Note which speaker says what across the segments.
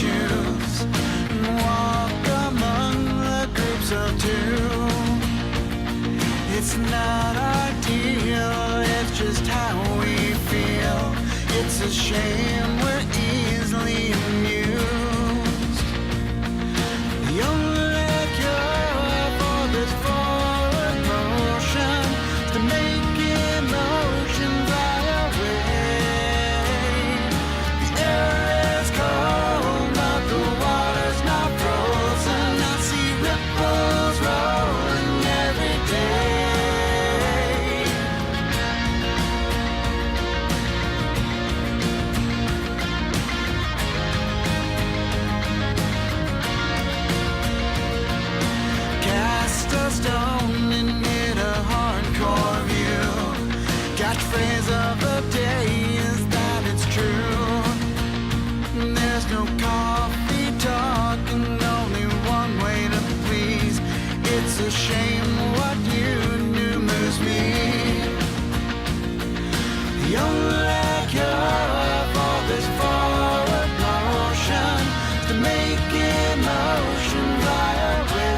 Speaker 1: choose and walk among the groups of two. It's not ideal, it's just how we feel. It's a shame we're easily amused. The only cure for this forward motion is to make emotion fly away. The air is cold, but the water's not frozen. I see ripples rolling every day. Cast a stone and hit a hardcore view. Catchphrase of the day is that it's true. There's no coffee talk and only one way to please. It's a shame what you do moves me. The only cure for this forward motion is to make emotion fly away.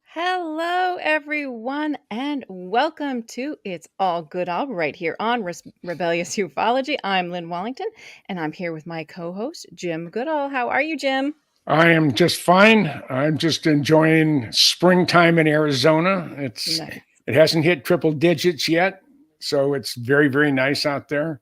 Speaker 2: Hello, everyone, and welcome to It's All Goodall right here on Rebellious Ufology. I'm Lynn Wallington, and I'm here with my co-host, Jim Goodall. How are you, Jim?
Speaker 3: I am just fine. I'm just enjoying springtime in Arizona.
Speaker 2: Nice.
Speaker 3: It hasn't hit triple digits yet, so it's very, very nice out there.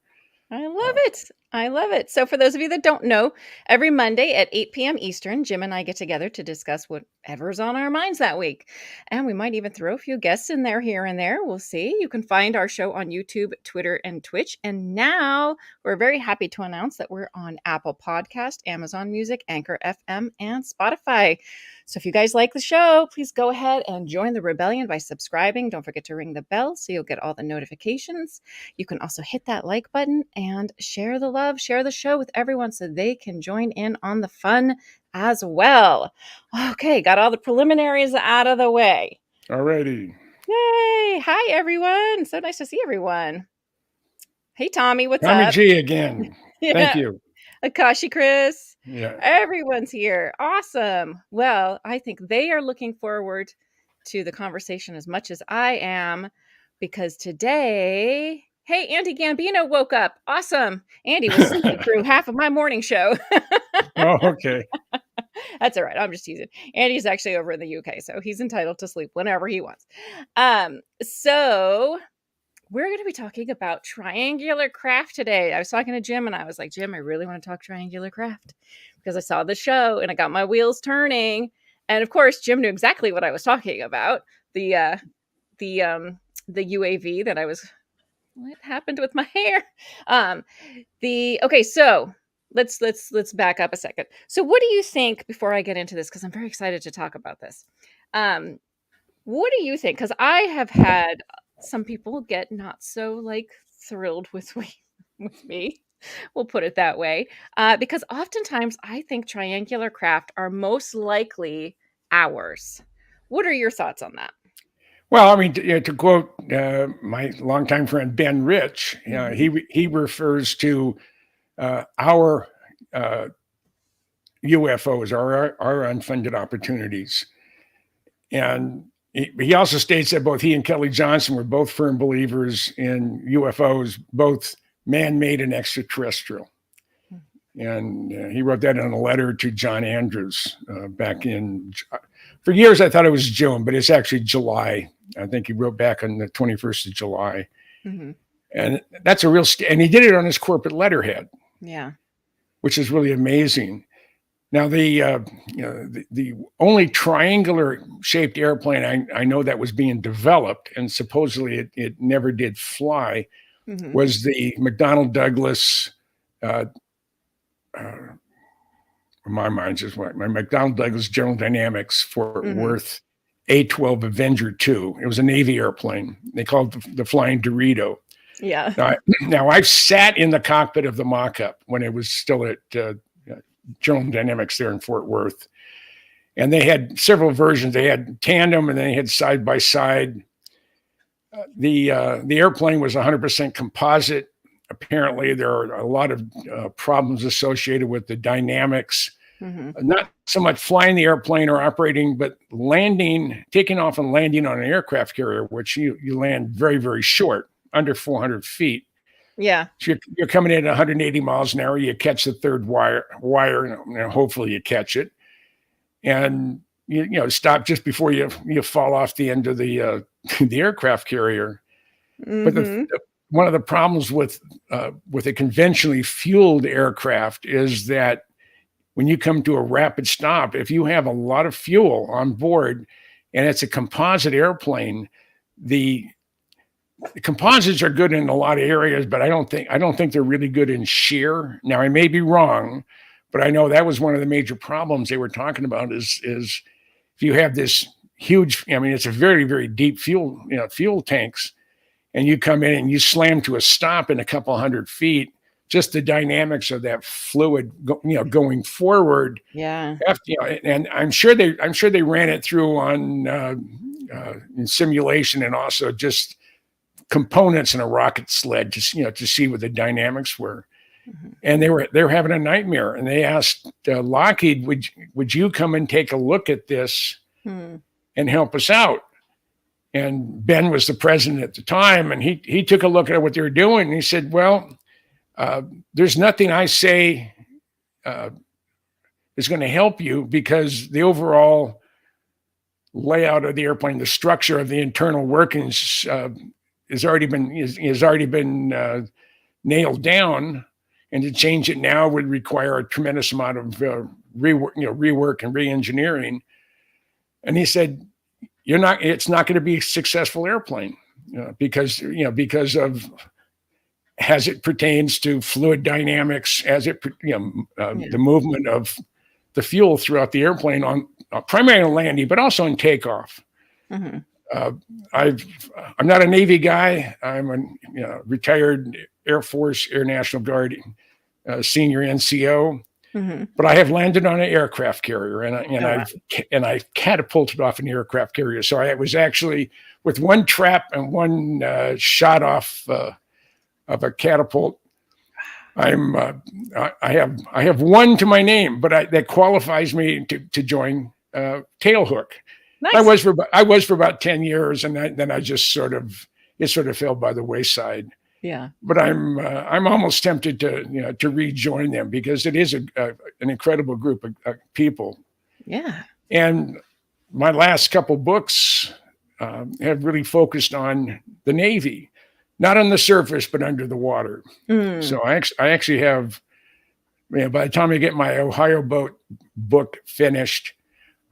Speaker 2: I love it. I love it. So for those of you that don't know, every Monday at 8 p.m. Eastern, Jim and I get together to discuss whatever's on our minds that week. And we might even throw a few guests in there here and there. We'll see. You can find our show on YouTube, Twitter, and Twitch. And now we're very happy to announce that we're on Apple Podcast, Amazon Music, Anchor FM, and Spotify. So if you guys like the show, please go ahead and join the rebellion by subscribing. Don't forget to ring the bell so you'll get all the notifications. You can also hit that like button and share the love, share the show with everyone so they can join in on the fun as well. Okay, got all the preliminaries out of the way.
Speaker 3: Alrighty.
Speaker 2: Yay! Hi, everyone. So nice to see everyone. Hey, Tommy, what's
Speaker 3: Tommy
Speaker 2: up?
Speaker 3: G again. Thank you.
Speaker 2: Akashi Chris.
Speaker 3: Yeah.
Speaker 2: Everyone's here. Awesome. Well, I think they are looking forward to the conversation as much as I am, because today, hey, Andy Gambino woke up. Awesome. Andy was sleeping through half of my morning show.
Speaker 3: Oh, okay.
Speaker 2: That's all right. I'm just teasing. Andy's actually over in the UK, so he's entitled to sleep whenever he wants. So we're going to be talking about triangular craft today. I was talking to Jim and I was like, Jim, I really want to talk triangular craft because I saw the show and I got my wheels turning. And of course, Jim knew exactly what I was talking about. The UAV that I was, what happened with my hair? Okay, so let's back up a second. So what do you think before I get into this? Because I'm very excited to talk about this. What do you think? Because I have had some people get not so thrilled with me. We'll put it that way. Because oftentimes I think triangular craft are most likely ours. What are your thoughts on that?
Speaker 3: Well, I mean, to quote my longtime friend Ben Rich, he refers to our UFOs, our unfunded opportunities. And he also states that both he and Kelly Johnson were both firm believers in UFOs, both man-made and extraterrestrial. And he wrote that in a letter to John Andrews back in, for years I thought it was June, but it's actually July. I think he wrote back on the 21st of July. Mm-hmm. And that's a real, and he did it on his corporate letterhead.
Speaker 2: Yeah.
Speaker 3: Which is really amazing. Now, the only triangular shaped airplane I know that was being developed, and supposedly it never did fly, was the McDonnell Douglas, in my mind, just my McDonnell Douglas General Dynamics Fort Worth A-12 Avenger II. It was a Navy airplane. They called it the Flying Dorito.
Speaker 2: Yeah.
Speaker 3: Now I've sat in the cockpit of the mock-up when it was still at General Dynamics there in Fort Worth. And they had several versions. They had tandem and they had side by side. The airplane was 100% composite apparently there are a lot of problems associated with the dynamics, not so much flying the airplane or operating, but landing, taking off and landing on an aircraft carrier, which you land very, very short, under 400 feet.
Speaker 2: Yeah.
Speaker 3: So you're coming in at 180 miles an hour. You catch the third wire, and hopefully you catch it, and you stop just before you fall off the end of the aircraft carrier. But one of the problems with a conventionally fueled aircraft is that when you come to a rapid stop, if you have a lot of fuel on board and it's a composite airplane, the composites are good in a lot of areas, but I don't think they're really good in shear. Now, I may be wrong, but I know that was one of the major problems they were talking about is if you have this huge, I mean, it's a very, very deep fuel tanks, and you come in and you slam to a stop in a couple hundred feet, just the dynamics of that fluid, going forward.
Speaker 2: Yeah.
Speaker 3: And I'm sure they ran it through on in simulation, and also just components in a rocket sled, just to see what the dynamics were. And they were having a nightmare. And they asked Lockheed, would you come and take a look at this and help us out? And Ben was the president at the time, and he took a look at what they were doing, and he said, well, there's nothing I say is going to help you, because the overall layout of the airplane, the structure of the internal workings has already been nailed down, and to change it now would require a tremendous amount of rework and re-engineering. And he said, it's not going to be a successful airplane because of as it pertains to fluid dynamics, as it the movement of the fuel throughout the airplane on primarily on landing, but also on takeoff. I'm not a Navy guy. I'm a retired Air Force, Air National Guard senior NCO. But I have landed on an aircraft carrier, and I've catapulted off an aircraft carrier. So I was actually with one trap and one shot off of a catapult. I have one to my name, but that qualifies me to join tailhook.
Speaker 2: Nice.
Speaker 3: I was for about 10 years, and then I just sort of fell by the wayside.
Speaker 2: Yeah.
Speaker 3: But I'm almost tempted to rejoin them, because it is an incredible group of people.
Speaker 2: Yeah.
Speaker 3: And my last couple books have really focused on the Navy, not on the surface, but under the water. So I actually have, by the time I get my Ohio boat book finished,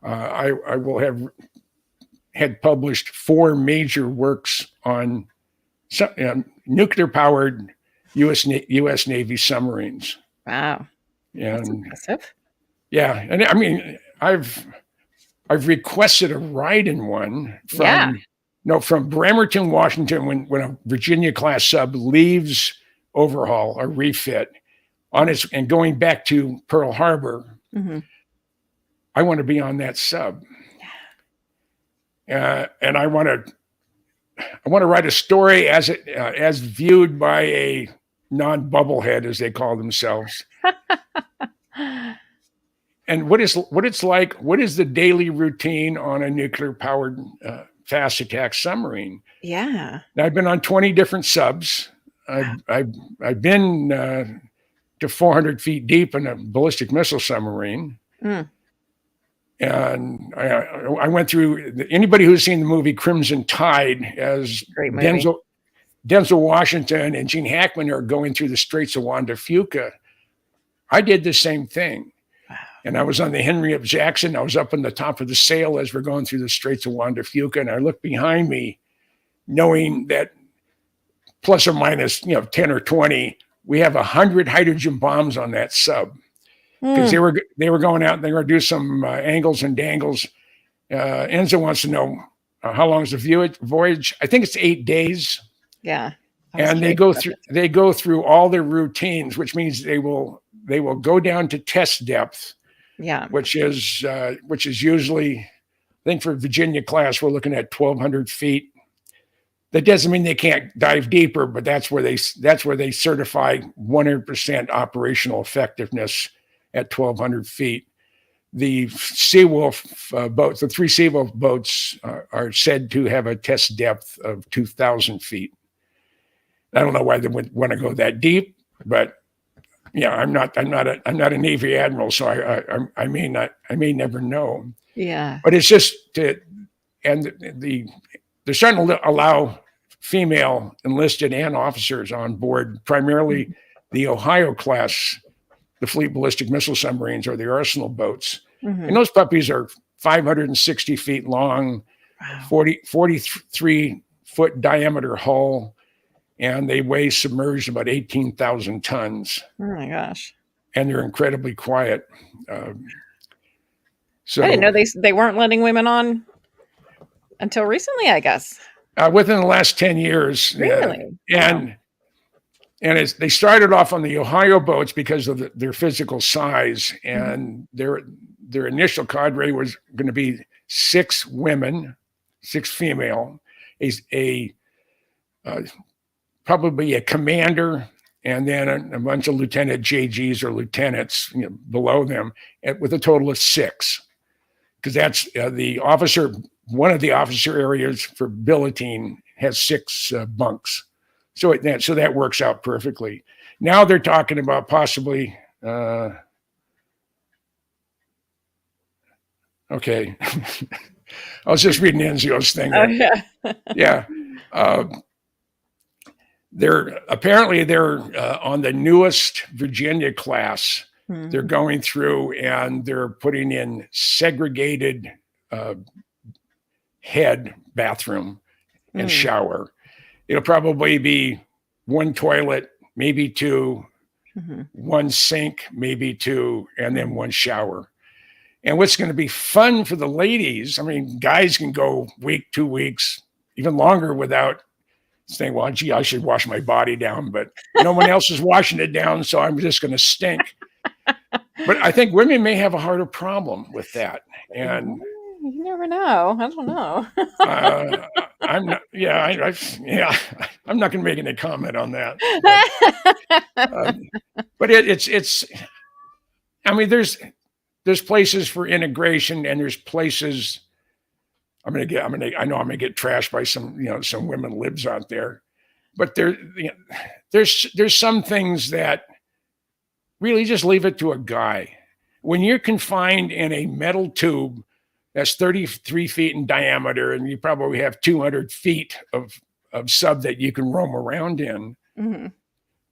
Speaker 3: I will have had published 4 major works on nuclear-powered U.S. Navy submarines.
Speaker 2: Wow, that's impressive.
Speaker 3: Yeah, and I mean, I've requested a ride in one from Bremerton, Washington, when a Virginia-class sub leaves overhaul or refit on its and going back to Pearl Harbor. I want to be on that sub, and I want to write a story as viewed by a non-bubblehead, as they call themselves. And what is the daily routine on a nuclear-powered fast attack submarine? Yeah. Now, I've been on 20 different subs. I've been to 400 feet deep in a ballistic missile submarine. And I went through, anybody who's seen the movie Crimson Tide, as Denzel Washington and Gene Hackman are going through the Straits of Juan de Fuca. I did the same thing. Wow. And I was on the Henry Jackson. I was up on the top of the sail as we're going through the Straits of Juan de Fuca. And I looked behind me, knowing that plus or minus 10 or 20, we have 100 hydrogen bombs on that sub. Because they were going out and they were going to do some angles and dangles. Enzo wants to know how long is the voyage? I think it's 8 days. Yeah, and they go through all their routines, which means they will go down to test depth. Yeah, which is usually, I think for Virginia class, we're looking at 1,200 feet. That doesn't mean they can't dive deeper, but that's where they certify 100% operational effectiveness at 1,200 feet. The Seawolf boats, the 3 Seawolf boats, are said to have a test depth of 2,000 feet. I don't know why they would want to go that deep, but yeah, I'm not a Navy admiral, so I may never know.
Speaker 2: Yeah.
Speaker 3: But it's just they're starting to allow female enlisted and officers on board, primarily the Ohio class, the Fleet Ballistic Missile Submarines, or the Arsenal boats. And those puppies are 560 feet long,
Speaker 2: Wow.
Speaker 3: 43-foot diameter hull, and they weigh submerged about 18,000 tons.
Speaker 2: Oh my gosh.
Speaker 3: And they're incredibly quiet. So
Speaker 2: I didn't know they weren't letting women on until recently, I guess.
Speaker 3: Within the last 10 years.
Speaker 2: Really?
Speaker 3: And they started off on the Ohio boats because of their physical size, and their initial cadre was going to be 6 women, 6 female, probably a commander, and then a bunch of lieutenant JGs or lieutenants below them, with a total of 6. Because that's the officer. One of the officer areas for billeting has 6 bunks, so that works out perfectly. Now they're talking about possibly. Okay, I was just reading Enzio's thing.
Speaker 2: Oh, yeah.
Speaker 3: Yeah, they're on the newest Virginia class. They're going through and they're putting in segregated head bathroom and shower. It'll probably be 1 toilet, maybe 2, 1 sink, maybe 2, and then 1 shower. And what's going to be fun for the ladies, I mean, guys can go week, 2 weeks, even longer without saying, well, gee, I should wash my body down, but no one else is washing it down, so I'm just going to stink. But I think women may have a harder problem with that. And
Speaker 2: you never know. I don't know.
Speaker 3: I'm not. Yeah, I'm not going to make any comment on that. But it's. I mean, there's places for integration, and there's places. I know I'm gonna get trashed by some women libs out there, but there's some things that really just leave it to a guy. When you're confined in a metal tube that's 33 feet in diameter, and you probably have 200 feet of sub that you can roam around in,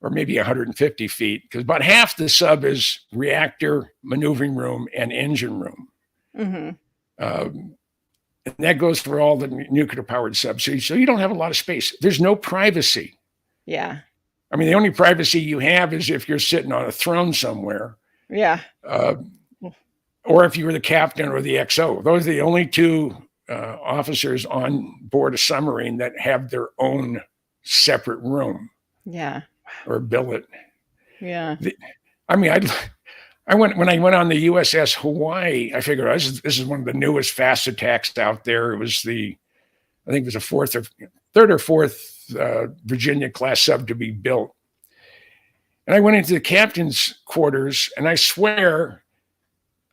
Speaker 3: or maybe 150 feet, because about half the sub is reactor, maneuvering room, and engine room. And that goes for all the nuclear-powered subs. So you don't have a lot of space. There's no privacy.
Speaker 2: Yeah.
Speaker 3: I mean, the only privacy you have is if you're sitting on a throne somewhere.
Speaker 2: Yeah.
Speaker 3: Or if you were the captain or the XO. Those are the only 2 officers on board a submarine that have their own separate room.
Speaker 2: Yeah.
Speaker 3: Or billet.
Speaker 2: Yeah.
Speaker 3: I mean, when I went on the USS Hawaii, I figured this is one of the newest fast attacks out there. It was I think it was a 3rd or 4th Virginia class sub to be built. And I went into the captain's quarters, and I swear,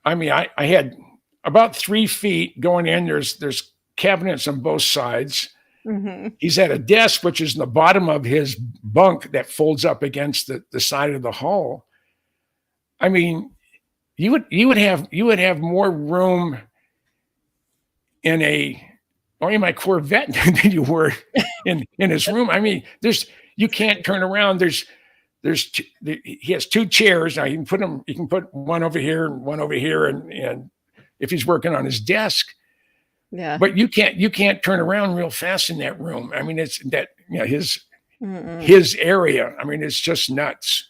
Speaker 3: I mean, I had about 3 feet going in. There's cabinets on both sides. He's at a desk, which is in the bottom of his bunk that folds up against the side of the hull. I mean, you would have more room in my Corvette than you were in his room. I mean, you can't turn around. He has 2 chairs. Now you can put one over here and one over here, and if he's working on his desk.
Speaker 2: Yeah.
Speaker 3: But you can't turn around real fast in that room. I mean, it's that his area. I mean, it's just nuts.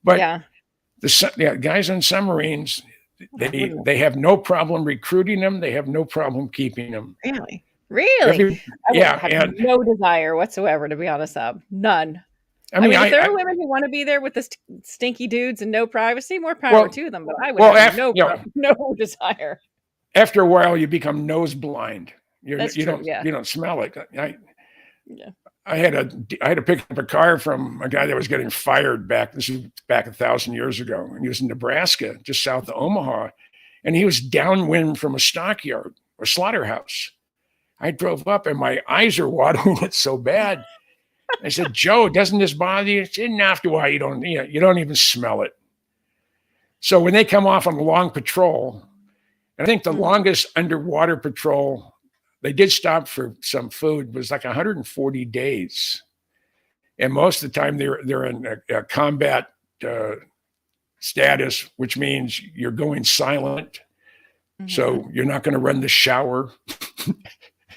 Speaker 3: But the guys on submarines, they have no problem recruiting them. They have no problem keeping them.
Speaker 2: Really?
Speaker 3: Yeah.
Speaker 2: I have no desire whatsoever to be on a sub. None. I mean, if there are women who want to be there with the stinky dudes and no privacy, more power to them. But I would have no desire.
Speaker 3: After a while, you become nose blind. You don't smell it.
Speaker 2: Yeah.
Speaker 3: I had to pick up a car from a guy that was getting fired back. This was back 1,000 years ago, and he was in Nebraska, just south of Omaha, and he was downwind from a stockyard or slaughterhouse. I drove up, and my eyes are watering. It's so bad. I said, Joe, doesn't this bother you? He said, after a while, you don't even smell it. So when they come off on a long patrol, and I think the longest underwater patrol, they did stop for some food, was like 140 days. And most of the time they're in a combat status, which means you're going silent. So you're not going to run the shower.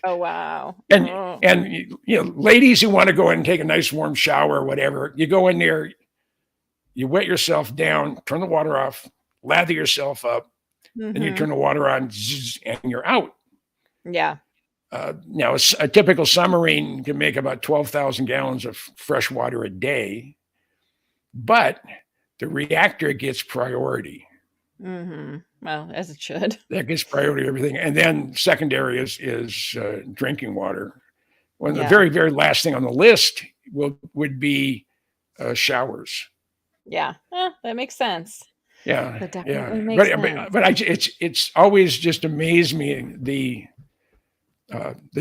Speaker 2: Oh, wow.
Speaker 3: And ladies who want to go in and take a nice warm shower or whatever, you go in there, you wet yourself down, turn the water off, lather yourself up, then you turn the water on, and you're out.
Speaker 2: Yeah.
Speaker 3: Now, a typical submarine can make about 12,000 gallons of fresh water a day, but the reactor gets priority.
Speaker 2: Well, as it should.
Speaker 3: That gets priority to everything. And then secondary is drinking water. One of the very, very last thing on the list would be showers.
Speaker 2: Yeah, that makes sense.
Speaker 3: Yeah,
Speaker 2: that definitely makes sense.
Speaker 3: But it's always just amazed me the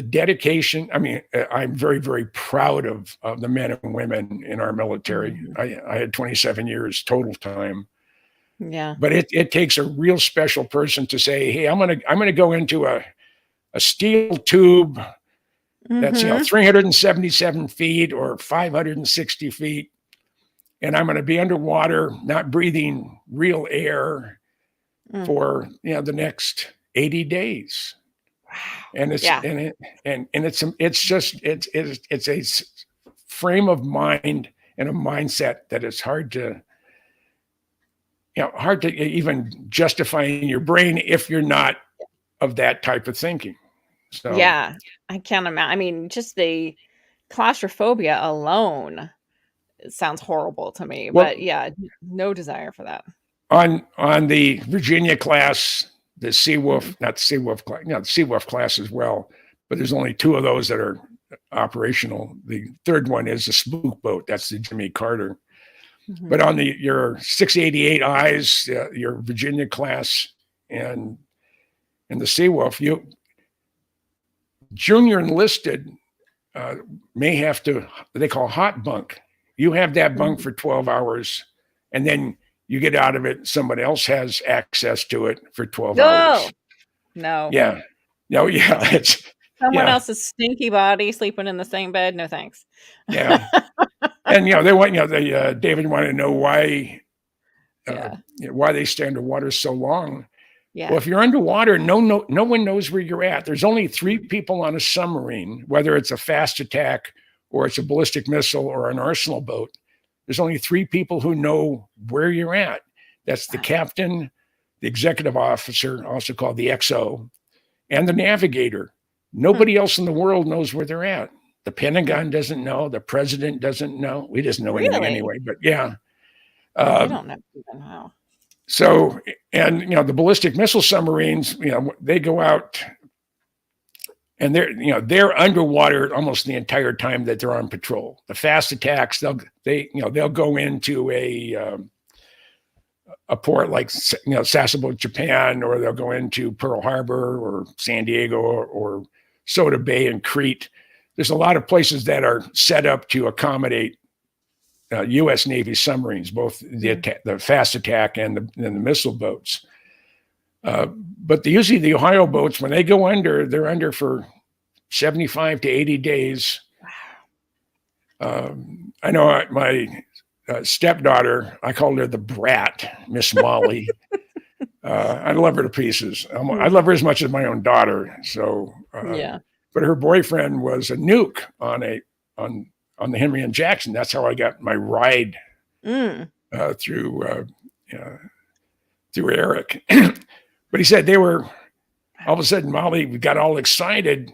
Speaker 3: dedication. I mean, I'm very, very proud of the men and women in our military. I had 27 years total time.
Speaker 2: Yeah,
Speaker 3: but it takes a real special person to say, hey, I'm gonna go into a steel tube that's 377 feet or 560 feet, and I'm going to be underwater, not breathing real air for the next 80 days.
Speaker 2: Wow.
Speaker 3: And it's it's a frame of mind and a mindset that is hard to even justify in your brain if you're not of that type of thinking. So
Speaker 2: yeah, I can't imagine. I mean, just the claustrophobia alone, it sounds horrible to me. But yeah, no desire for that.
Speaker 3: On the Virginia class, the Seawolf, not Seawolf class, the Seawolf class as well. But there's only 2 of those that are operational. The third one is the Spook boat. That's the Jimmy Carter. But on your 688 Eyes, your Virginia class, and the Seawolf, you junior enlisted may have to, they call hot bunk. You have that bunk for 12 hours, and then you get out of it. Somebody else has access to it for 12 hours.
Speaker 2: No.
Speaker 3: Yeah. No. Yeah. It's
Speaker 2: someone else's stinky body sleeping in the same bed. No thanks.
Speaker 3: Yeah. And they want David wanted to know why they stay underwater so long.
Speaker 2: Yeah.
Speaker 3: Well, if you're underwater, no one knows where you're at. There's only 3 people on a submarine, whether it's a fast attack or it's a ballistic missile or an arsenal boat. There's only 3 people who know where you're at. That's the captain, the executive officer, also called the XO, and the navigator. Nobody else in the world knows where they're at. The Pentagon doesn't know. The president doesn't know. We just know anything anyway. But yeah,
Speaker 2: I don't know even how.
Speaker 3: So, and the ballistic missile submarines, they go out, and they're underwater almost the entire time that they're on patrol. The fast attacks, they'll go into a port like Sasebo, Japan, or they'll go into Pearl Harbor or San Diego or Soda Bay and Crete. There's a lot of places that are set up to accommodate U.S. Navy submarines, both the fast attack and the missile boats. But usually the Ohio boats, when they go under, they're under for 75 to 80 days. I know my stepdaughter, I called her the brat, Miss Molly. I love her to pieces. I love her as much as my own daughter. So but her boyfriend was a nuke on the Henry and Jackson. That's how I got my ride through Eric. But he said they were all of a sudden, Molly got all excited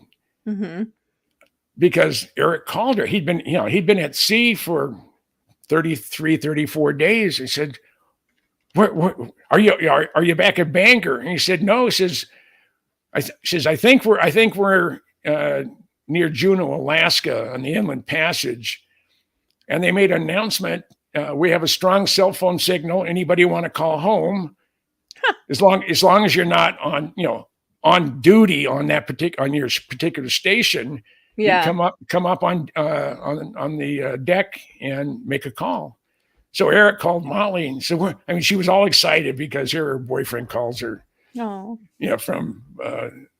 Speaker 3: because Eric called her. He'd been at sea for 33, 34 days. He said, "What are you back at Bangor?" And he said, "No." He says, I think we're near Juneau, Alaska, on the Inland Passage, and they made an announcement. We have a strong cell phone signal. Anybody want to call home? As long as you're not on duty on your particular station, you
Speaker 2: Yeah.
Speaker 3: come up on the deck and make a call. So Eric called Molly and said, she was all excited because her boyfriend calls her,
Speaker 2: Oh.
Speaker 3: from,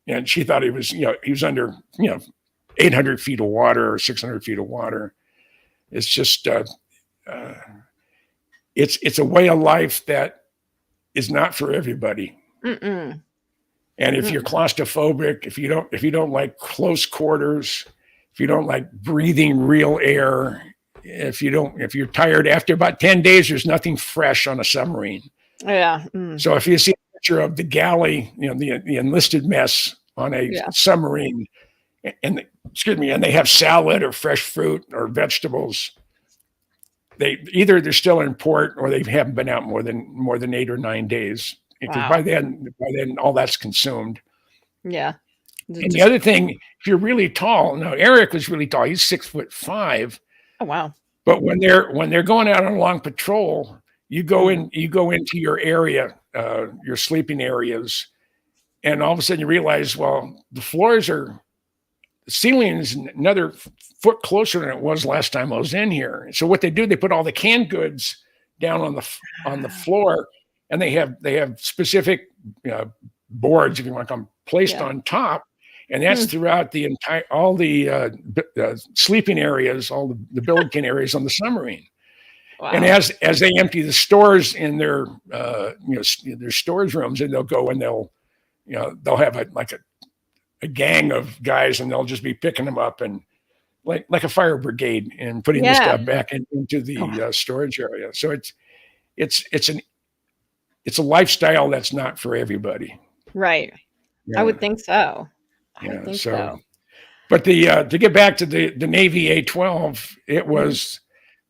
Speaker 3: and she thought he was under, 800 feet of water or 600 feet of water. It's just, it's a way of life that is not for everybody.
Speaker 2: Mm-mm.
Speaker 3: And if you're claustrophobic, if you don't like close quarters, if you don't like breathing real air, if you're tired after about 10 days, there's nothing fresh on a submarine.
Speaker 2: Yeah.
Speaker 3: So if you see a picture of the galley, the enlisted mess on a submarine, and they have salad or fresh fruit or vegetables, they're still in port or they haven't been out more than 8 or 9 days. Because by then all that's consumed.
Speaker 2: Yeah.
Speaker 3: And the other thing, if you're really tall, now Eric was really tall. He's 6'5".
Speaker 2: Oh wow.
Speaker 3: But when they're going out on long patrol, you go into your area, your sleeping areas, and all of a sudden you realize, well, the ceiling is another foot closer than it was last time I was in here. So what they do, they put all the canned goods down on the floor, and they have specific boards, if you want to call them, placed on top. And that's throughout all the sleeping areas, all the billiken areas on the submarine. Wow. And as they empty the stores in their their storage rooms, and they'll go and they'll have a gang of guys, and they'll just be picking them up and like a fire brigade and putting the stuff back into the storage area. So it's a lifestyle that's not for everybody.
Speaker 2: Right. Yeah. I would think so.
Speaker 3: But to get back to the Navy A-12, it was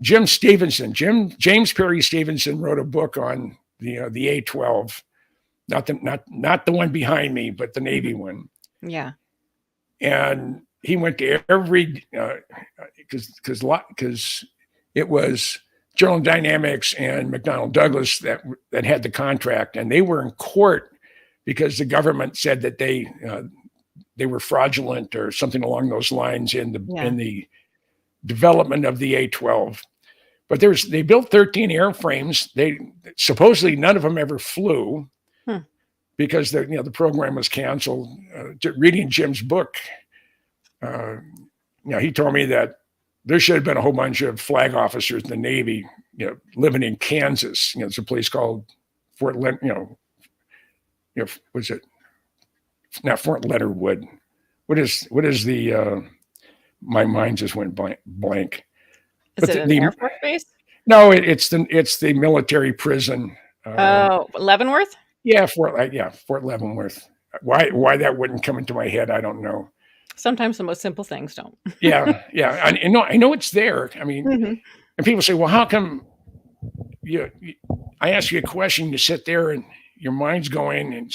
Speaker 3: James Perry Stevenson wrote a book on the A-12, not the one behind me, but the Navy one.
Speaker 2: Yeah.
Speaker 3: And he went to every because it was General Dynamics and McDonnell Douglas that had the contract, and they were in court because the government said that they were fraudulent or something along those lines in the development of the A-12. But they built 13 airframes. They supposedly none of them ever flew because the program was canceled. Reading Jim's book, he told me that there should have been a whole bunch of flag officers in the Navy, living in Kansas. It's a place called Fort Leonard. Was it? Not Fort Leonard Wood. What is the? My mind just went blank.
Speaker 2: Is it an Air Force base?
Speaker 3: No, it's the military prison.
Speaker 2: Leavenworth.
Speaker 3: Yeah, Fort Leavenworth. Why that wouldn't come into my head, I don't know.
Speaker 2: Sometimes the most simple things don't.
Speaker 3: Yeah. I know it's there. I mean, and people say, well, how come I ask you a question, you sit there and your mind's going and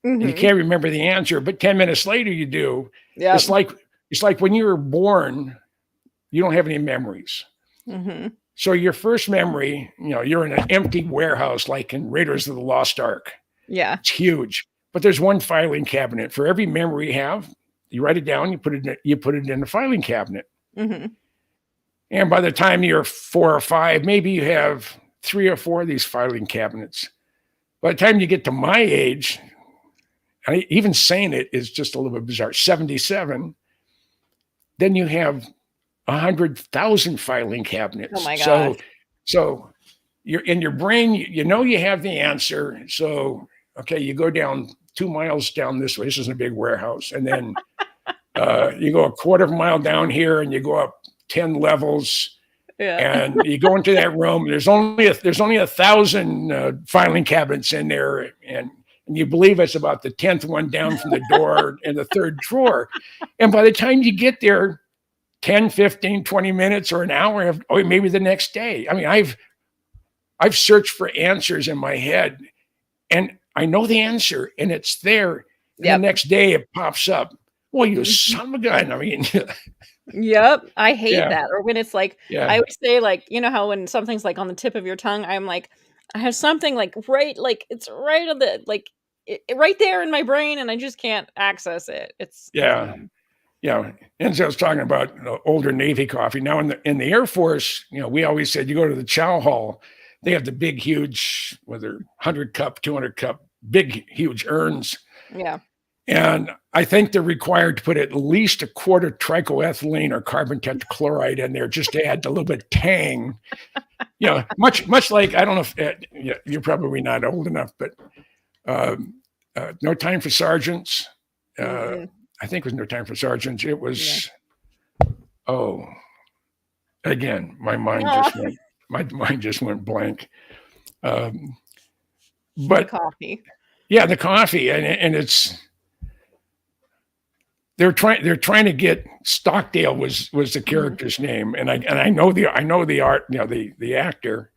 Speaker 3: you can't remember the answer, but 10 minutes later you do. Yeah. It's like when you were born, you don't have any memories. Mm-hmm. So your first memory, you're in an empty warehouse, like in Raiders of the Lost Ark.
Speaker 2: Yeah.
Speaker 3: It's huge, but there's one filing cabinet for every memory you have. You write it down, you put it in the filing cabinet. Mm-hmm. And by the time you're 4 or 5, maybe you have 3 or 4 of these filing cabinets. By the time you get to my age, even saying it is just a little bit bizarre, 77, then you have 100,000 filing cabinets.
Speaker 2: Oh my God.
Speaker 3: So you're in your brain, you have the answer. So, okay, you go down 2 miles down this way. This isn't a big warehouse. And then you go a quarter of a mile down here and you go up 10 levels. Yeah. And you go into that room. There's only 1,000 filing cabinets in there, and you believe it's about the 10th one down from the door in the 3rd drawer. And by the time you get there, 10, 15, 20 minutes or an hour, or maybe the next day. I mean, I've searched for answers in my head, and I know the answer, and it's there. And the next day it pops up. well, you son of a gun. I mean,
Speaker 2: Yep. I hate
Speaker 3: yeah,
Speaker 2: that. Or when it's like, I
Speaker 3: yeah,
Speaker 2: always say, like, you know how when something's like on the tip of your tongue, I'm like, I have something like right, like it's right on the, like, right there in my brain, and I just can't access it. It's
Speaker 3: yeah,
Speaker 2: annoying.
Speaker 3: yeah. And so I was talking about older Navy coffee. Now in the Air Force, we always said you go to the chow hall, they have the big, huge, whether 100 cup, 200 cup, big, huge urns.
Speaker 2: Yeah.
Speaker 3: And I think they're required to put at least a quarter trichoethylene or carbon tetrachloride in there just to add a little bit of tang. Much like, I don't know if you're probably not old enough, but No Time for Sergeants.
Speaker 2: Mm-mm.
Speaker 3: I think it was No Time for Sergeants. It was, oh, again, my mind just went blank.
Speaker 2: The
Speaker 3: But
Speaker 2: coffee.
Speaker 3: yeah, the coffee, and they're trying to get Stockdale was the character's name, and I know the art, the actor,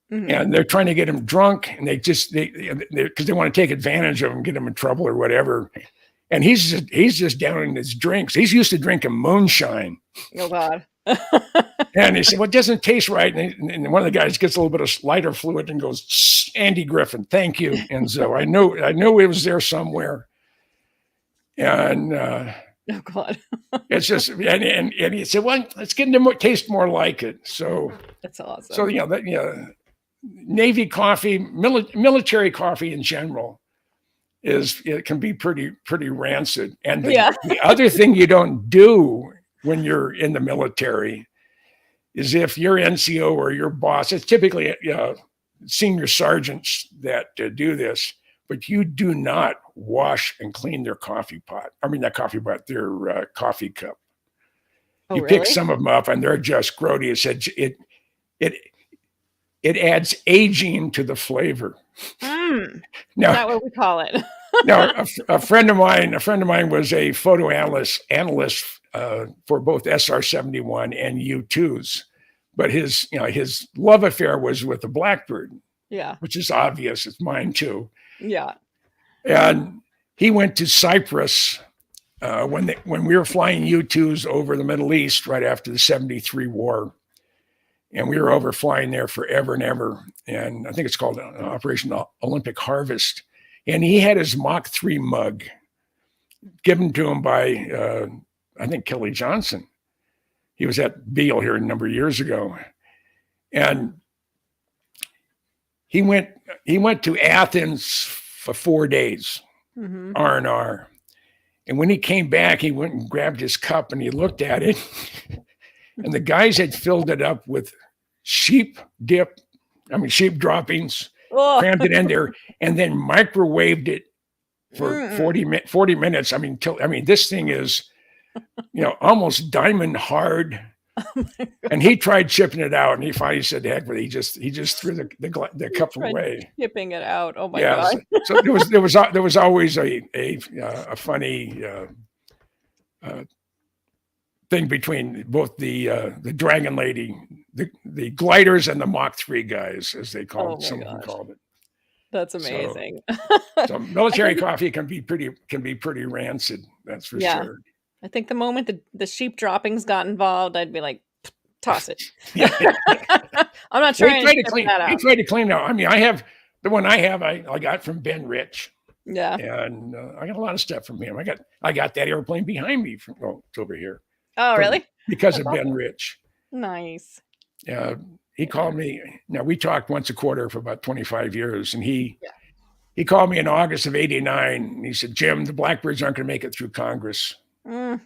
Speaker 3: and they're trying to get him drunk, and they because they want to take advantage of him, get him in trouble or whatever. And he's just down in his drinks. He's used to drinking moonshine.
Speaker 2: Oh God.
Speaker 3: And he said, "Well, it doesn't taste right." And one of the guys gets a little bit of lighter fluid and goes, "Shh, Andy Griffin, thank you." And so I knew it was there somewhere. And
Speaker 2: Oh God.
Speaker 3: it's just, and he said, "Well, let's get them to taste more like it." So
Speaker 2: That's awesome.
Speaker 3: so Navy coffee, military coffee in general, it can be pretty rancid. And the other thing you don't do when you're in the military is, if your NCO or your boss, it's typically senior sergeants that do this, but you do not wash and clean their coffee pot. I mean, not coffee pot, their coffee cup.
Speaker 2: Oh,
Speaker 3: You
Speaker 2: really?
Speaker 3: pick some of them up and they're just grody. It said it adds aging to the flavor.
Speaker 2: Is
Speaker 3: Now,
Speaker 2: that what we call it?
Speaker 3: now, a friend of mine was a photo analyst for both SR-71 and U-2s, but his love affair was with the Blackbird,
Speaker 2: Yeah.
Speaker 3: which is obvious. It's mine too.
Speaker 2: Yeah.
Speaker 3: And he went to Cyprus when we were flying U-2s over the Middle East right after the '73 war. And we were over flying there forever and ever. And I think it's called Operation Olympic Harvest. And he had his Mach 3 mug given to him by, I think, Kelly Johnson. He was at Beale here a number of years ago. And he went to Athens for 4 days, R&R. And when he came back, he went and grabbed his cup and he looked at it. And the guys had filled it up with sheep droppings, crammed it in there, and then microwaved it for 40 minutes. This thing is, almost diamond hard. And he tried chipping it out, and he finally said, "Heck with it." He just threw the cup away.
Speaker 2: Chipping it out. Oh my God.
Speaker 3: So there was always a funny thing between both the Dragon Lady, the gliders, and the Mach 3 guys, as they called it. Some of them called it.
Speaker 2: That's amazing.
Speaker 3: So military coffee can be pretty rancid. That's for sure.
Speaker 2: I think the moment the sheep droppings got involved, I'd be like, toss it.
Speaker 3: Yeah.
Speaker 2: I'm not trying to
Speaker 3: clean
Speaker 2: that out.
Speaker 3: He tried to clean it out. I mean, I have the one I got from Ben Rich.
Speaker 2: Yeah.
Speaker 3: And I got a lot of stuff from him. I got that airplane behind me it's over here.
Speaker 2: Oh, really?
Speaker 3: Because of Ben Rich.
Speaker 2: Nice.
Speaker 3: He called me. Now, we talked once a quarter for about 25 years, and he called me in August of '89, and he said, "Jim, the Blackbirds aren't going to make it through Congress." And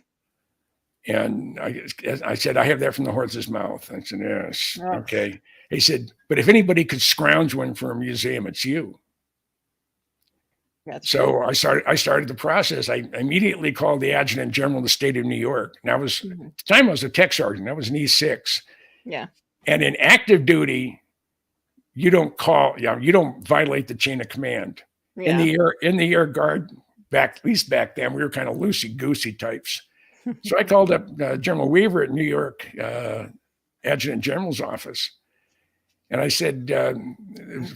Speaker 3: I said, "I have that from the horse's mouth." I said, "Yes, okay." He said, "But if anybody could scrounge one for a museum, it's you." So I started the process. I immediately called the adjutant general of the state of New York. And at the time I was a tech sergeant. I was an E6.
Speaker 2: Yeah.
Speaker 3: And in active duty, you don't violate the chain of command.
Speaker 2: Yeah.
Speaker 3: In the air guard, at least back then, we were kind of loosey-goosey types. So I called up General Weaver at New York Adjutant General's office. And I said,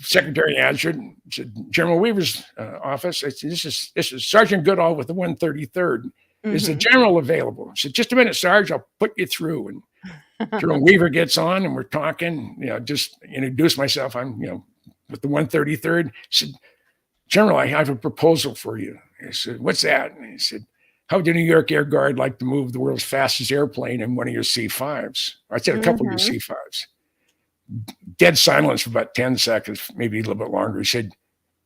Speaker 3: Secretary answered, said, General Weaver's office. I said, this is Sergeant Goodall with the 133rd. Is the general available? I said, just a minute, Sarge, I'll put you through. And General Weaver gets on and we're talking, just introduce myself. I'm, with the 133rd. I said, General, I have a proposal for you. I said, what's that? And he said, how would the New York Air Guard like to move the world's fastest airplane in one of your C-5s? I said, a couple of your C-5s. Dead silence for about 10 seconds, maybe a little bit longer. He said,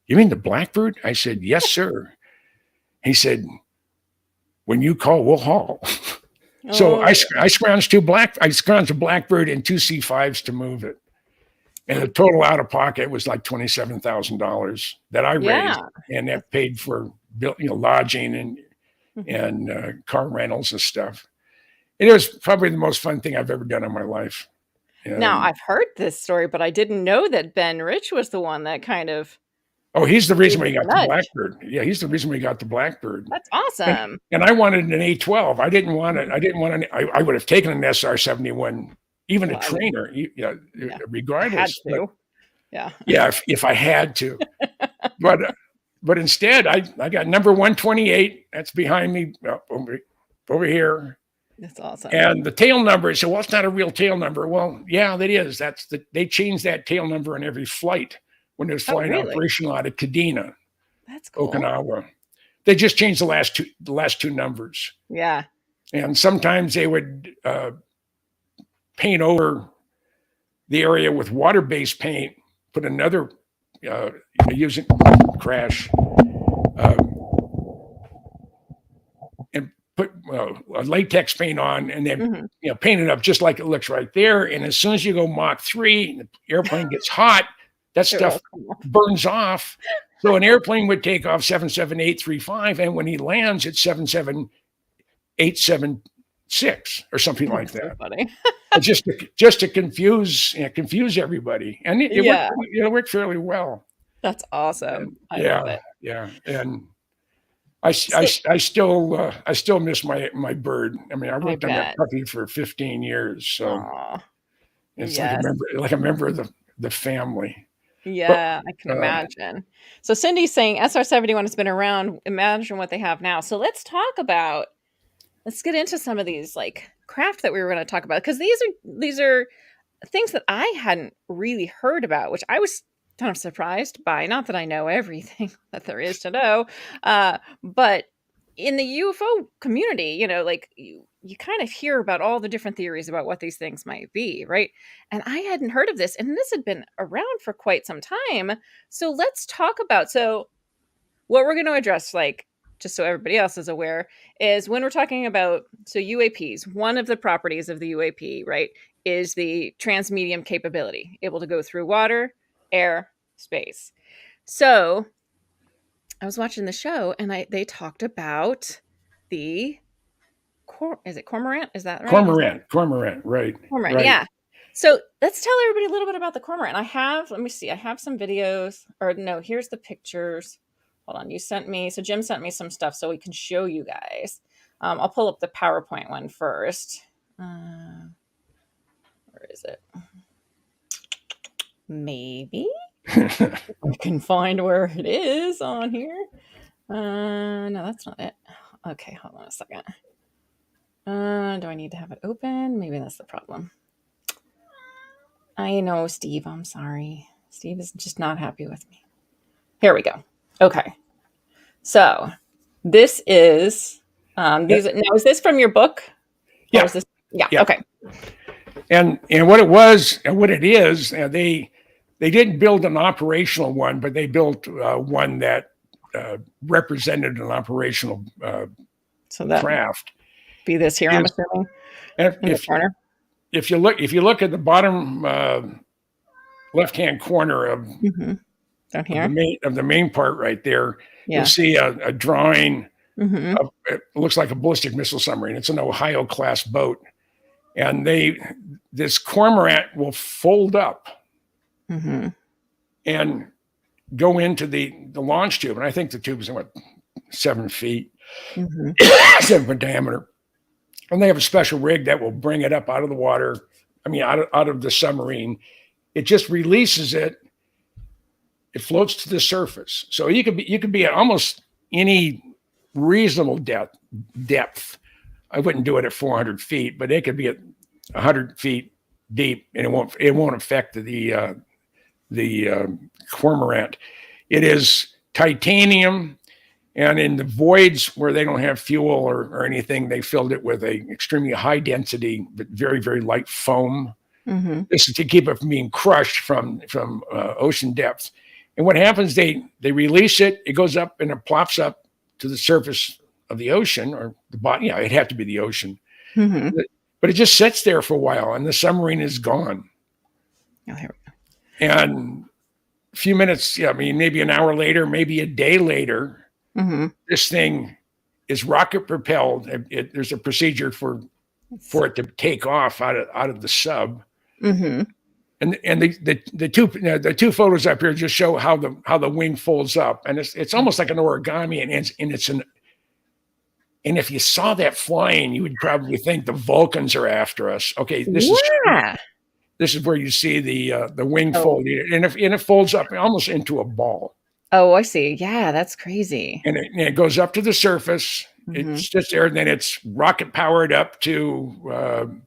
Speaker 3: you mean the Blackbird? I said, yes, sir. He said, when you call, we'll haul. So I scrounged a Blackbird and 2 C-5s to move it. And the total out of pocket was like $27,000 that I raised. And that paid for lodging and car rentals and stuff. It was probably the most fun thing I've ever done in my life.
Speaker 2: Now, I've heard this story, but I didn't know that Ben Rich was the one that kind of...
Speaker 3: Oh, he's the reason we got the Blackbird. Yeah, he's the reason we got the Blackbird.
Speaker 2: That's awesome.
Speaker 3: And I wanted an A-12. I didn't want it. I would have taken an SR-71, even a trainer, regardless.
Speaker 2: Had to.
Speaker 3: If I had to. But instead, I got number 128. That's behind me over here.
Speaker 2: That's awesome.
Speaker 3: And the tail number, so it's not a real tail number. Well, yeah, that is. They changed that tail number on every flight when it was flying operational out of Kadena.
Speaker 2: That's cool.
Speaker 3: Okinawa. They just changed the last two numbers.
Speaker 2: Yeah. And
Speaker 3: sometimes they would paint over the area with water-based paint, put another using crash. Put a latex paint on and then paint it up just like it looks right there. And as soon as you go Mach 3, the airplane gets hot, that stuff burns off. So an airplane would take off 77835, and when he lands, it's 77876 or something like that. So funny. just to confuse everybody, and it worked fairly well.
Speaker 2: That's awesome. I love it.
Speaker 3: Yeah, and I still miss my bird. I mean, I worked on that puppy for 15 years, so it's like a member of the family.
Speaker 2: Yeah, I can imagine. So Cindy's saying SR-71 has been around. Imagine what they have now. So let's get into some of these like craft that we were going to talk about, because these are things that I hadn't really heard about, which I was kind of surprised by. Not that I know everything that there is to know, but in the UFO community, like you kind of hear about all the different theories about what these things might be, right? And I hadn't heard of this, and this had been around for quite some time. So let's talk about, what we're going to address, like, just so everybody else is aware, is when we're talking about, UAPs, one of the properties of the UAP, right, is the transmedium capability, able to go through water, air, space. So I was watching the show, and they talked about the is it cormorant? Is that right?
Speaker 3: Cormorant, right.
Speaker 2: Cormorant, right. Yeah. So let's tell everybody a little bit about the cormorant. I have some videos, or no, here's the pictures. Hold on, Jim sent me some stuff so we can show you guys. I'll pull up the PowerPoint one first. Where is it? Maybe I can find where it is on here. No, that's not it. Okay, hold on a second. Do I need to have it open? Maybe that's the problem. I know, Steve. I'm sorry. Steve is just not happy with me. Here we go. Okay. So this is now, is this from your book?
Speaker 3: Yeah.
Speaker 2: Or is this, yeah. Okay.
Speaker 3: And what it was and what it is, they didn't build an operational one, but they built one that represented an operational craft.
Speaker 2: Be this here, I'm assuming.
Speaker 3: In the corner. If you look at the bottom left-hand corner of
Speaker 2: down here
Speaker 3: of the main part right there, you'll see a drawing. Of, it looks like a ballistic missile submarine. It's an Ohio class boat, and this cormorant will fold up and go into the launch tube, and I think the tube is 7 feet, 7 foot diameter. And they have a special rig that will bring it up out of the water. I mean, out of the submarine, it just releases it. It floats to the surface. So you could be at almost any reasonable depth. I wouldn't do it at 400 feet, but it could be at 100 feet deep, and it won't affect the cormorant. It is titanium, and in the voids where they don't have fuel or anything, they filled it with a extremely high density but very, very light foam.
Speaker 2: Mm-hmm.
Speaker 3: This is to keep it from being crushed from ocean depths. And what happens, they release it, it goes up and it plops up to the surface of the ocean, or the bottom. Yeah, it'd have to be the ocean.
Speaker 2: Mm-hmm.
Speaker 3: But it just sits there for a while, and the submarine is gone.
Speaker 2: Oh, here we go.
Speaker 3: And a few minutes, maybe an hour later, maybe a day later,
Speaker 2: Mm-hmm.
Speaker 3: this thing is rocket propelled. There's a procedure for it to take off out of the sub.
Speaker 2: Mm-hmm.
Speaker 3: And the two photos up here just show how the wing folds up, and it's almost like an origami, and if you saw that flying, you would probably think the Vulcans are after us. Okay, this is where you see the wing folding, and it folds up almost into a ball.
Speaker 2: Oh, I see. Yeah, that's crazy.
Speaker 3: And it goes up to the surface.
Speaker 2: Mm-hmm.
Speaker 3: It's just there, and then it's rocket powered up to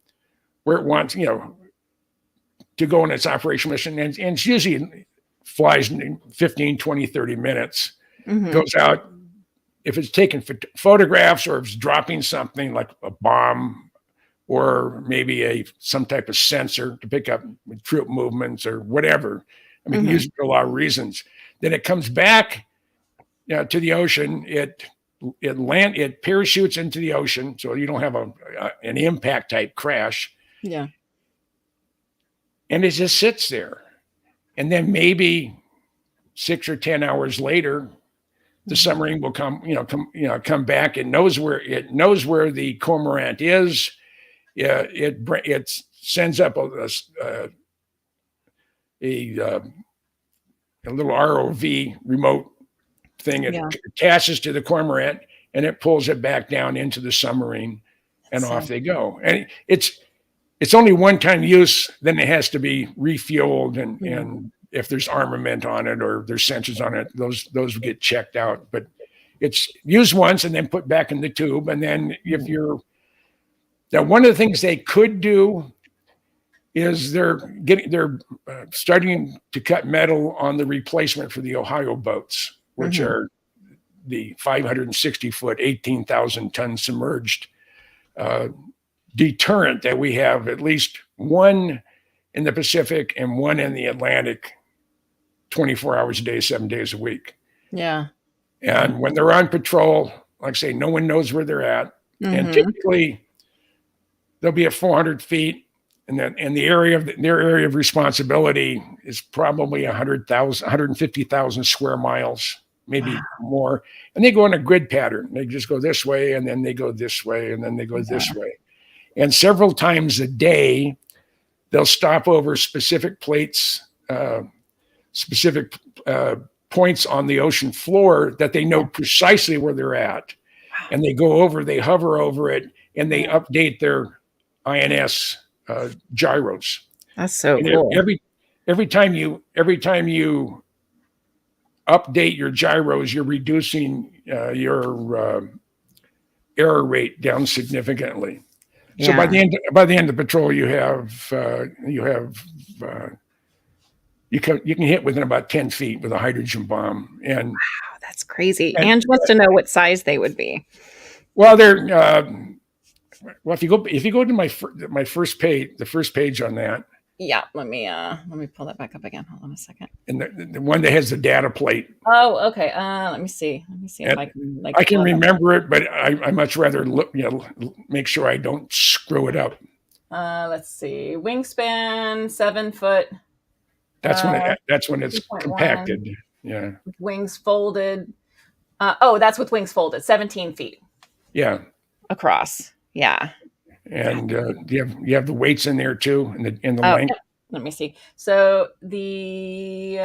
Speaker 3: where it wants, to go on its operational mission. And it's usually flies in 15, 20, 30 minutes.
Speaker 2: Mm-hmm.
Speaker 3: Goes out. If it's taking photographs, or if it's dropping something like a bomb, or maybe some type of sensor to pick up troop movements or whatever. I mean, use it for a lot of reasons. Then it comes back to the ocean. It parachutes into the ocean, so you don't have an impact type crash.
Speaker 2: Yeah.
Speaker 3: And it just sits there. And then maybe 6 or 10 hours later, the submarine will come back. It knows where the cormorant is. It sends up a little ROV remote thing. It attaches to the cormorant, and it pulls it back down into the submarine, and off they go. And it's only one-time use. Then it has to be refueled, and if there's armament on it or there's sensors on it, those get checked out. But it's used once and then put back in the tube. And then now one of the things they could do is they're starting to cut metal on the replacement for the Ohio boats, which are the 560-foot, 18,000-ton submerged deterrent that we have, at least one in the Pacific and one in the Atlantic, 24 hours a day, 7 days a week. Yeah. And when they're on patrol, like I say, no one knows where they're at. And typically they'll be at 400 feet. And then their area of responsibility is probably 150,000 square miles, maybe more. And they go on a grid pattern. They just go this way, and then they go this way, and then they go this way. And several times a day, they'll stop over specific plates, specific points on the ocean floor that they know precisely where they're at. And they go over, they hover over it, and they update their INS gyros. That's so cool. Every time you update your gyros, you're reducing your error rate down significantly. So by the end of the patrol, you can hit within about 10 feet with a hydrogen bomb. And wow,
Speaker 2: that's crazy. Ange wants to know what size they would be.
Speaker 3: Well, they're if you go to my first page, the first page on that.
Speaker 2: Yeah, let me pull that back up again. Hold on a second.
Speaker 3: And the one that has the data plate.
Speaker 2: Oh, okay. Let me see if I can
Speaker 3: I can remember it, but I much rather make sure I don't screw it up.
Speaker 2: Let's see. Wingspan 7 foot.
Speaker 3: That's when it's compacted. Yeah.
Speaker 2: Wings folded. That's with wings folded. 17 feet.
Speaker 3: Yeah.
Speaker 2: Across. Yeah.
Speaker 3: And you have the weights in there too, in the length.
Speaker 2: Let me see. So the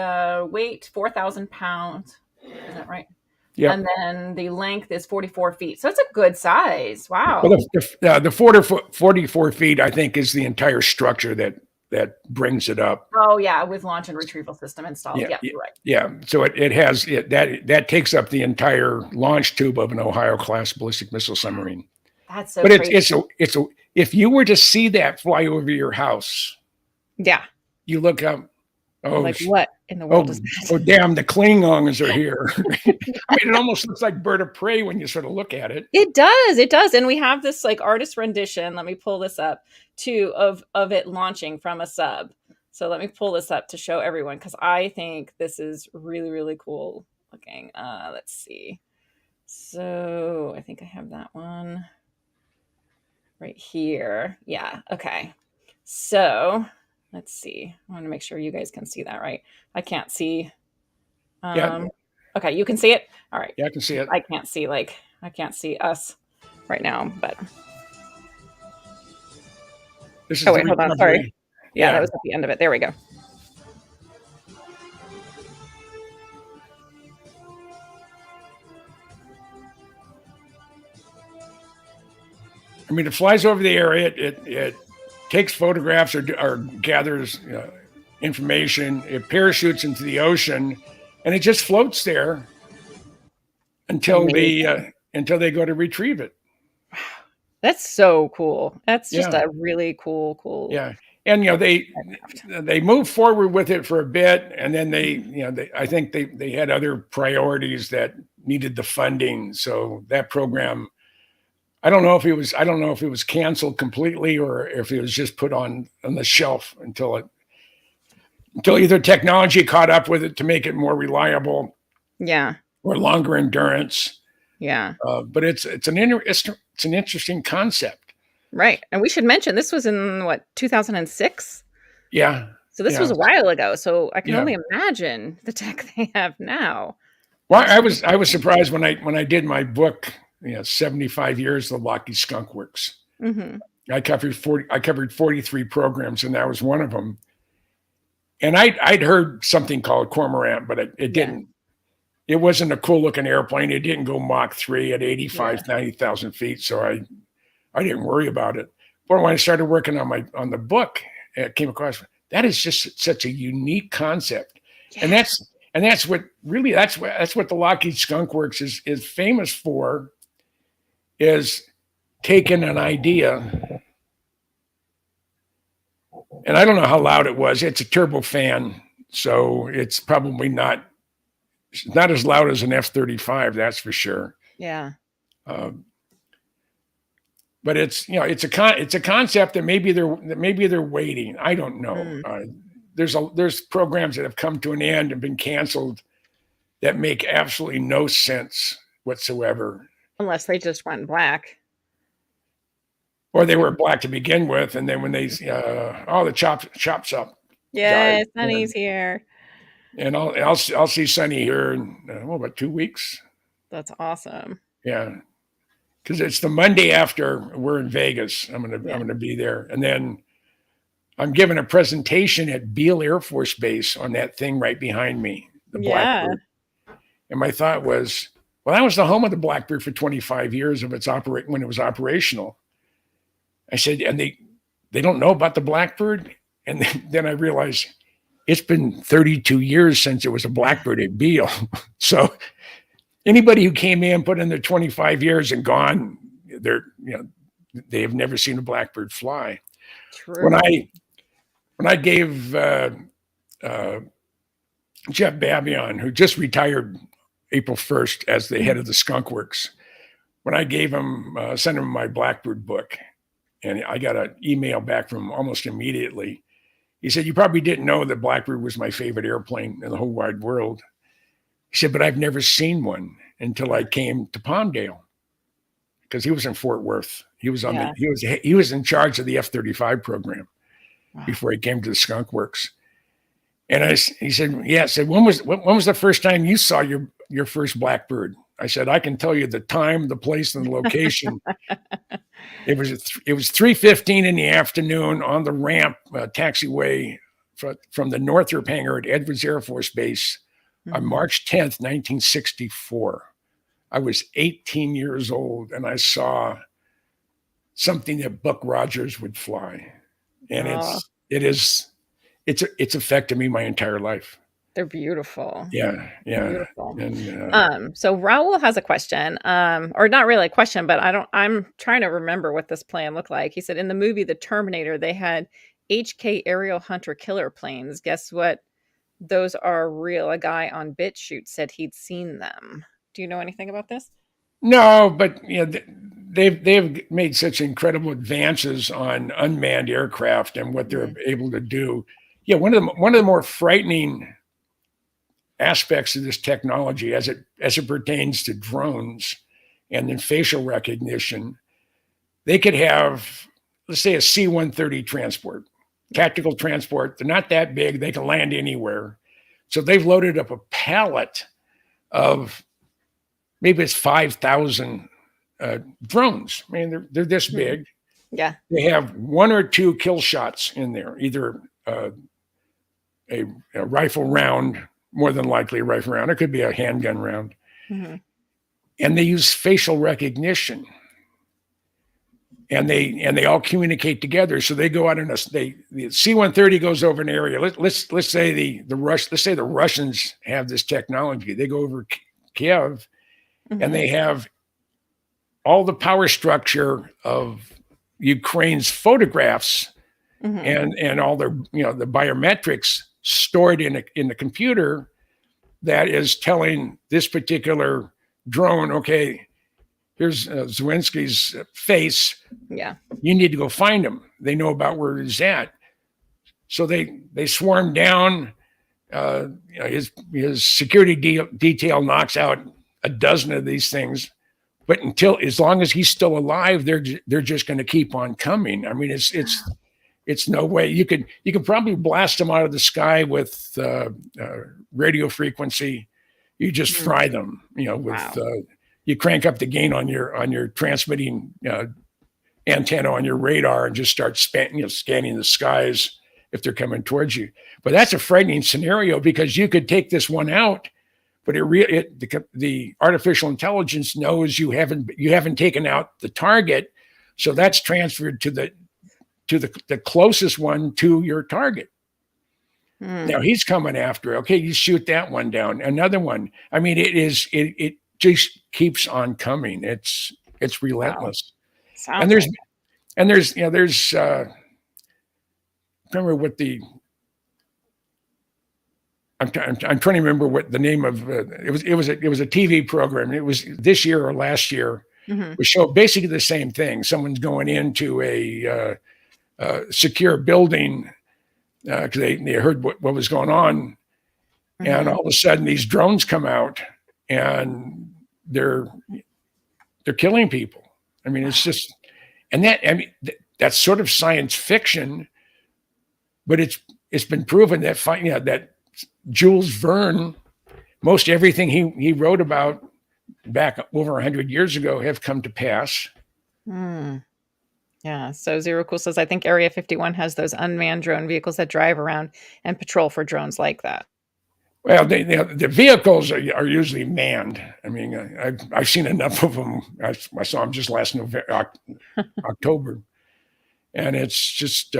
Speaker 2: weight 4,000 pounds. Is that right? Yeah. And then the length is 44 feet. So it's a good size. Wow.
Speaker 3: Well, the 44 feet, I think, is the entire structure that that brings it up.
Speaker 2: Oh yeah, with launch and retrieval system installed. Yeah, you're right.
Speaker 3: Yeah. So it has that takes up the entire launch tube of an Ohio class ballistic missile submarine.
Speaker 2: That's so
Speaker 3: But
Speaker 2: crazy.
Speaker 3: it's a if you were to see that fly over your house,
Speaker 2: Yeah.
Speaker 3: you look up. Oh,
Speaker 2: Like what in the world is that?
Speaker 3: Oh, damn! The Klingons are here. I mean, it almost looks like Bird of Prey when you sort of look at it.
Speaker 2: It does, and we have this like artist rendition. Let me pull this up too of it launching from a sub. So let me pull this up to show everyone because I think this is really really cool looking. Let's see. So I think I have that one right here. Yeah. Okay. So let's see. I want to make sure you guys can see that right. I can't see.
Speaker 3: Yeah.
Speaker 2: Okay, you can see it. All right.
Speaker 3: Yeah, I can see it.
Speaker 2: I can't see us right now, but
Speaker 3: This is
Speaker 2: wait, hold on. Sorry. Yeah, that was at the end of it. There we go.
Speaker 3: I mean, it flies over the area. It takes photographs or gathers information. It parachutes into the ocean, and it just floats there until they go to retrieve it.
Speaker 2: That's so cool. That's just a really cool.
Speaker 3: Yeah, and they moved forward with it for a bit, and then I think they had other priorities that needed the funding. So that program, I don't know if it was canceled completely or if it was just put on the shelf until either technology caught up with it to make it more reliable, or longer endurance.
Speaker 2: Yeah.
Speaker 3: But it's an interesting concept.
Speaker 2: Right. And we should mention this was in 2006?
Speaker 3: Yeah.
Speaker 2: So this was a while ago. So I can only imagine the tech they have now.
Speaker 3: Well, I was surprised when I did my book, 75 years of the Lockheed Skunk Works.
Speaker 2: Mm-hmm.
Speaker 3: I covered 43 programs, and that was one of them. And I'd heard something called Cormorant, but it didn't. It wasn't a cool looking airplane. It didn't go Mach 3 at 85, 90,000 feet. So I didn't worry about it. But when I started working on the book, it came across that is just such a unique concept. Yeah. And that's what the Lockheed Skunk Works is famous for, is taking an idea. And I don't know how loud it was. It's a turbofan, so it's probably not as loud as an F-35, that's for sure.
Speaker 2: Yeah.
Speaker 3: But it's a concept that maybe they're waiting. I don't know. There's programs that have come to an end and been canceled that make absolutely no sense whatsoever.
Speaker 2: Unless they just went black.
Speaker 3: Or they were black to begin with, and then when they the chops up.
Speaker 2: Yeah, Sonny's here.
Speaker 3: And I'll see Sonny here in about 2 weeks.
Speaker 2: That's awesome.
Speaker 3: Yeah, because it's the Monday after we're in Vegas. I'm gonna be there, and then I'm giving a presentation at Beale Air Force Base on that thing right behind me, the Blackbird. And my thought was, well, that was the home of the Blackbird for 25 years when it was operational. I said, and they don't know about the Blackbird, and then I realized it's been 32 years since it was a Blackbird at Beale. So anybody who came in, put in their 25 years and gone, they have never seen a Blackbird fly.
Speaker 2: True.
Speaker 3: When I gave Jeff Babion, who just retired April 1st as the head of the Skunk Works, when I sent him my Blackbird book, and I got an email back from him almost immediately. He said, "You probably didn't know that Blackbird was my favorite airplane in the whole wide world." He said, "But I've never seen one until I came to Palmdale," because he was in Fort Worth. He was he was in charge of the F-35 program before he came to the Skunk Works. And he said, "Yeah." I said, when was the first time you saw your first Blackbird?" I said, "I can tell you the time, the place, and the location." It was 3:15 in the afternoon on the ramp taxiway from the Northrop hangar at Edwards Air Force Base on March 10th, 1964. I was 18 years old, and I saw something that Buck Rogers would fly. And it's affected me my entire life.
Speaker 2: They're beautiful.
Speaker 3: Yeah, yeah.
Speaker 2: Beautiful.
Speaker 3: And
Speaker 2: So Raul has a question, or not really a question, but I'm trying to remember what this plan looked like. He said in the movie The Terminator, they had HK aerial hunter killer planes. Guess what? Those are real. A guy on BitChute said he'd seen them. Do you know anything about this?
Speaker 3: no, but they've made such incredible advances on unmanned aircraft and what they're able to do. Yeah, one of the more frightening aspects of this technology as it pertains to drones and then facial recognition, they could have, let's say, a C-130 transport, tactical transport. They're not that big. They can land anywhere. So they've loaded up a pallet of maybe it's 5,000 drones. I mean, they're this big.
Speaker 2: Yeah.
Speaker 3: They have 1 or 2 kill shots in there, either a rifle round, more than likely a rifle round. It could be a handgun round.
Speaker 2: Mm-hmm.
Speaker 3: And they use facial recognition. And they all communicate together. So they go out the C-130 goes over an area. Let's say the Russians have this technology. They go over Kiev, and they have all the power structure of Ukraine's photographs and all their the biometrics stored in the computer that is telling this particular drone, okay, here's Zelensky's face.
Speaker 2: Yeah.
Speaker 3: You need to go find him. They know about where he's at. So they swarm down. His security detail knocks out a dozen of these things. But as long as he's still alive, they're just going to keep on coming. I mean, it's no way. You could probably blast them out of the sky with radio frequency. You just fry them, with you crank up the gain on your transmitting antenna on your radar and just start scanning the skies if they're coming towards you. But that's a frightening scenario because you could take this one out, but the artificial intelligence knows you haven't taken out the target, so that's transferred to the closest one to your target. Now he's coming after. Okay, you shoot that one down. Another one. I mean, it just keeps on coming. It's relentless.
Speaker 2: Wow.
Speaker 3: And there's remember what I'm trying to remember what the name of it was. It was a TV program. It was this year or last year. We show basically the same thing. Someone's going into a secure building because they heard what was going on, and all of a sudden these drones come out and they're killing people. I mean, it's just, and that's sort of science fiction, but it's been proven that that Jules Verne, most everything he wrote about back over 100 years ago have come to pass.
Speaker 2: Yeah. So Zero Cool says, I think Area 51 has those unmanned drone vehicles that drive around and patrol for drones like that.
Speaker 3: Well, the vehicles are usually manned. I mean, I've seen enough of them. I saw them just last October, and it's just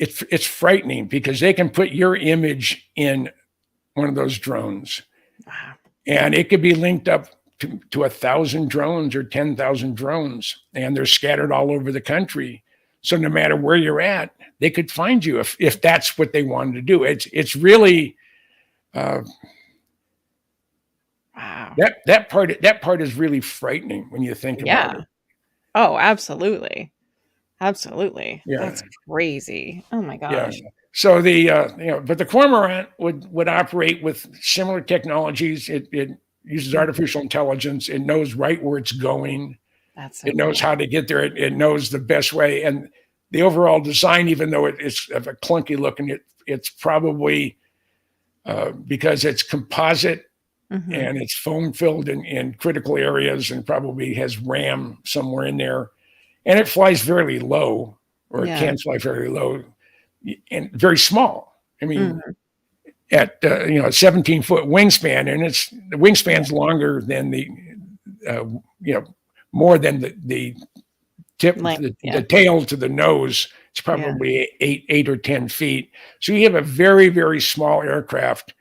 Speaker 3: it's frightening because they can put your image in one of those drones, and it could be linked up to 1,000 drones or 10,000 drones, and they're scattered all over the country. So no matter where you're at, they could find you if that's what they wanted to do. It's really wow. That part is really frightening when you think about it.
Speaker 2: Oh, absolutely. Absolutely.
Speaker 3: Yeah.
Speaker 2: That's crazy. Oh my gosh.
Speaker 3: Yeah. So but the Cormorant would operate with similar technologies. It uses artificial intelligence. It knows right where it's going. It knows how to get there. It knows the best way. And the overall design, even though it's of a clunky looking, it's probably because it's composite and it's foam filled in critical areas and probably has RAM somewhere in there. And it flies very low, or it can fly very low and very small. I mean, at 17-foot wingspan, and the wingspan's longer than more than the the tail to the nose. It's probably 8 or 10 feet. So you have a very, very small aircraft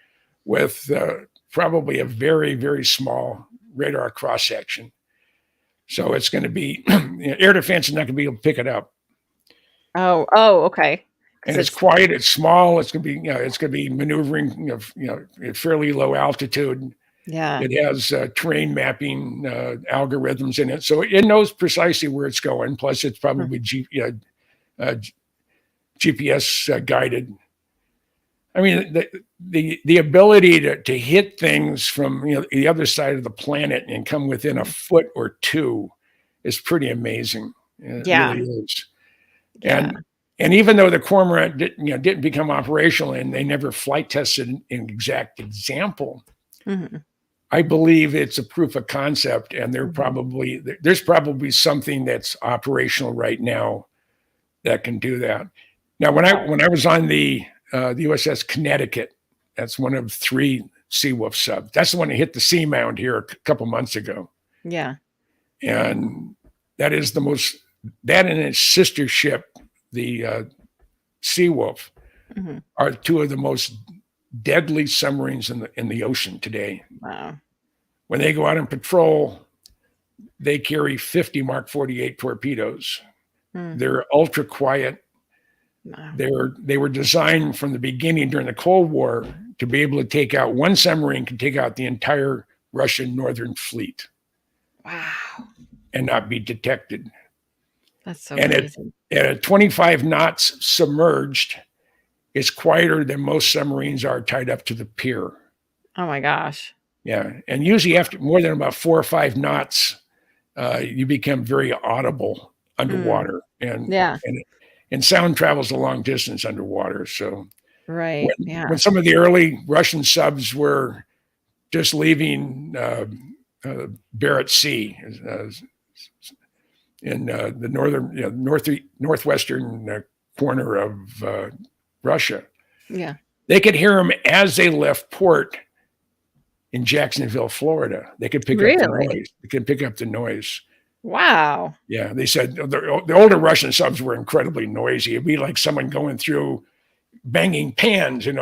Speaker 3: with probably a very, very small radar cross section. So it's going to be air defense is not going to be able to pick it up.
Speaker 2: Oh, okay.
Speaker 3: And it's quiet. It's small. It's going to be it's going to be maneuvering at fairly low altitude.
Speaker 2: Yeah.
Speaker 3: It has terrain mapping algorithms in it, so it knows precisely where it's going. Plus, it's probably GPS guided. I mean, the ability to hit things from the other side of the planet and come within a foot or two is pretty amazing. It really is. And even though the cormorant didn't become operational and they never flight tested an exact example, I believe it's a proof of concept, and there's probably something that's operational right now that can do that. Now, when I was on the USS Connecticut, that's one of 3 Seawolf subs. That's the one that hit the seamound here a couple months ago.
Speaker 2: Yeah.
Speaker 3: And that is that and its sister ship, the Seawolf, are 2 of the most deadly submarines in the ocean today.
Speaker 2: Wow. When
Speaker 3: they go out and patrol, they carry 50 Mark 48 torpedoes. They're ultra quiet. Wow. They were designed from the beginning during the Cold War to be able to take out one submarine, can take out the entire Russian Northern Fleet.
Speaker 2: Wow.
Speaker 3: And not be detected.
Speaker 2: That's so amazing.
Speaker 3: At 25 knots submerged, it's quieter than most submarines are tied up to the pier.
Speaker 2: Oh my gosh.
Speaker 3: Yeah. And usually after more than about 4 or 5 knots, you become very audible underwater. And sound travels a long distance underwater. So when some of the early Russian subs were just leaving Barents Sea in the northwestern corner of Russia.
Speaker 2: Yeah.
Speaker 3: They could hear them as they left port in Jacksonville, Florida. They could pick up the noise. They could pick up the noise.
Speaker 2: Wow.
Speaker 3: Yeah. They said the older Russian subs were incredibly noisy. It'd be like someone going through banging pans, with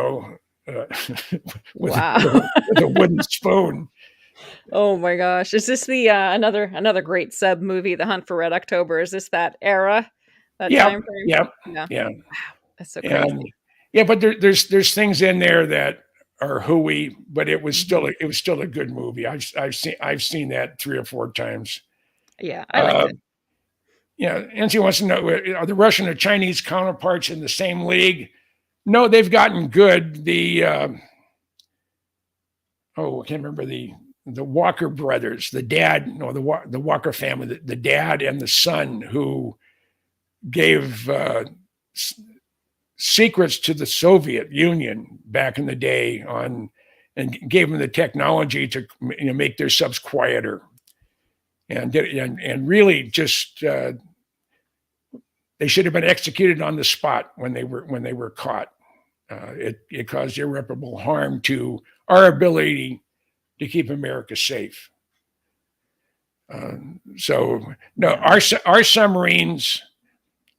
Speaker 3: a wooden spoon.
Speaker 2: Oh my gosh. Is this the another great sub movie, The Hunt for Red October? Is this that era? That time frame?
Speaker 3: Yeah.
Speaker 2: Wow. That's so crazy.
Speaker 3: But there's things in there that are hooey, but it was still a good movie. I've seen that 3 or 4 times.
Speaker 2: Yeah, I liked it.
Speaker 3: Yeah, Nancy wants to know, are the Russian or Chinese counterparts in the same league? No, they've gotten good. I can't remember the Walker brothers, the Walker family, the dad and the son who gave secrets to the Soviet Union back in the day and gave them the technology to make their subs quieter, and really just they should have been executed on the spot when they were caught. It caused irreparable harm to our ability to keep America safe. So no, our submarines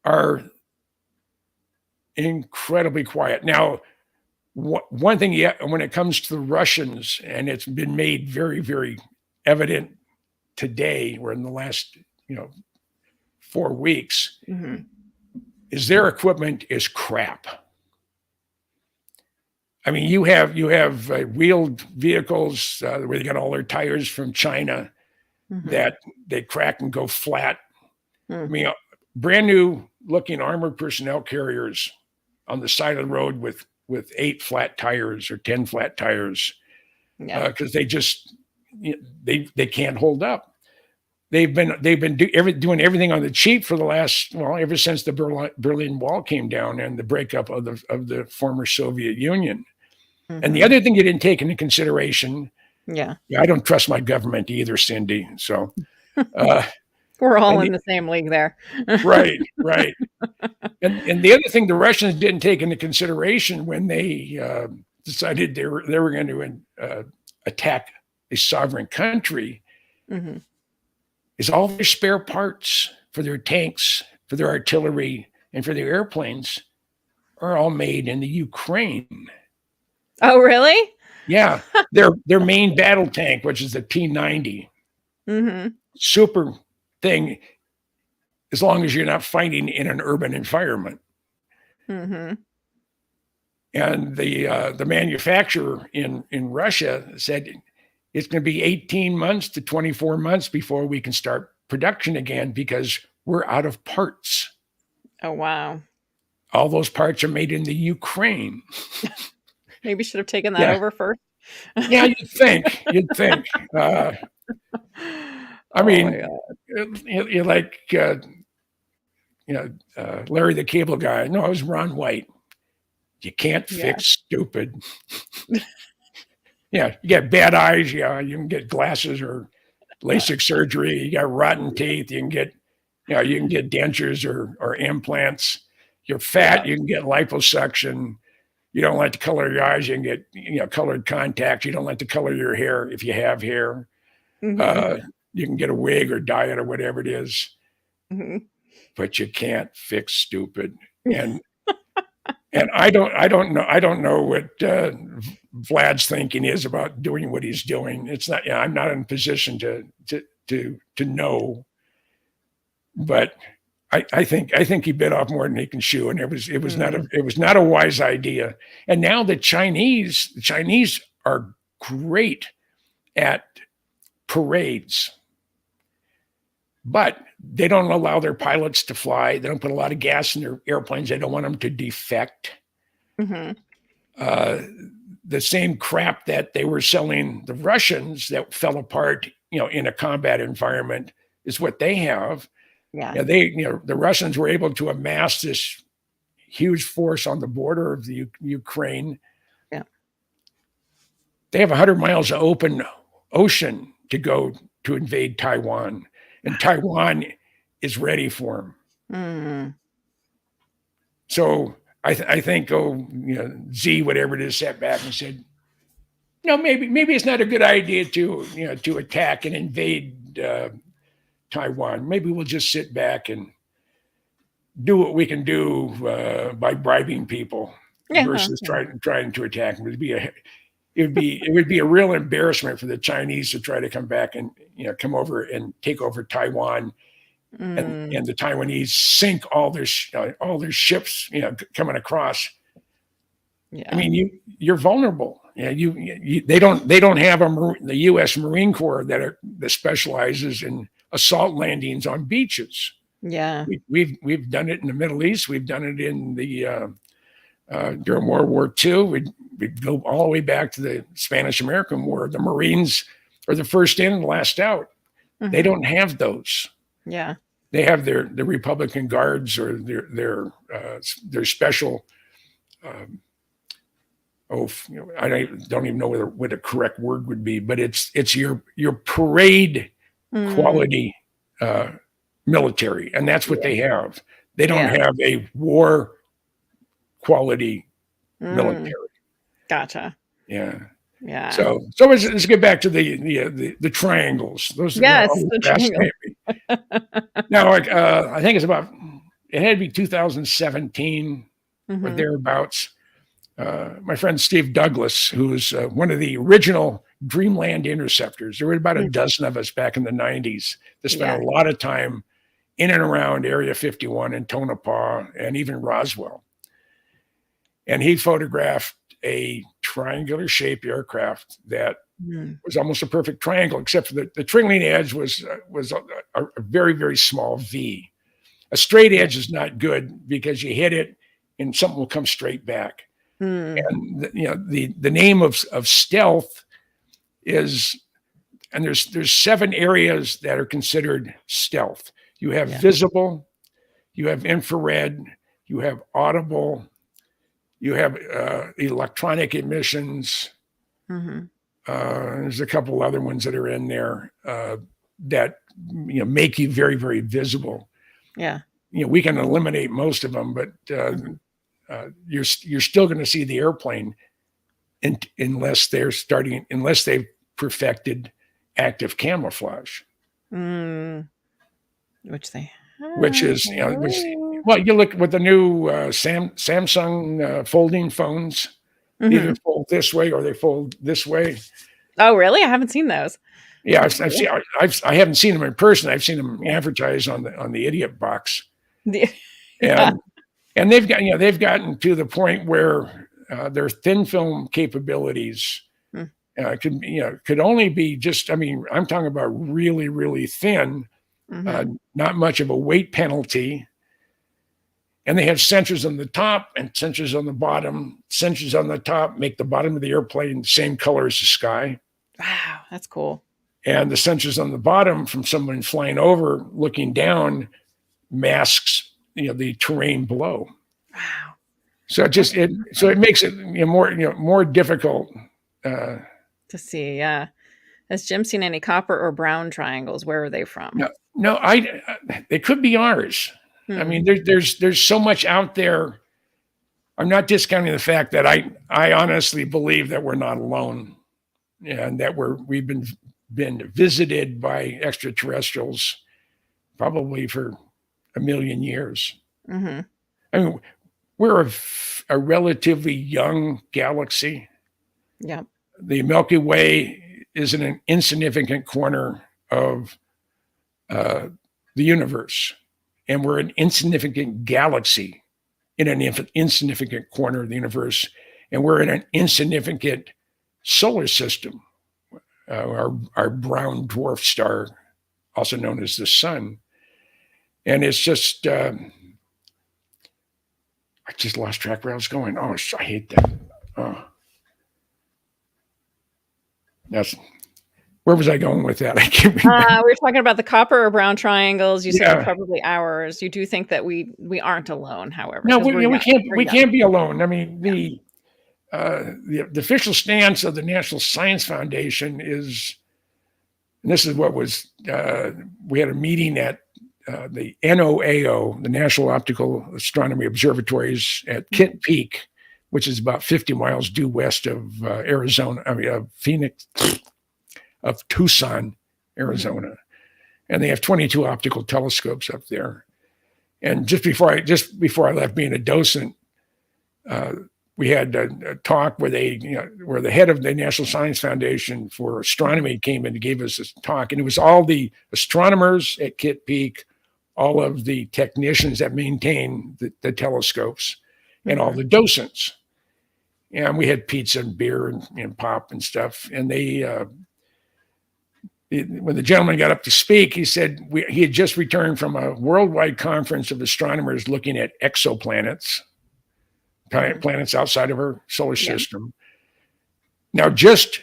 Speaker 3: are incredibly quiet. Now, one thing, when it comes to the Russians, and it's been made very, very evident today, or in the last 4 weeks, is their equipment is crap. I mean, you have wheeled vehicles where they got all their tires from China that they crack and go flat. I mean, brand new looking armored personnel carriers on the side of the road with 8 flat tires or 10 flat tires, because they just they can't hold up. They've been doing everything on the cheap for the last, ever since the Berlin Wall came down and the breakup of the former Soviet Union. And the other thing you didn't take into consideration, I don't trust my government either, Cindy. So
Speaker 2: we're all in the same league there.
Speaker 3: Right. And the other thing the Russians didn't take into consideration when they decided they were going to attack a sovereign country is all their spare parts. for their tanks, for their artillery, and for their airplanes are all made in the Ukraine.
Speaker 2: Oh, really?
Speaker 3: Yeah, their main battle tank, which is the T-90, super thing, as long as you're not fighting in an urban environment. And the manufacturer in Russia said it's going to be 18 months to 24 months before we can start production again because we're out of parts.
Speaker 2: Oh, wow.
Speaker 3: All those parts are made in the Ukraine.
Speaker 2: Maybe should have taken that over first.
Speaker 3: Yeah, you'd think. I mean, you're like, Larry the Cable Guy. No, it was Ron White. You can't fix stupid. Yeah, you get bad eyes. Yeah, you can get glasses or LASIK surgery. You got rotten teeth. You can get dentures or implants. You're fat. You can get liposuction. You don't like the color of your eyes. You can get colored contacts. You don't like the color of your hair if you have hair. You can get a wig or dye it or whatever it is. But you can't fix stupid. And I don't know what Vlad's thinking is about doing what he's doing. It's not. I'm not in a position to know. But I think he bit off more than he can chew, and it was not a wise idea. And now the Chinese are great at parades, but they don't allow their pilots to fly. They don't put a lot of gas in their airplanes. They don't want them to defect. The same crap that they were selling the Russians that fell apart, in a combat environment is what they have. Yeah, the Russians were able to amass this huge force on the border of the Ukraine. Yeah, they have 100 miles of open ocean to go to invade Taiwan, and Taiwan is ready for them. So I think Z, whatever it is, sat back and said, maybe it's not a good idea to attack and invade Taiwan. Maybe we'll just sit back and do what we can do by bribing people versus trying to attack them. It would be a real embarrassment for the Chinese to try to come back and come over and take over Taiwan, and the Taiwanese sink all their ships coming across. Yeah. I mean, you're vulnerable. They don't have the U.S. Marine Corps that specializes in assault landings on beaches. Yeah, we've done it in the Middle East. We've done it in the during World War II. We go all the way back to the Spanish-American War. The Marines are the first in and last out. They don't have those. Yeah, they have the Republican Guards or their special. I don't even know what a correct word would be, but it's your parade quality military, and that's what they have. They don't have a war quality military. Gotcha. Yeah. Yeah. So let's get back to the triangles. Those the triangles. Now, I think it had to be 2017 or thereabouts. My friend Steve Douglas, who's one of the original Dreamland interceptors. There were about a dozen of us back in the 90s that spent a lot of time in and around Area 51 and Tonopah and even Roswell. And he photographed a triangular shaped aircraft that was almost a perfect triangle, except for the trailing edge was a very, very small V. A straight edge is not good because you hit it and something will come straight back. And the name of stealth is, and there's 7 areas that are considered stealth. You have visible, you have infrared, you have audible, you have electronic emissions. There's a couple other ones that are in there that make you very, very visible. Yeah, we can eliminate most of them, but you're still going to see the airplane unless they've perfected active camouflage. Which they which is,
Speaker 2: Oh.
Speaker 3: well, you look with the new Samsung folding phones, either
Speaker 2: Mhm.
Speaker 3: fold this way or they fold this way.
Speaker 2: Oh, really? I haven't seen those.
Speaker 3: Yeah,
Speaker 2: That's
Speaker 3: I've
Speaker 2: cool.
Speaker 3: seen. I haven't seen them in person. I've seen them
Speaker 2: Yeah.
Speaker 3: advertised on the idiot box,
Speaker 2: Yeah. Yeah.
Speaker 3: and they've gotten to the point where their thin film capabilities
Speaker 2: Mm.
Speaker 3: could only be just. I mean, I'm talking about really really thin,
Speaker 2: Mhm.
Speaker 3: not much of a weight penalty. And they have sensors on the top and sensors on the bottom. Sensors on the top make the bottom of the airplane the same color as the sky.
Speaker 2: Wow, that's cool.
Speaker 3: And the sensors on the bottom from someone flying over, looking down, masks the terrain below.
Speaker 2: Wow.
Speaker 3: So it makes it more difficult.
Speaker 2: To see, yeah. Has Jim seen any copper or brown triangles? Where are they from?
Speaker 3: No, they could be ours. I
Speaker 2: Hmm.
Speaker 3: mean, there's so much out there. I'm not discounting the fact that I honestly believe that we're not alone, and that we've been visited by extraterrestrials probably for a million years.
Speaker 2: Hmm.
Speaker 3: I mean, we're a relatively young galaxy.
Speaker 2: Yeah.
Speaker 3: The Milky Way is in an insignificant corner of the universe, and we're an insignificant galaxy in an insignificant corner of the universe, and we're in an insignificant solar system, our brown dwarf star, also known as the sun. And it's just, I just lost track where I was going. Oh, I hate that. Oh. Where was I going with that? I can't remember.
Speaker 2: We were talking about the copper or brown triangles. You said they're
Speaker 3: Yeah.
Speaker 2: probably ours. You do think that we aren't alone, however,
Speaker 3: No,
Speaker 2: 'cause we're
Speaker 3: we
Speaker 2: young.
Speaker 3: can't.
Speaker 2: We're
Speaker 3: We
Speaker 2: young.
Speaker 3: can't be alone. I mean, the official stance of the National Science Foundation is, and this is what was. We had a meeting at the NOAO, the National Optical Astronomy Observatories at Kitt Peak, which is about 50 miles due west of Arizona. I mean, of Tucson, Arizona, and they have 22 optical telescopes up there. And just before I left being a docent, we had a talk where where the head of the National Science Foundation for Astronomy came in and gave us this talk, and it was all the astronomers at Kitt Peak, all of the technicians that maintain the telescopes, and all the docents. And we had pizza and beer and pop and stuff. And when the gentleman got up to speak, he said he had just returned from a worldwide conference of astronomers looking at exoplanets, planets outside of our solar system. Now, just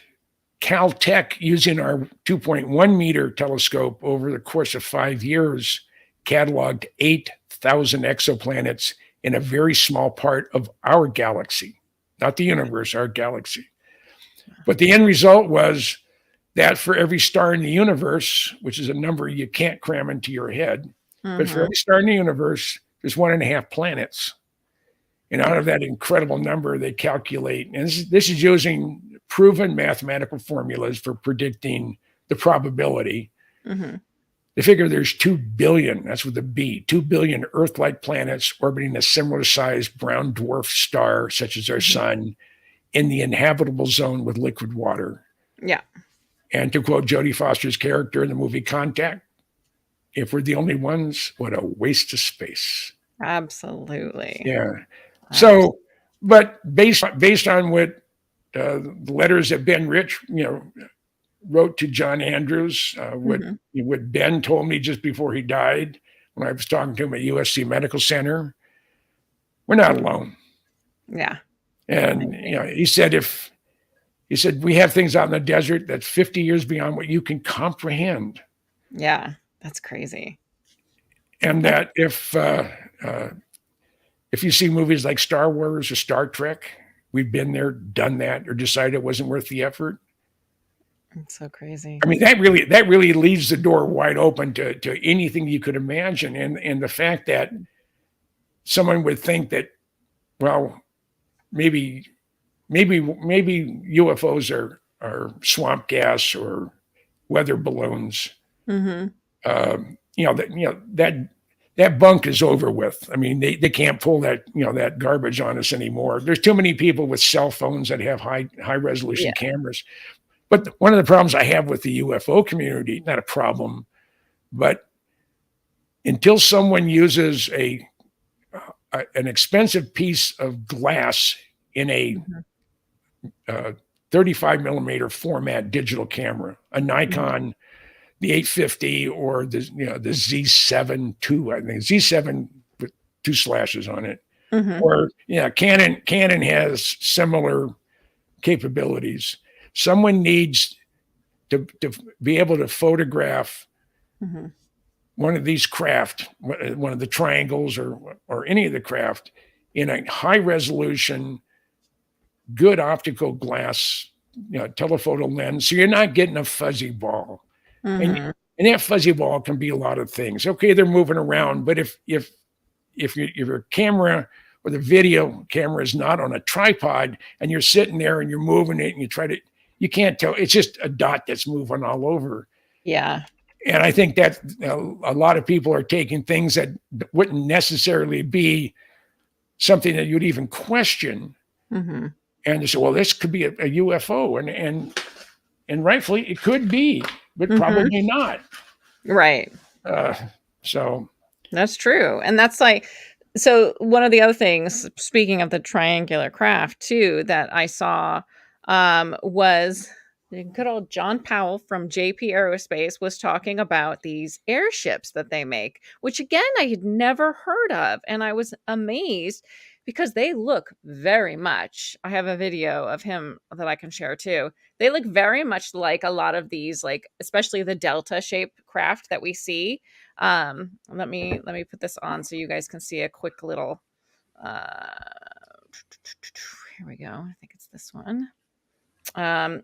Speaker 3: Caltech, using our 2.1 meter telescope over the course of 5 years, cataloged 8,000 exoplanets in a very small part of our galaxy, not the universe, our galaxy. But the end result was that for every star in the universe, which is a number you can't cram into your head, but for every star in the universe, there's 1.5 planets. And out of that incredible number, they calculate, and this is using proven mathematical formulas for predicting the probability. They figure there's 2 billion, that's with a B, 2 billion Earth-like planets orbiting a similar sized brown dwarf star, such as our sun, in the inhabitable zone with liquid water.
Speaker 2: Yeah.
Speaker 3: And to quote Jodie Foster's character in the movie Contact, if we're the only ones, what a waste of space.
Speaker 2: Absolutely.
Speaker 3: Yeah. So, but based on what the letters that Ben Rich, wrote to John Andrews, what Ben told me just before he died when I was talking to him at USC Medical Center, we're not alone.
Speaker 2: Yeah.
Speaker 3: And he said we have things out in the desert that's 50 years beyond what you can comprehend.
Speaker 2: Yeah, that's crazy.
Speaker 3: And that if you see movies like Star Wars or Star Trek, we've been there, done that, or decided it wasn't worth the effort.
Speaker 2: It's so crazy.
Speaker 3: I mean, that really leaves the door wide open to anything you could imagine. And the fact that someone would think that, well, maybe UFOs are swamp gas or weather balloons. That that bunk is over with. I mean, they can't pull that, that garbage on us anymore. There's too many people with cell phones that have high resolution cameras. But one of the problems I have with the UFO community, not a problem, but until someone uses an expensive piece of glass in a 35 millimeter format digital camera, a Nikon, the 850 or the Z7 II, I think Z7 with 2 slashes on it, or Canon has similar capabilities. Someone needs to be able to photograph one of these craft, one of the triangles or any of the craft in a high resolution, good optical glass, telephoto lens. So you're not getting a fuzzy ball. And that fuzzy ball can be a lot of things. Okay, they're moving around, but if your camera or the video camera is not on a tripod and you're sitting there and you're moving it and you can't tell. It's just a dot that's moving all over.
Speaker 2: Yeah.
Speaker 3: And I think that a lot of people are taking things that wouldn't necessarily be something that you'd even question. And they say, well, this could be a UFO. And rightfully, it could be, but probably not.
Speaker 2: Right.
Speaker 3: So
Speaker 2: that's true. And that's so one of the other things, speaking of the triangular craft too, that I saw was good old John Powell from JP Aerospace was talking about these airships that they make, which again, I had never heard of. And I was amazed because they look very much, I have a video of him that I can share too. They look very much like a lot of these, like, especially the Delta shaped craft that we see. Let me put this on so you guys can see a quick little, here we go. I think it's this one.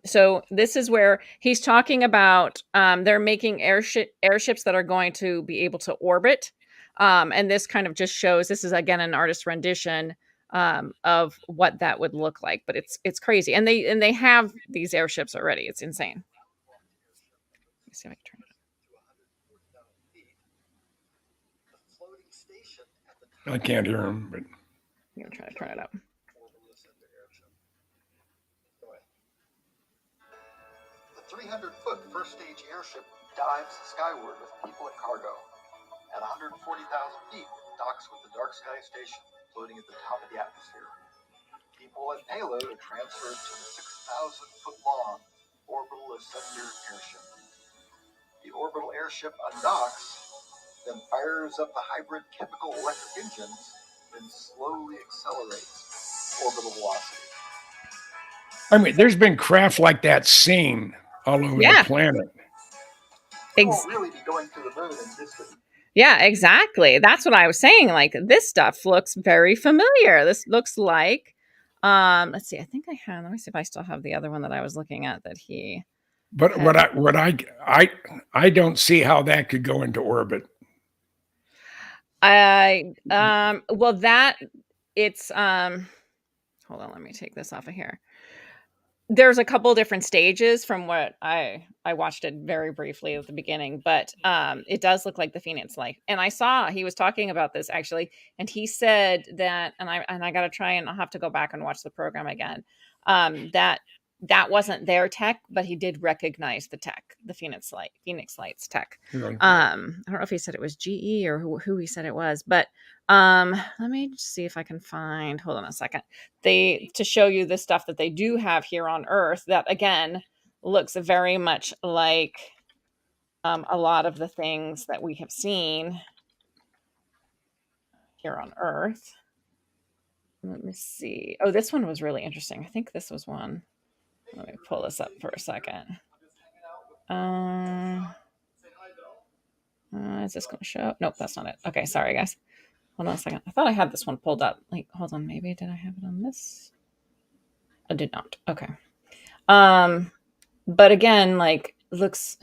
Speaker 2: So this is where he's talking about, they're making airships that are going to be able to orbit. And this kind of just shows, this is again an artist rendition of what that would look like, but it's crazy. And they have these airships already. It's insane. Let me see if I can turn it up.
Speaker 3: I can't hear him, but
Speaker 2: I'm gonna try to turn it up.
Speaker 4: The 300-foot first stage airship dives skyward with people and cargo. At 140,000 feet, docks with the dark sky station floating at the top of the atmosphere. People and payload are transferred to the 6,000-foot-long orbital ascender airship. The orbital airship undocks, then fires up the hybrid chemical electric engines, then slowly accelerates orbital velocity.
Speaker 3: I mean, there's been craft like that seen all over the planet.
Speaker 4: We won't really be going to the moon in this video.
Speaker 2: Yeah, exactly. That's what I was saying. Like, this stuff looks very familiar. This looks like, let's see. I think I have. Let me see if I still have the other one that I was looking at that he.
Speaker 3: But I don't see how that could go into orbit.
Speaker 2: Well, that it's hold on. Let me take this off of here. There's a couple different stages from what I watched it very briefly at the beginning, but it does look like the Phoenix Light. And I saw he was talking about this actually, and he said that, and I got to try and I'll have to go back and watch the program again. That wasn't their tech, but he did recognize the tech, the Phoenix Light's tech.
Speaker 3: Right.
Speaker 2: I don't know if he said it was GE or who he said it was, but let me just see if I can find, hold on a second, to show you the stuff that they do have here on Earth that again looks very much like a lot of the things that we have seen here on Earth. Let me see. Oh, this one was really interesting. I think this was one. Let me pull this up for a second. Is this going to show up? Nope, that's not it. Okay, sorry, guys. Hold on a second. I thought I had this one pulled up. Like, hold on. Maybe did I have it on this? I did not. Okay. But again, like, looks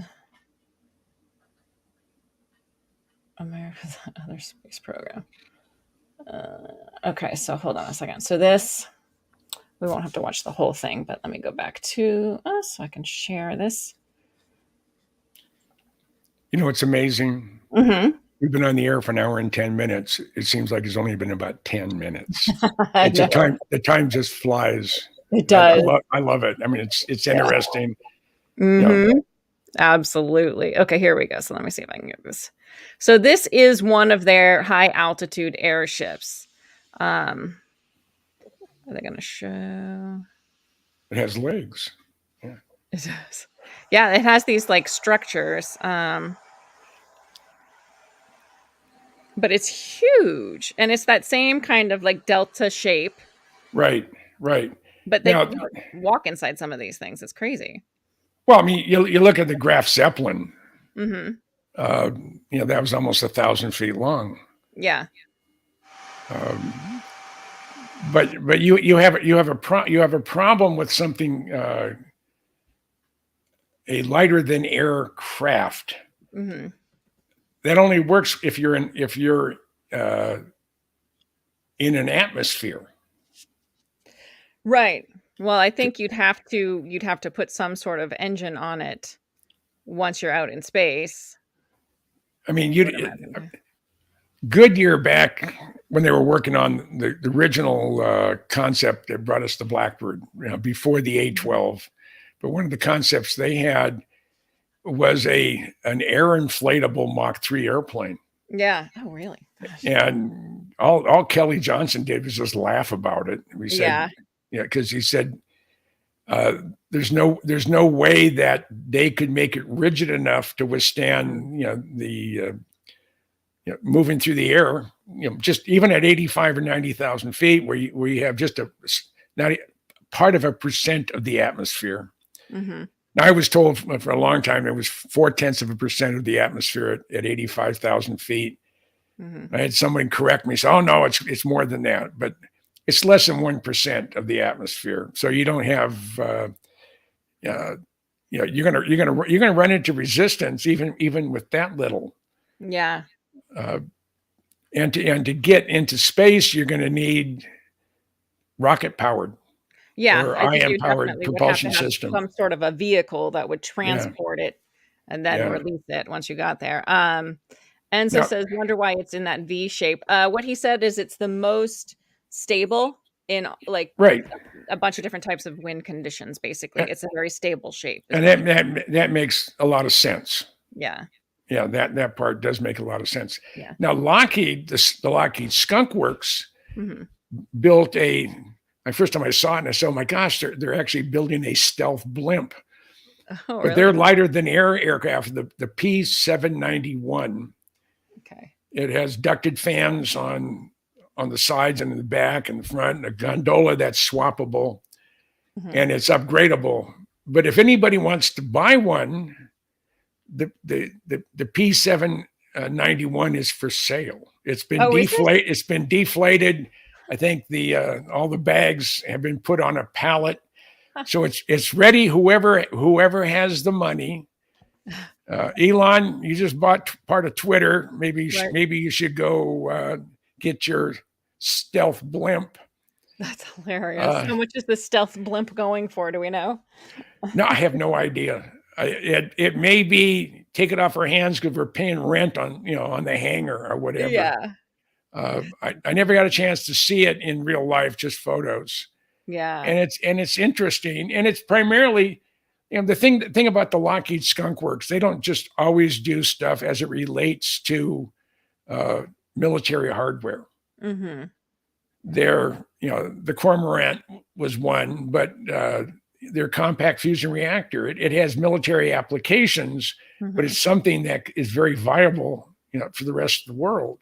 Speaker 2: America's other space program. Okay, so hold on a second. So this. We won't have to watch the whole thing, but let me go back to us so I can share this.
Speaker 3: You know, it's amazing. We've been on the air for an hour and 10 minutes. It seems like it's only been about 10 minutes.
Speaker 2: I
Speaker 3: It's
Speaker 2: know.
Speaker 3: the time just flies.
Speaker 2: It
Speaker 3: I
Speaker 2: does.
Speaker 3: love it. I mean, it's interesting.
Speaker 2: Mm-hmm. Absolutely. Okay, here we go. So let me see if I can get this. So this is one of their high altitude airships. Are they going to show?
Speaker 3: It has legs.
Speaker 2: It does. Yeah, it has these like structures. But it's huge, and it's that same kind of like delta shape.
Speaker 3: Right.
Speaker 2: But they
Speaker 3: Now,
Speaker 2: walk inside some of these things. It's crazy.
Speaker 3: well, I mean, you look at the Graf Zeppelin.
Speaker 2: Mm-hmm.
Speaker 3: That was almost 1,000 feet long.
Speaker 2: Yeah.
Speaker 3: But you have a problem with something, a lighter than air craft.
Speaker 2: Mm-hmm.
Speaker 3: That only works if you're in an atmosphere.
Speaker 2: Right. Well, I think you'd have to put some sort of engine on it once you're out in space.
Speaker 3: I mean, Goodyear back when they were working on the original concept that brought us the Blackbird, before the A-12. But one of the concepts they had was an air inflatable Mach 3 airplane.
Speaker 2: Yeah. Oh, really? Gosh.
Speaker 3: And all Kelly Johnson did was just laugh about it. We said, because he said there's no way that they could make it rigid enough to withstand the moving through the air, just even at 85 or 90,000 feet, where you have just not part of 1% of the atmosphere.
Speaker 2: Mm-hmm.
Speaker 3: Now, I was told for a long time it was 0.4% of the atmosphere at 85,000 feet.
Speaker 2: Mm-hmm.
Speaker 3: I had someone correct me. So, oh no, it's more than that, but it's less than 1% of the atmosphere. So you don't have, you're gonna run into resistance even with that little.
Speaker 2: Yeah.
Speaker 3: And to get into space, you're going to need rocket powered.
Speaker 2: Yeah,
Speaker 3: or
Speaker 2: I think
Speaker 3: ion
Speaker 2: you
Speaker 3: powered
Speaker 2: definitely
Speaker 3: propulsion
Speaker 2: would have to have
Speaker 3: system.
Speaker 2: some sort of a vehicle that would transport it and then release it once you got there. Enzo says, wonder why it's in that V shape. What he said is it's the most stable in like a bunch of different types of wind conditions. Basically, it's a very stable shape,
Speaker 3: and that makes a lot of sense.
Speaker 2: Yeah,
Speaker 3: that part does make a lot of sense.
Speaker 2: Yeah.
Speaker 3: Now, Lockheed, the Lockheed Skunk Works, built my first time I saw it, and I said, "Oh my gosh, they're actually building a stealth blimp."
Speaker 2: Oh,
Speaker 3: but they're lighter than air aircraft. The P-791.
Speaker 2: Okay.
Speaker 3: It has ducted fans on the sides and in the back and the front, and a gondola that's swappable, and it's upgradable. But if anybody wants to buy one, the P-791 is for sale. It's been deflated. It's been deflated. I think all the bags have been put on a pallet, so it's ready. Whoever has the money. Elon, you just bought part of Twitter. Maybe you should go get your stealth blimp.
Speaker 2: That's hilarious. How much is the stealth blimp going for? Do we know?
Speaker 3: No, I have no idea. It may be take it off our hands because we're paying rent on the hangar or whatever.
Speaker 2: Yeah.
Speaker 3: I never got a chance to see it in real life, just photos.
Speaker 2: Yeah.
Speaker 3: And it's interesting, and it's primarily, the thing about the Lockheed Skunk Works, they don't just always do stuff as it relates to military hardware.
Speaker 2: Mm-hmm.
Speaker 3: The Cormorant was one, but their compact fusion reactor, it has military applications, but it's something that is very viable, for the rest of the world.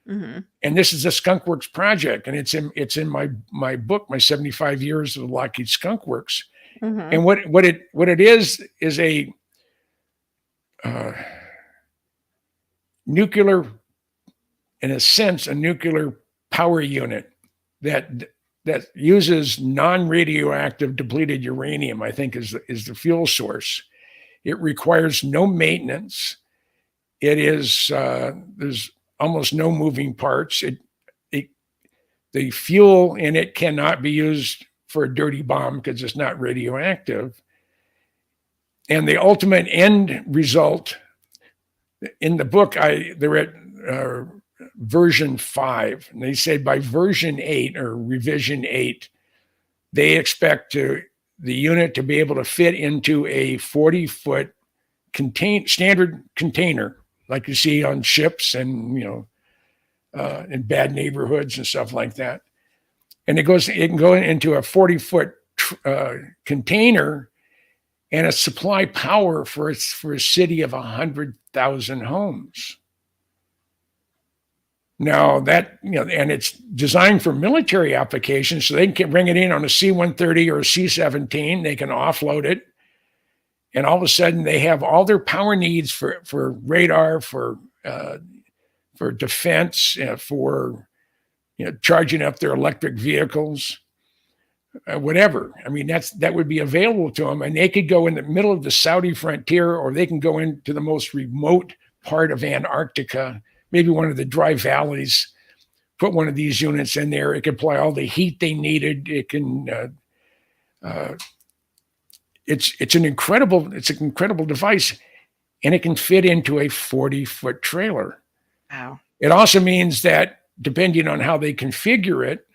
Speaker 2: Mm-hmm.
Speaker 3: And this is a Skunk Works project, and it's in my book, my 75 years of the Lockheed Skunk Works.
Speaker 2: Mm-hmm.
Speaker 3: And what it is a nuclear, in a sense, a nuclear power unit that uses non-radioactive depleted uranium, I think is the fuel source. It requires no maintenance. It is there's almost no moving parts. The fuel in it cannot be used for a dirty bomb because it's not radioactive. And the ultimate end result in the book, version 5. And they say by version 8 or revision 8, they expect the unit to be able to fit into a 40-foot standard container like you see on ships and, in bad neighborhoods and stuff like that. And it can go into a 40-foot container and a supply power for a city of 100,000 homes. Now that, and it's designed for military applications, so they can bring it in on a C-130 or a C-17. They can offload it, and all of a sudden they have all their power needs for radar, for defense, for charging up their electric vehicles, whatever. I mean, that would be available to them, and they could go in the middle of the Saudi frontier, or they can go into the most remote part of Antarctica, maybe one of the dry valleys, put one of these units in there. It can apply all the heat they needed. It can, it's an incredible device, and it can fit into a 40-foot trailer.
Speaker 2: Wow.
Speaker 3: It also means that depending on how they configure it,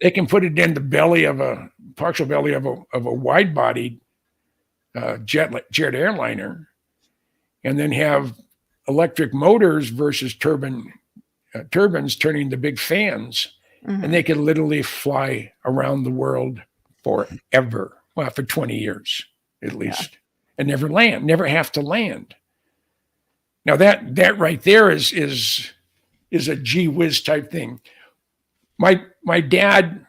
Speaker 3: they can put it in the belly of a partial belly of a wide-bodied jet airliner, and then have electric motors versus turbines turning the big fans, and they could literally fly around the world forever. Well, for 20 years at least, and never have to land. Now that right there is a gee whiz type thing. My dad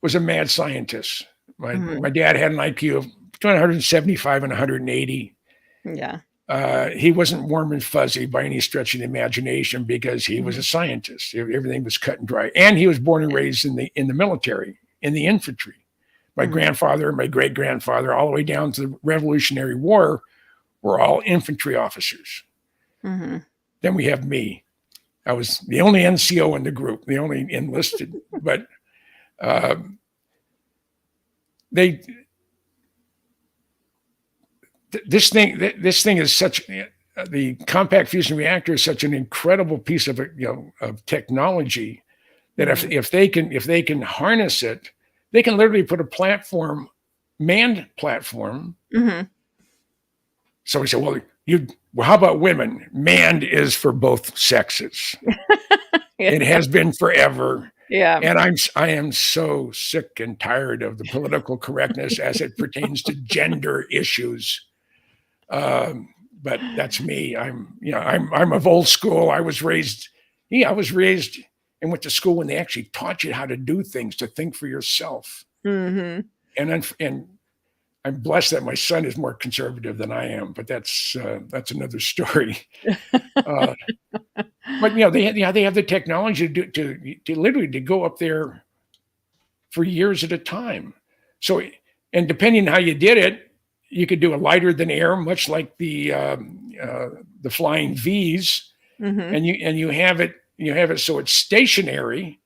Speaker 3: was a mad scientist. My dad had an IQ of between 175 and 180.
Speaker 2: Yeah.
Speaker 3: He wasn't warm and fuzzy by any stretch of the imagination because he was a scientist. Everything was cut and dry. And he was born and raised in the military, in the infantry. My grandfather and my great-grandfather, all the way down to the Revolutionary War, were all infantry officers. Then we have me. I was the only NCO in the group, the only enlisted. But this thing is such, the compact fusion reactor is such an incredible piece of technology that if they can harness it, they can literally put a manned platform. So we say, well, how about women? Manned is for both sexes. It has been forever.
Speaker 2: Yeah.
Speaker 3: And I am so sick and tired of the political correctness as it pertains to gender issues. But that's me. I'm of old school. I was raised and went to school when they actually taught you how to do things, to think for yourself. And I'm blessed that my son is more conservative than I am, but that's another story. But they have the technology to literally go up there for years at a time. So, and depending on how you did it, you could do a lighter than air, much like the flying V's, and you have it so it's stationary,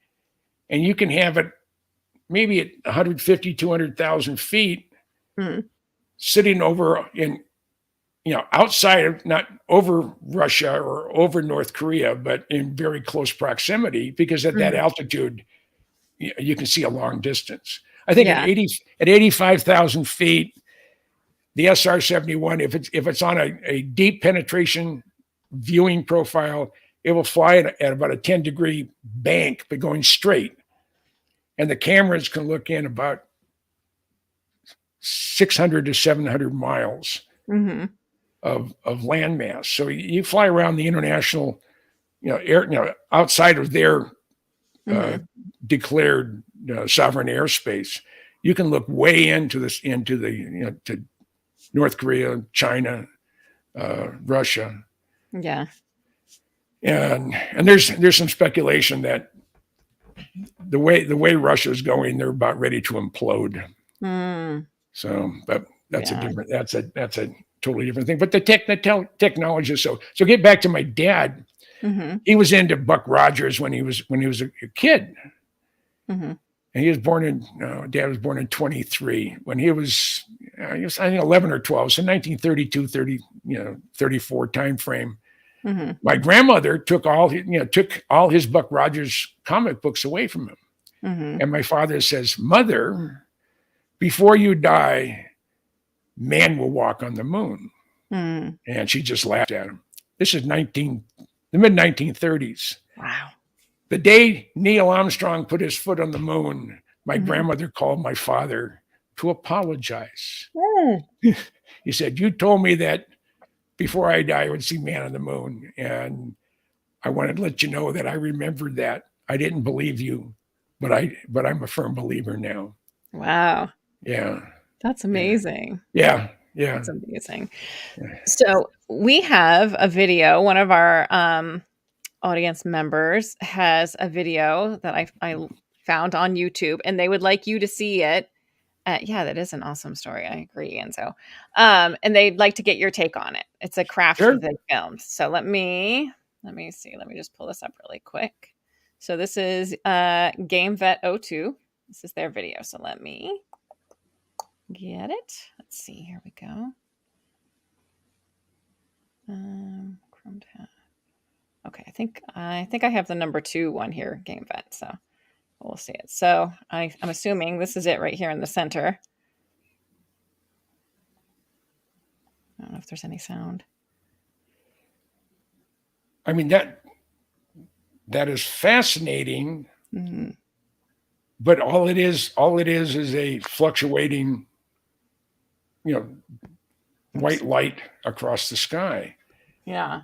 Speaker 3: and you can have it maybe at 150, 200,000 feet, sitting over outside of, not over Russia or over North Korea, but in very close proximity, because at that altitude, you can see a long distance. I think at 85,000 feet, the SR-71, if it's on a deep penetration viewing profile, it will fly at about a 10-degree bank, but going straight. And the cameras can look in about 600 to 700 miles of landmass. So you fly around the international, air, outside of their declared sovereign airspace. You can look way into to North Korea, China, Russia.
Speaker 2: Yeah. And
Speaker 3: there's some speculation that the way Russia is going, they're about ready to implode. So, but that's a totally different thing. But the technology is so get back to my dad. He was into Buck Rogers when he was a kid. And he was born in, Dad was born in 23. When he was I think 11 or 12, so 1932, 34 time frame.
Speaker 2: Mhm.
Speaker 3: My grandmother took all his Buck Rogers comic books away from him.
Speaker 2: Mhm.
Speaker 3: And my father says, "Mother, before you die, man will walk on the moon."
Speaker 2: Mm.
Speaker 3: And she just laughed at him. This is the mid 1930s.
Speaker 2: Wow.
Speaker 3: The day Neil Armstrong put his foot on the moon, my
Speaker 2: Mhm.
Speaker 3: grandmother called my father to apologize.
Speaker 2: Mm.
Speaker 3: He said, "You told me that before I die, I would see man on the moon. And I wanted to let you know that I remembered that. I didn't believe you, but I'm a firm believer now."
Speaker 2: Wow.
Speaker 3: Yeah.
Speaker 2: That's amazing.
Speaker 3: Yeah. Yeah.
Speaker 2: That's amazing. So we have a video. One of our audience members has a video that I found on YouTube, and they would like you to see it. Yeah, that is an awesome story. I agree, Enzo. And they'd like to get your take on it. It's a craft
Speaker 3: Sure.
Speaker 2: that they filmed. So let me see. Let me just pull this up really quick. So this is Game Vet 02. This is their video. So let me get it. Let's see. Here we go. Chrome tab. Okay, I think I have the number 2 one here, Game Vet. So we'll see it. So I'm assuming this is it right here in the center. I don't know if there's any sound.
Speaker 3: I mean, that is fascinating,
Speaker 2: Mhm.
Speaker 3: but all it is a fluctuating, white light across the sky.
Speaker 2: Yeah.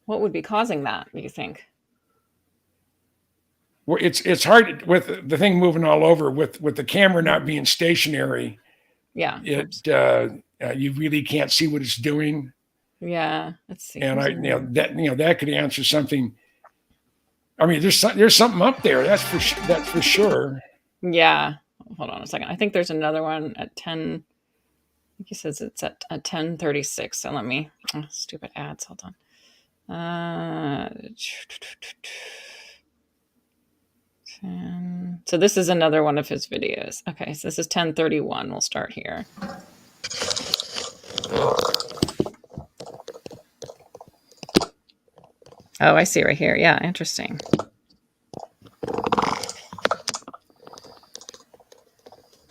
Speaker 2: What would be causing that, do you think?
Speaker 3: Well, it's hard with the thing moving all over, with the camera not being stationary.
Speaker 2: Yeah.
Speaker 3: You really can't see what it's doing.
Speaker 2: Yeah. Let's see.
Speaker 3: And that could answer something. I mean, there's something up there. That's for sure.
Speaker 2: Yeah. Hold on a second. I think there's another one at 10. I think he says it's at 10:36. So let me. Stupid ads. Hold on. So this is another one of his videos. Okay, so this is 10:31. We'll start here. Oh, I see right here. Yeah, interesting.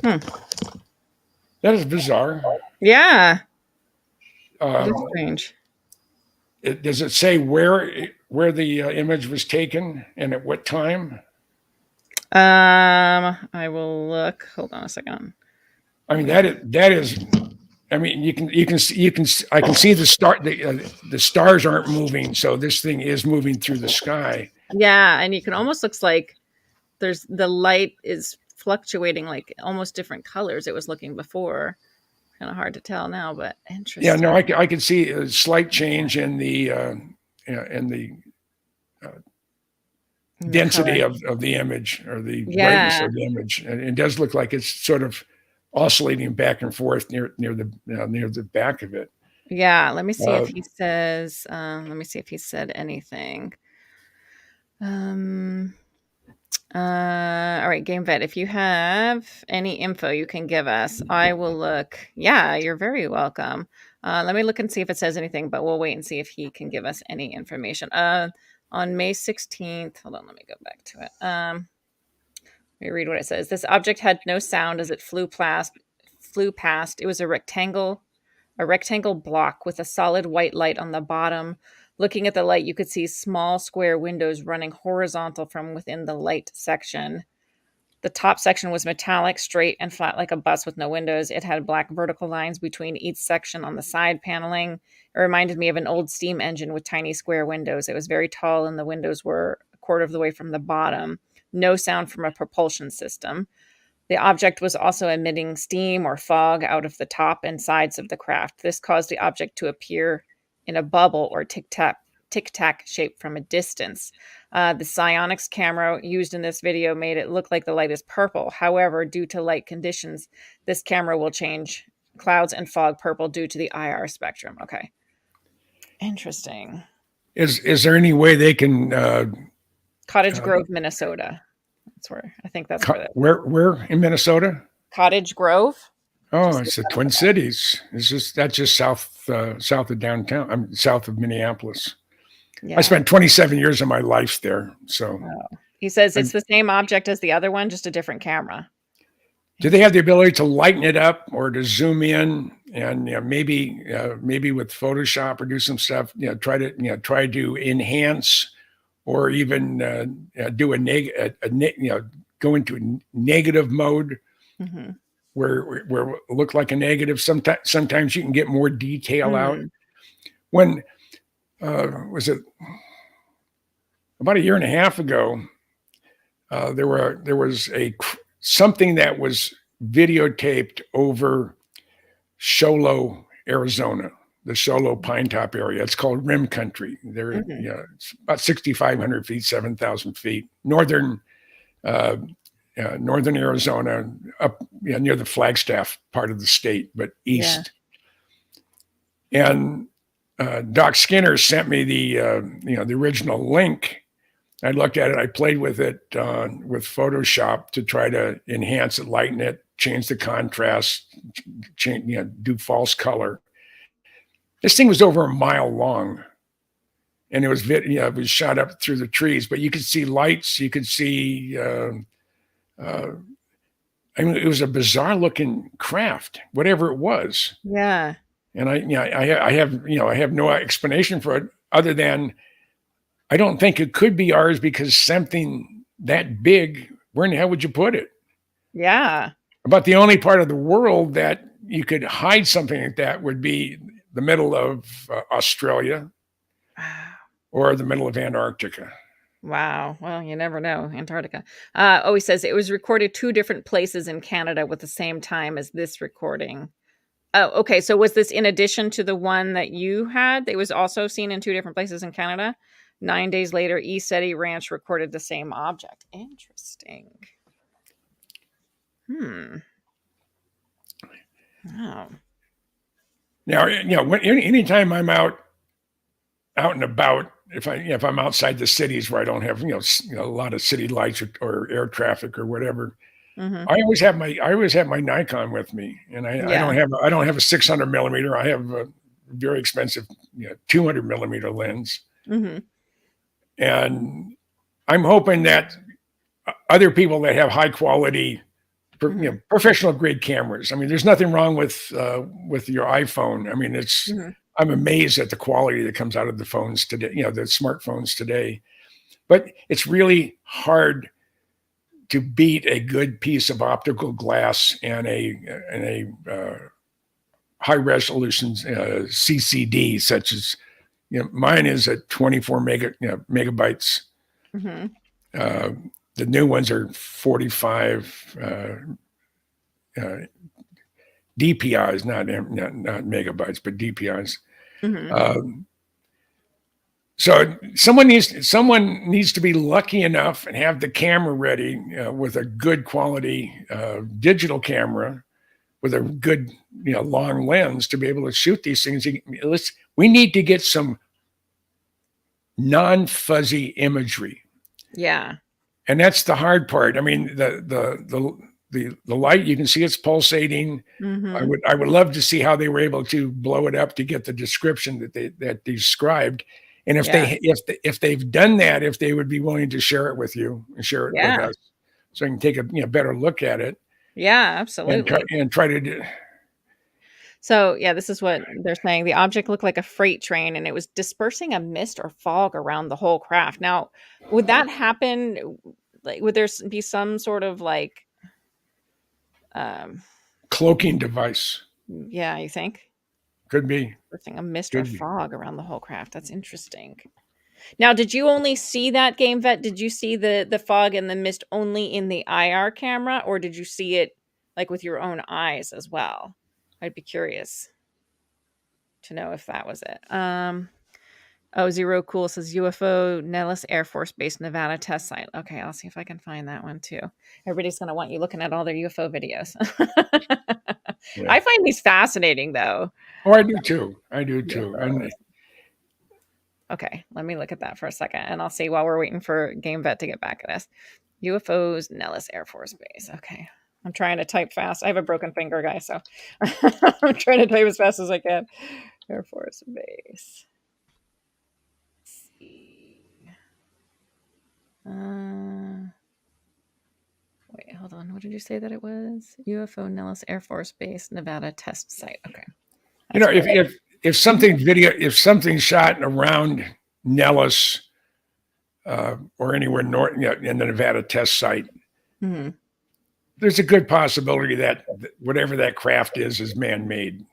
Speaker 3: That is bizarre.
Speaker 2: Yeah. It is strange.
Speaker 3: Does it say where the image was taken and at what time?
Speaker 2: I will look. Hold on a second.
Speaker 3: I mean, that is. I mean, I can see the stars aren't moving, so this thing is moving through the sky.
Speaker 2: Yeah, and you can almost looks like the light is fluctuating, like almost different colors. It was looking before. Kind of hard to tell now, but interesting.
Speaker 3: Yeah, no, I could see a slight change in the density of the image, or the brightness of the image. And it does look like it's sort of oscillating back and forth near the back of it.
Speaker 2: Yeah, let me see if he says. Let me see if he said anything. All right, Game Vet, if you have any info you can give us, I will look. Yeah, you're very welcome. Let me look and see if it says anything, but we'll wait and see if he can give us any information. On May 16th, hold on, let me go back to it. Let me read what it says. This object had no sound as it flew past. It was a rectangle block with a solid white light on the bottom. Looking at the light, you could see small square windows running horizontal from within the light section. The top section was metallic, straight, and flat like a bus with no windows. It had black vertical lines between each section on the side paneling. It reminded me of an old steam engine with tiny square windows. It was very tall, and the windows were a quarter of the way from the bottom. No sound from a propulsion system. The object was also emitting steam or fog out of the top and sides of the craft. This caused the object to appear in a bubble or tic-tac shape from a distance. The psionics camera used in this video made it look like the light is purple. However, due to light conditions, this camera will change clouds and fog purple due to the IR spectrum. Okay. Interesting.
Speaker 3: Is there any way they can
Speaker 2: Cottage Grove, Minnesota. That's where I think that's where
Speaker 3: in Minnesota?
Speaker 2: Cottage Grove.
Speaker 3: Oh,
Speaker 2: Just the
Speaker 3: it's the
Speaker 2: front of
Speaker 3: Twin
Speaker 2: the bus.
Speaker 3: Cities. That's just south of downtown. I'm south of Minneapolis. I
Speaker 2: Yeah.
Speaker 3: spent 27 years of my life there. So,
Speaker 2: Oh. He says
Speaker 3: I,
Speaker 2: it's the same object as the other one, just a different camera.
Speaker 3: do they have the
Speaker 2: Interesting.
Speaker 3: ability to lighten it up or to zoom in and maybe with Photoshop or do some stuff? Try to enhance or even do go into a negative mode
Speaker 2: Mm-hmm.
Speaker 3: where it look like a negative. Sometimes you can get more detail out.
Speaker 2: Mm.
Speaker 3: When was it about a year and a half ago? There was something that was videotaped over Sholo, Arizona, the Sholo Pine Top area. It's called Rim Country.
Speaker 2: Mhm.
Speaker 3: It's about 6,500 feet, 7,000 feet, uh, northern Arizona, up near the Flagstaff part of the state, but
Speaker 2: Yeah.
Speaker 3: east. And Doc Skinner sent me the original link. I looked at it. I played with it with Photoshop to try to enhance it, lighten it, change the contrast, do false color. This thing was over a mile long, and it was shot up through the trees. But you could see lights. You could see. I mean, it was a bizarre looking craft, whatever it was.
Speaker 2: Yeah.
Speaker 3: And I have no explanation for it other than I don't think it could be ours because something that big, where in the hell would you put it?
Speaker 2: Yeah.
Speaker 3: About the only part of the world that you could hide something like that would be the middle of Australia
Speaker 2: Wow.
Speaker 3: or the middle of Antarctica.
Speaker 2: Wow. Well, you never know. Antarctica. He says it was recorded 2 different places in Canada with the same time as this recording. Oh, okay. So was this in addition to the one that you had? It was also seen in 2 different places in Canada. 9 days later, ESETI Ranch recorded the same object. Interesting. Hmm. Oh.
Speaker 3: Now, anytime I'm out and about, if I'm outside the cities where I don't have a lot of city lights or air traffic or whatever,
Speaker 2: Mhm.
Speaker 3: I always have my Nikon with me, and I
Speaker 2: Yeah.
Speaker 3: don't have a 600 millimeter. I have a very expensive 200 millimeter lens,
Speaker 2: Mhm.
Speaker 3: and I'm hoping that other people that have high quality,
Speaker 2: Mhm.
Speaker 3: professional grade cameras. I mean, there's nothing wrong with your iPhone. I mean,
Speaker 2: Mhm.
Speaker 3: I'm amazed at the quality that comes out of the phones today. The smartphones today, but it's really hard to beat a good piece of optical glass and a high resolution CCD, such as mine is at 24 megabytes.
Speaker 2: Mhm.
Speaker 3: Uh, the new ones are 45 DPIs, not megabytes, but DPIs.
Speaker 2: Mhm.
Speaker 3: Um, so someone needs to be lucky enough and have the camera ready with a good quality digital camera with a good long lens to be able to shoot these things. We need to get some non-fuzzy imagery,
Speaker 2: Yeah.
Speaker 3: and that's the hard part. I mean, the light, you can see it's pulsating.
Speaker 2: Mhm.
Speaker 3: I would love to see how they were able to blow it up to get the description that they described, and
Speaker 2: Yeah.
Speaker 3: if they've done that, if they would be willing to share it with you and share it with
Speaker 2: Yeah.
Speaker 3: us, so I can take a better look at it
Speaker 2: Yeah,
Speaker 3: and
Speaker 2: absolutely.
Speaker 3: try to do.
Speaker 2: So, yeah, this is what they're saying. The object looked like a freight train and it was dispersing a mist or fog around the whole craft. Now, would that happen? Like, would there be some sort of like, um,
Speaker 3: Cloaking device.
Speaker 2: yeah, you think?
Speaker 3: Could be.
Speaker 2: Dispersing a mist or
Speaker 3: Could be.
Speaker 2: fog around the whole craft. That's interesting. Now, did you only see that game vet? Did you see the fog and the mist only in the IR camera, or did you see it like with your own eyes as well? I'd be curious to know if that was it. Oh, Zero Cool says UFO Nellis Air Force Base Nevada test site. Okay, I'll see if I can find that one too. Everybody's gonna want you looking at all their UFO videos.
Speaker 3: Yeah.
Speaker 2: I find these fascinating though.
Speaker 3: Oh, I do too. I do too. And
Speaker 2: UFOs. Okay, let me look at that for a second, and I'll see while we're waiting for Game Vet to get back at us. UFOs Nellis Air Force Base. Okay, I'm trying to type fast. I have a broken finger, guys, so I'm trying to type as fast as I can. Air Force Base. Let's see. Wait, hold on. What did you say that it was? UFO Nellis Air Force Base, Nevada test site. Okay.
Speaker 3: You know, if something's shot around Nellis or anywhere north, in the Nevada test site,
Speaker 2: Mm-hmm.
Speaker 3: there's a good possibility that whatever that craft is man-made.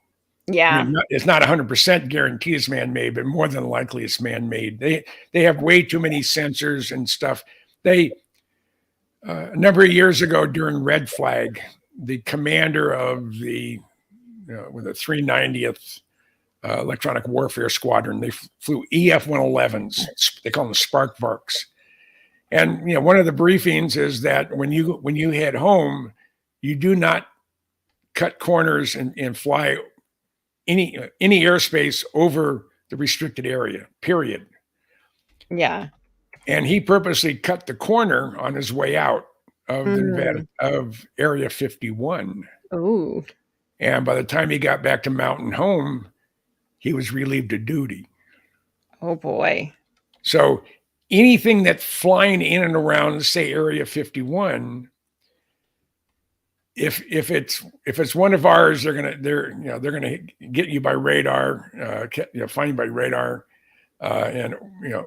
Speaker 2: Yeah.
Speaker 3: I mean, it's not 100% guarantee it's man-made, but more than likely it's man-made. They have way too many sensors and stuff. They a number of years ago during Red Flag, the commander of the 390th Electronic Warfare Squadron, they flew EF-111s. They call them Spark Varks. And one of the briefings is that when you head home, you do not cut corners and fly any airspace over the restricted area, period.
Speaker 2: Yeah.
Speaker 3: And he purposely cut the corner on his way out of the Nevada, of Area 51.
Speaker 2: Oh.
Speaker 3: And by the time he got back to Mountain Home, he was relieved of duty.
Speaker 2: Oh boy.
Speaker 3: So anything that's flying in and around, say, Area 51, if it's one of ours, they're gonna get you by radar, find you by radar, and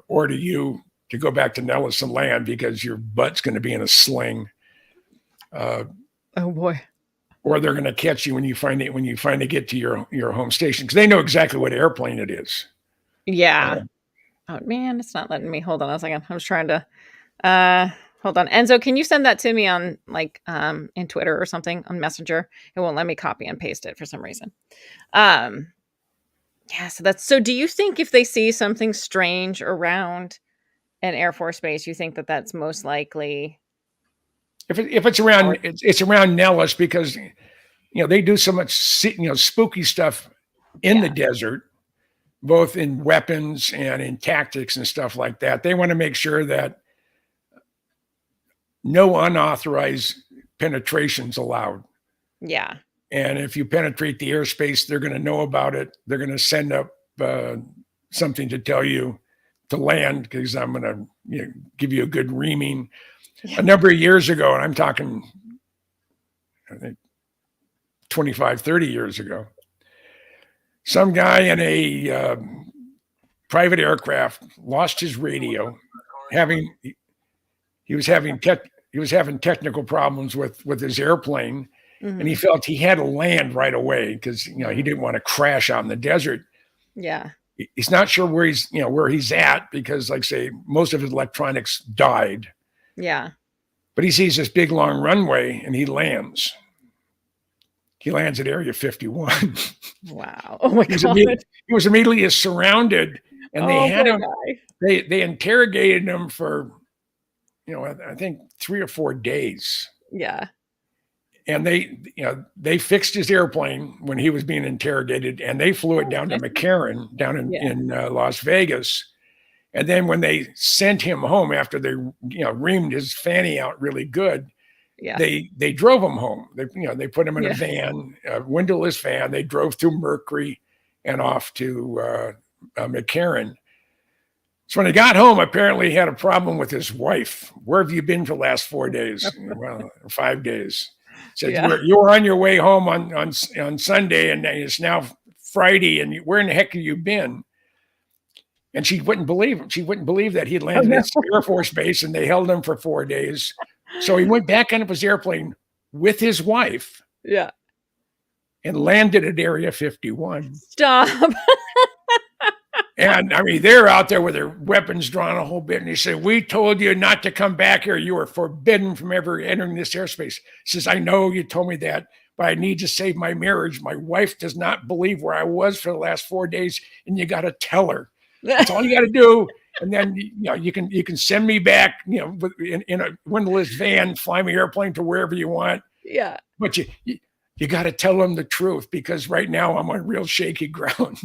Speaker 3: order you to go back to Nellis and land because your butt's going to be in a sling.
Speaker 2: Oh boy.
Speaker 3: Or they're going to catch you when you finally get to your home station, because they know exactly what airplane it is.
Speaker 2: Yeah. Oh man, it's not letting me. Hold on a second. I was trying to hold on. Enzo, can you send that to me on in Twitter or something on Messenger? It won't let me copy and paste it for some reason. Yeah, so do you think if they see something strange around an Air Force base, you think that that's most likely?
Speaker 3: If it's around, it's around Nellis, because they do so much spooky stuff in the desert, both in weapons and in tactics and stuff like that. They want to make sure that no unauthorized penetration's allowed.
Speaker 2: Yeah.
Speaker 3: And if you penetrate the airspace, they're going to know about it. They're going to send up something to tell you to land, because I'm going to give you a good reaming. A number of years ago, and I'm talking, I think, 25, 30 years ago, some guy in a private aircraft lost his radio. He was having technical problems with his airplane, and he felt he had to land right away because he didn't want to crash out in the desert.
Speaker 2: Yeah.
Speaker 3: He's not sure where he's at, because, like say, most of his electronics died.
Speaker 2: Yeah. But
Speaker 3: he sees this big long runway and he lands. He lands at Area 51.
Speaker 2: Wow. Oh my God.
Speaker 3: He was immediately surrounded, and they had him. They interrogated him for, I think 3 or 4 days.
Speaker 2: Yeah.
Speaker 3: And they fixed his airplane when he was being interrogated, and they flew it down to McCarran down in Las Vegas. And then when they sent him home after they, reamed his fanny out really good, they drove him home. They put him in a van, a windowless van. They drove through Mercury and off to McCarran. So when he got home, apparently he had a problem with his wife. Where have you been for the last 4 days? Well, 5 days. Said, you were on your way home on Sunday, and it's now Friday, and where in the heck have you been? And she wouldn't believe him. She wouldn't believe that he'd landed at the Air Force Base, and they held him for 4 days. So he went back on his airplane with his wife.
Speaker 2: Yeah.
Speaker 3: And landed at Area 51.
Speaker 2: Stop.
Speaker 3: And I mean, they're out there with their weapons drawn a whole bit. And he said, "We told you not to come back here. You are forbidden from ever entering this airspace." He says, "I know you told me that, but I need to save my marriage. My wife does not believe where I was for the last 4 days, and you got to tell her. That's all you got to do. And then you can send me back, in a windowless van, fly my airplane to wherever you want.
Speaker 2: Yeah.
Speaker 3: But you got to tell them the truth, because right now I'm on real shaky ground."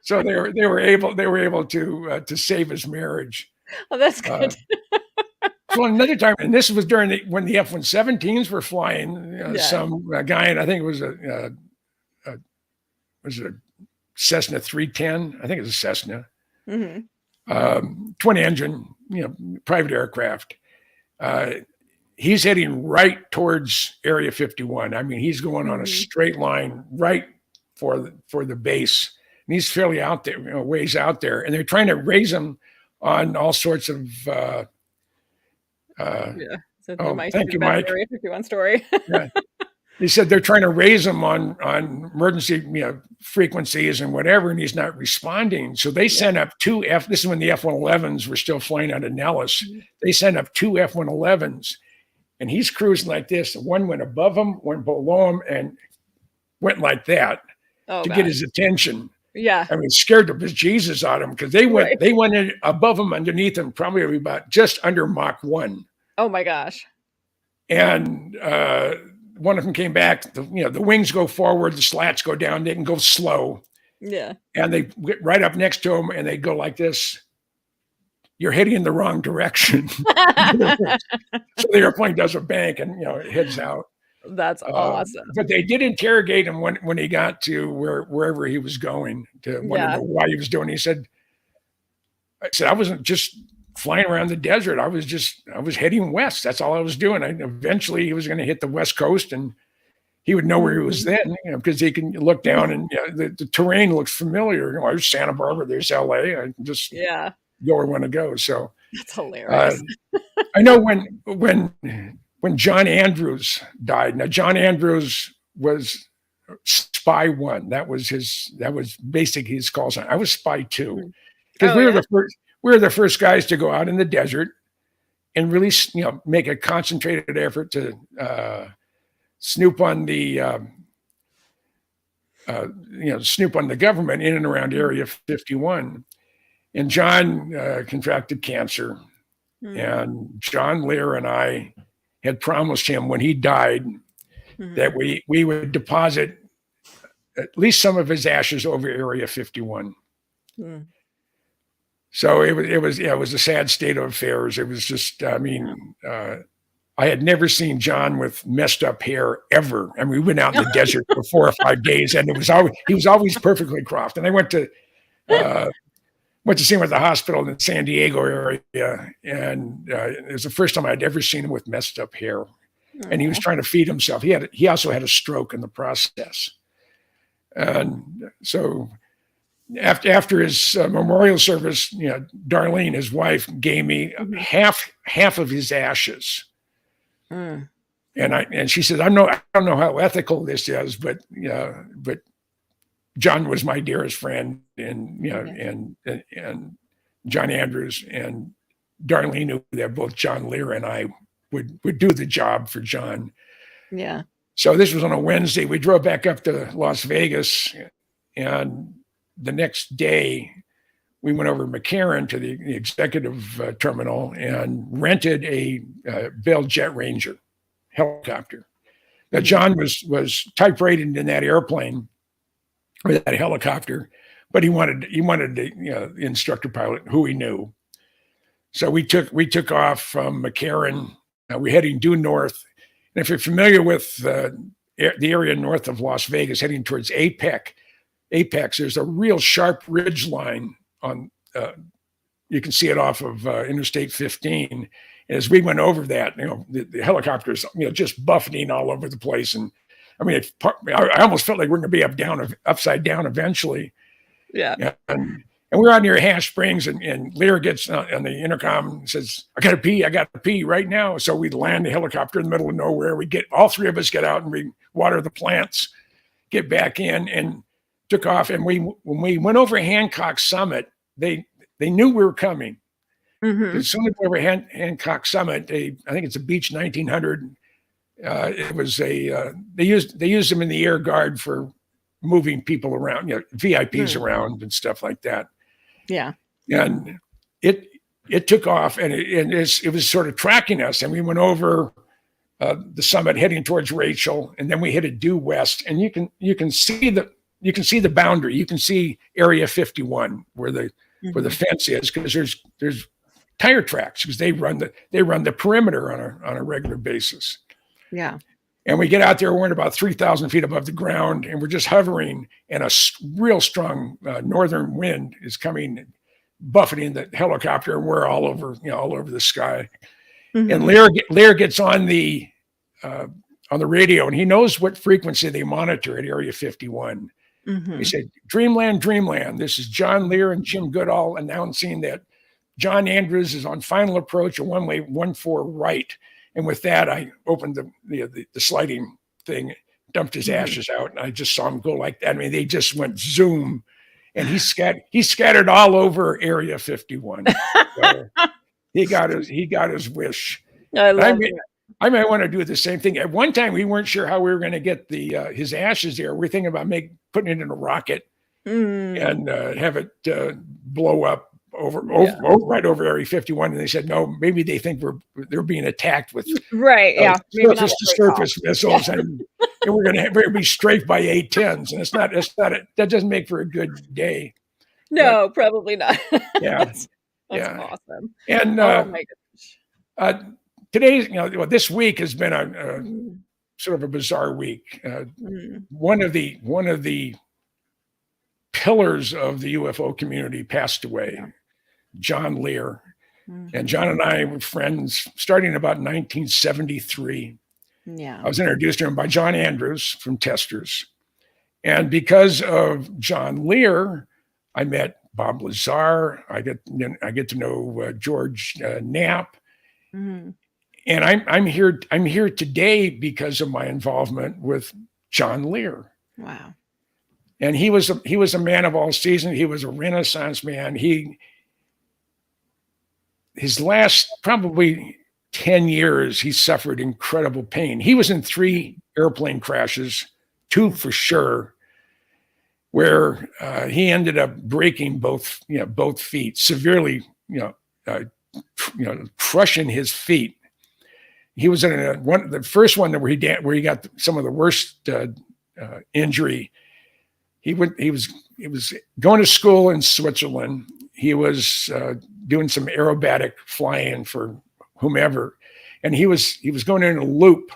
Speaker 3: So they were able to save his marriage.
Speaker 2: Oh, that's good.
Speaker 3: Well, another time, and this was during when the F-117s were flying.
Speaker 2: Yeah.
Speaker 3: Some guy, and I think it was a Cessna 310. I think it was a Cessna, twin engine, private aircraft. He's heading right towards Area 51. I mean, he's going on a straight line right for the base, and he's fairly out there, ways out there, and they're trying to raise him on all sorts of.
Speaker 2: So
Speaker 3: thank you, Mike.
Speaker 2: Area 51 story.
Speaker 3: Yeah. He said they're trying to raise him on emergency frequencies and whatever, and he's not responding. So they sent up two this is when the F-111s were still flying out of Nellis. They sent up two F-111s, and he's cruising like this. One went above him, went below him, and went like that to get his attention.
Speaker 2: Yeah.
Speaker 3: I mean, scared the bejesus out of him because they went in above him, underneath him, probably about just under Mach 1.
Speaker 2: Oh my gosh.
Speaker 3: And one of them came back, the wings go forward, the slats go down, they can go slow.
Speaker 2: Yeah.
Speaker 3: And they get right up next to him and they go like this. You're heading in the wrong direction. So the airplane does a bank and it heads out.
Speaker 2: That's awesome.
Speaker 3: But they did interrogate him when he got to wherever he was going to want to know why he was doing it. He said, I wasn't just flying around the desert. I was heading west. That's all I was doing. Eventually he was going to hit the West Coast and he would know where he was then, because he can look down and the terrain looks familiar. There's Santa Barbara, there's LA. I just go where I want to go. So
Speaker 2: that's hilarious.
Speaker 3: I know when John Andrews died. Now John Andrews was Spy 1. That was basically his call sign. I was Spy 2 because we were the first guys to go out in the desert and really, make a concentrated effort to snoop on the, snoop on the government in and around Area 51. And John contracted cancer, and John Lear and I had promised him when he died that we would deposit at least some of his ashes over Area 51. So it was a sad state of affairs. It was just, I had never seen John with messed up hair ever. I mean, we went out in the desert for 4 or 5 days, and he was always perfectly coiffed. And I went to see him at the hospital in the San Diego area, and it was the first time I'd ever seen him with messed up hair. And he was trying to feed himself. He also had a stroke in the process, and so. After his memorial service, Darlene, his wife, gave me half of his ashes, and she said, "I don't know how ethical this is, but John was my dearest friend, and and John Andrews and Darlene knew that both John Lear and I would do the job for John."
Speaker 2: Yeah.
Speaker 3: So this was on a Wednesday. We drove back up to Las Vegas, and the next day, we went over to to the executive terminal and rented a Bell Jet Ranger helicopter. Now, John was type-rated in that airplane or that helicopter, but he wanted the instructor pilot who he knew. So we took off from McCarran. We're heading due north, and if you're familiar with the area north of Las Vegas, heading towards Apex, there's a real sharp ridge line on, you can see it off of Interstate 15. And as we went over that, the helicopters, just buffeting all over the place. And I mean, I almost felt like we're going to be upside down eventually. Yeah. And we're out near Hash Springs, and Lear gets on the intercom and says, I got to pee right now. So we land the helicopter in the middle of nowhere. All three of us get out and we water the plants, get back in, and took off. And when we went over Hancock Summit, they knew we were coming. As soon as we were over Hancock Summit, I think it's a Beech 1900. It was they used them in the Air Guard for moving people around, VIPs around and stuff like that. Yeah. And it took off, and it was sort of tracking us, and we went over the summit heading towards Rachel, and then we headed due west, and you can see the boundary. You can see Area 51 where the fence is, because there's tire tracks because they run the perimeter on a regular basis.
Speaker 2: Yeah.
Speaker 3: And we get out there, we're at about 3,000 feet above the ground, and we're just hovering, and a real strong northern wind is coming, buffeting the helicopter, and we're all over the sky. And Lear gets on the radio, and he knows what frequency they monitor at Area 51. He said, "Dreamland, Dreamland. This is John Lear and Jim Goodall announcing that John Andrews is on final approach, a one-way 1-4 right." And with that, I opened the sliding thing, dumped his ashes out, and I just saw him go like that. I mean, they just went zoom, and he scattered all over Area 51. So he got his wish.
Speaker 2: I love it.
Speaker 3: I might want to do the same thing. At one time, we weren't sure how we were going to get his ashes there. We're thinking about putting it in a rocket and have it blow up right over Area 51. And they said, no, maybe they think they're being attacked with surface to surface missiles, and we're going to be strafed by A-10s. And that doesn't make for a good day.
Speaker 2: No, probably not.
Speaker 3: Yeah.
Speaker 2: That's awesome.
Speaker 3: And
Speaker 2: oh my gosh.
Speaker 3: Today's, this week has been a sort of a bizarre week. One of the pillars of the UFO community passed away, John Lear. And John and I were friends starting about 1973.
Speaker 2: Yeah.
Speaker 3: I was introduced to him by John Andrews from Testers. And because of John Lear, I met Bob Lazar. I get to know George Knapp. And I'm here today because of my involvement with John Lear.
Speaker 2: Wow.
Speaker 3: And he was a man of all seasons. He was a Renaissance man. His last probably 10 years, he suffered incredible pain. He was in 3 airplane crashes, 2 for sure, where he ended up breaking both feet, severely, crushing his feet. He was in the first one where he got some of the worst injury. He was going to school in Switzerland. He was doing some aerobatic flying for whomever, and he was going in a loop.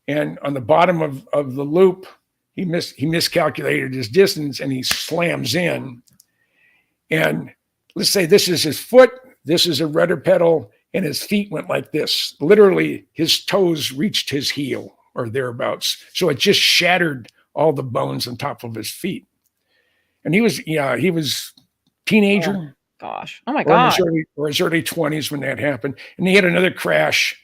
Speaker 3: And on the bottom of the loop, he miscalculated his distance, and he slams in. And let's say this is his foot, this is a rudder pedal, and his feet went like this. Literally, his toes reached his heel or thereabouts. So it just shattered all the bones on top of his feet. And he was teenager.
Speaker 2: Oh, gosh. Oh my gosh.
Speaker 3: Or his early 20s when that happened. And he had another crash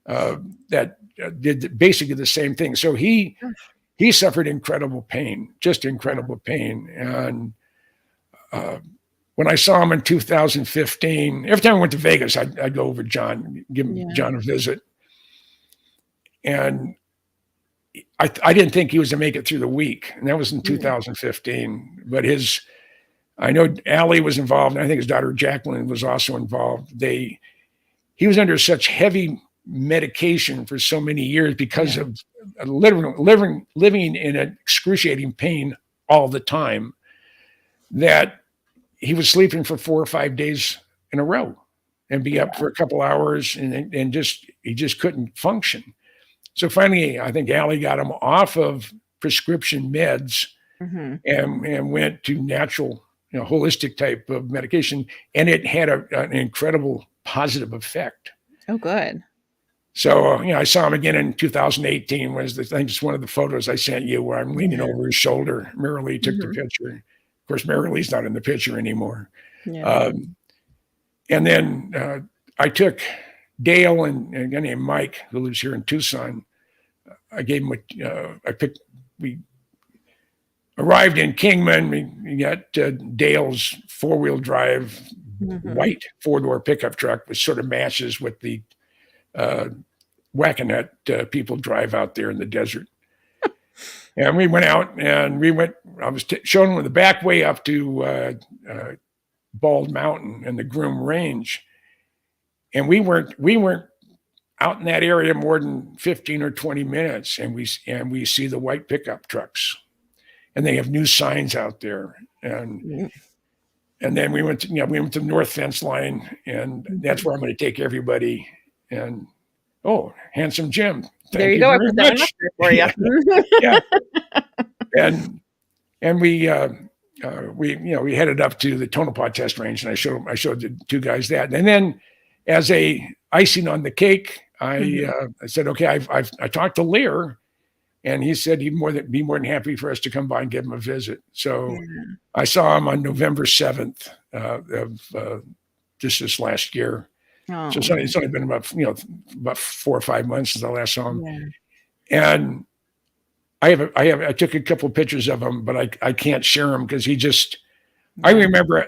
Speaker 3: that did basically the same thing. So he suffered incredible pain, just incredible pain. And when I saw him in 2015, every time I went to Vegas, I'd go over John, give John a visit. And I didn't think he was going to make it through the week. And that was in 2015. But I know Allie was involved, and I think his daughter Jacqueline was also involved. He was under such heavy medication for so many years because of living in excruciating pain all the time, that he was sleeping for 4 or 5 days in a row and be up for a couple hours and he just couldn't function. So finally, I think Allie got him off of prescription meds and went to natural, holistic type of medication. And it had an incredible positive effect.
Speaker 2: Oh, good.
Speaker 3: So, I saw him again in 2018 I think it's one of the photos I sent you where I'm leaning over his shoulder. Marilee took the picture. Of course, Marilee's not in the picture anymore. Yeah. And then I took Dale and a guy named Mike, who lives here in Tucson. I gave him we arrived in Kingman. We got Dale's 4-wheel drive white 4-door pickup truck, which sort of matches what the wackanet people drive out there in the desert. And we went out and I was showing them the back way up to Bald Mountain and the Groom Range. And we weren't out in that area more than 15 or 20 minutes. And we see the white pickup trucks, and they have new signs out there. And And then we went to the north fence line, and that's where I'm going to take everybody. And handsome Jim,
Speaker 2: There
Speaker 3: thank
Speaker 2: you
Speaker 3: you
Speaker 2: go. I
Speaker 3: very
Speaker 2: put that one
Speaker 3: much.
Speaker 2: up there for you.
Speaker 3: Yeah. And we headed up to the Tonopah test range, and I showed the two guys that. And then, as a icing on the cake, I said, okay, I talked to Lear, and he said he'd be more than happy for us to come by and give him a visit. So I saw him on November 7th of just this last year.
Speaker 2: Oh.
Speaker 3: So it's only been about 4 or 5 months since I last saw him.
Speaker 2: Yeah.
Speaker 3: And I took a couple of pictures of him, but I can't share them because he just. I remember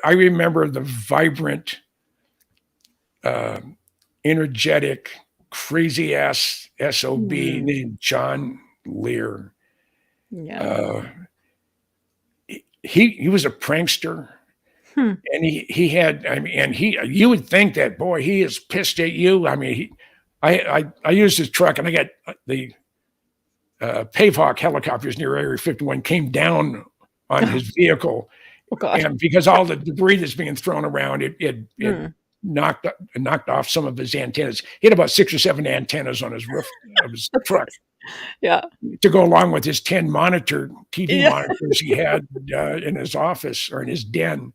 Speaker 3: the vibrant, energetic, crazy ass SOB named John Lear.
Speaker 2: Yeah.
Speaker 3: He was a prankster, and he had. I mean, and you would think that, boy, he is pissed at you. I mean, I used his truck, and I got the Pavehawk helicopters near Area 51 came down on his vehicle, and because all the debris that's being thrown around, it knocked off some of his antennas. He had about 6 or 7 antennas on his roof of his truck.
Speaker 2: Yeah.
Speaker 3: To go along with his 10 TV monitors he had in his office or in his den.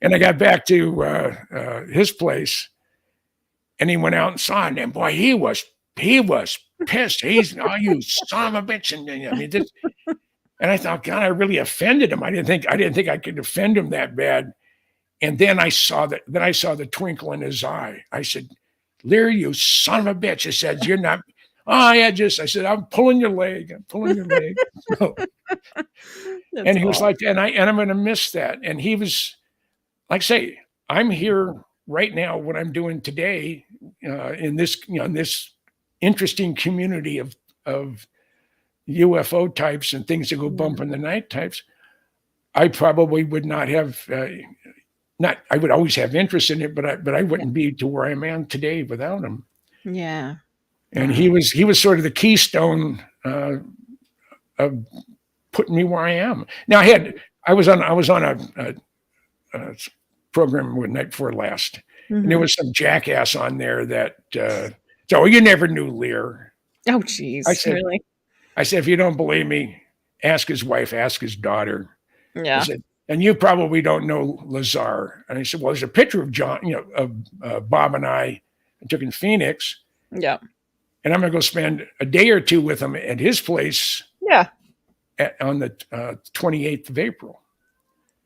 Speaker 3: And I got back to his place, and he went out and saw it, and boy, he was pissed. He's, you son of a bitch. And I mean, and I thought, God, I really offended him. I didn't think I could offend him that bad. And then I saw the twinkle in his eye. I said, Lear, you son of a bitch. I said, you're not. I said, I'm pulling your leg. So, and he was like, and I'm going to miss that. And he was, like I say, I'm here right now. What I'm doing today in this interesting community of UFO types and things that go bump in the night types. I probably would not have. I would always have interest in it, but I wouldn't be to where I am today without him.
Speaker 2: Yeah.
Speaker 3: And he was sort of the keystone of putting me where I am. Now I was on a program night before last, and there was some jackass on there that so you never knew Lear.
Speaker 2: Oh geez. Really?
Speaker 3: I said, if you don't believe me, ask his wife, ask his daughter.
Speaker 2: Yeah.
Speaker 3: I said, and you probably don't know Lazar. And I said, well, there's a picture of John, of Bob and I took in Phoenix.
Speaker 2: Yeah.
Speaker 3: And I'm going to go spend a day or two with him at his place.
Speaker 2: Yeah.
Speaker 3: On the 28th of April.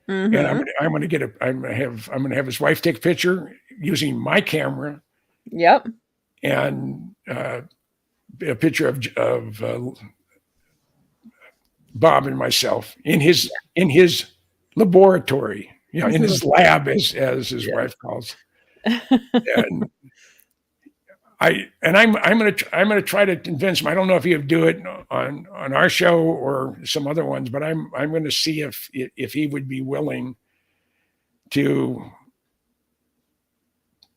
Speaker 3: And I'm going to have his wife take a picture using my camera.
Speaker 2: Yep.
Speaker 3: And a picture of Bob and myself in his laboratory, in his lab, as his wife calls. And I'm going to try to convince him. I don't know if he'll do it on our show or some other ones, but I'm going to see if he would be willing to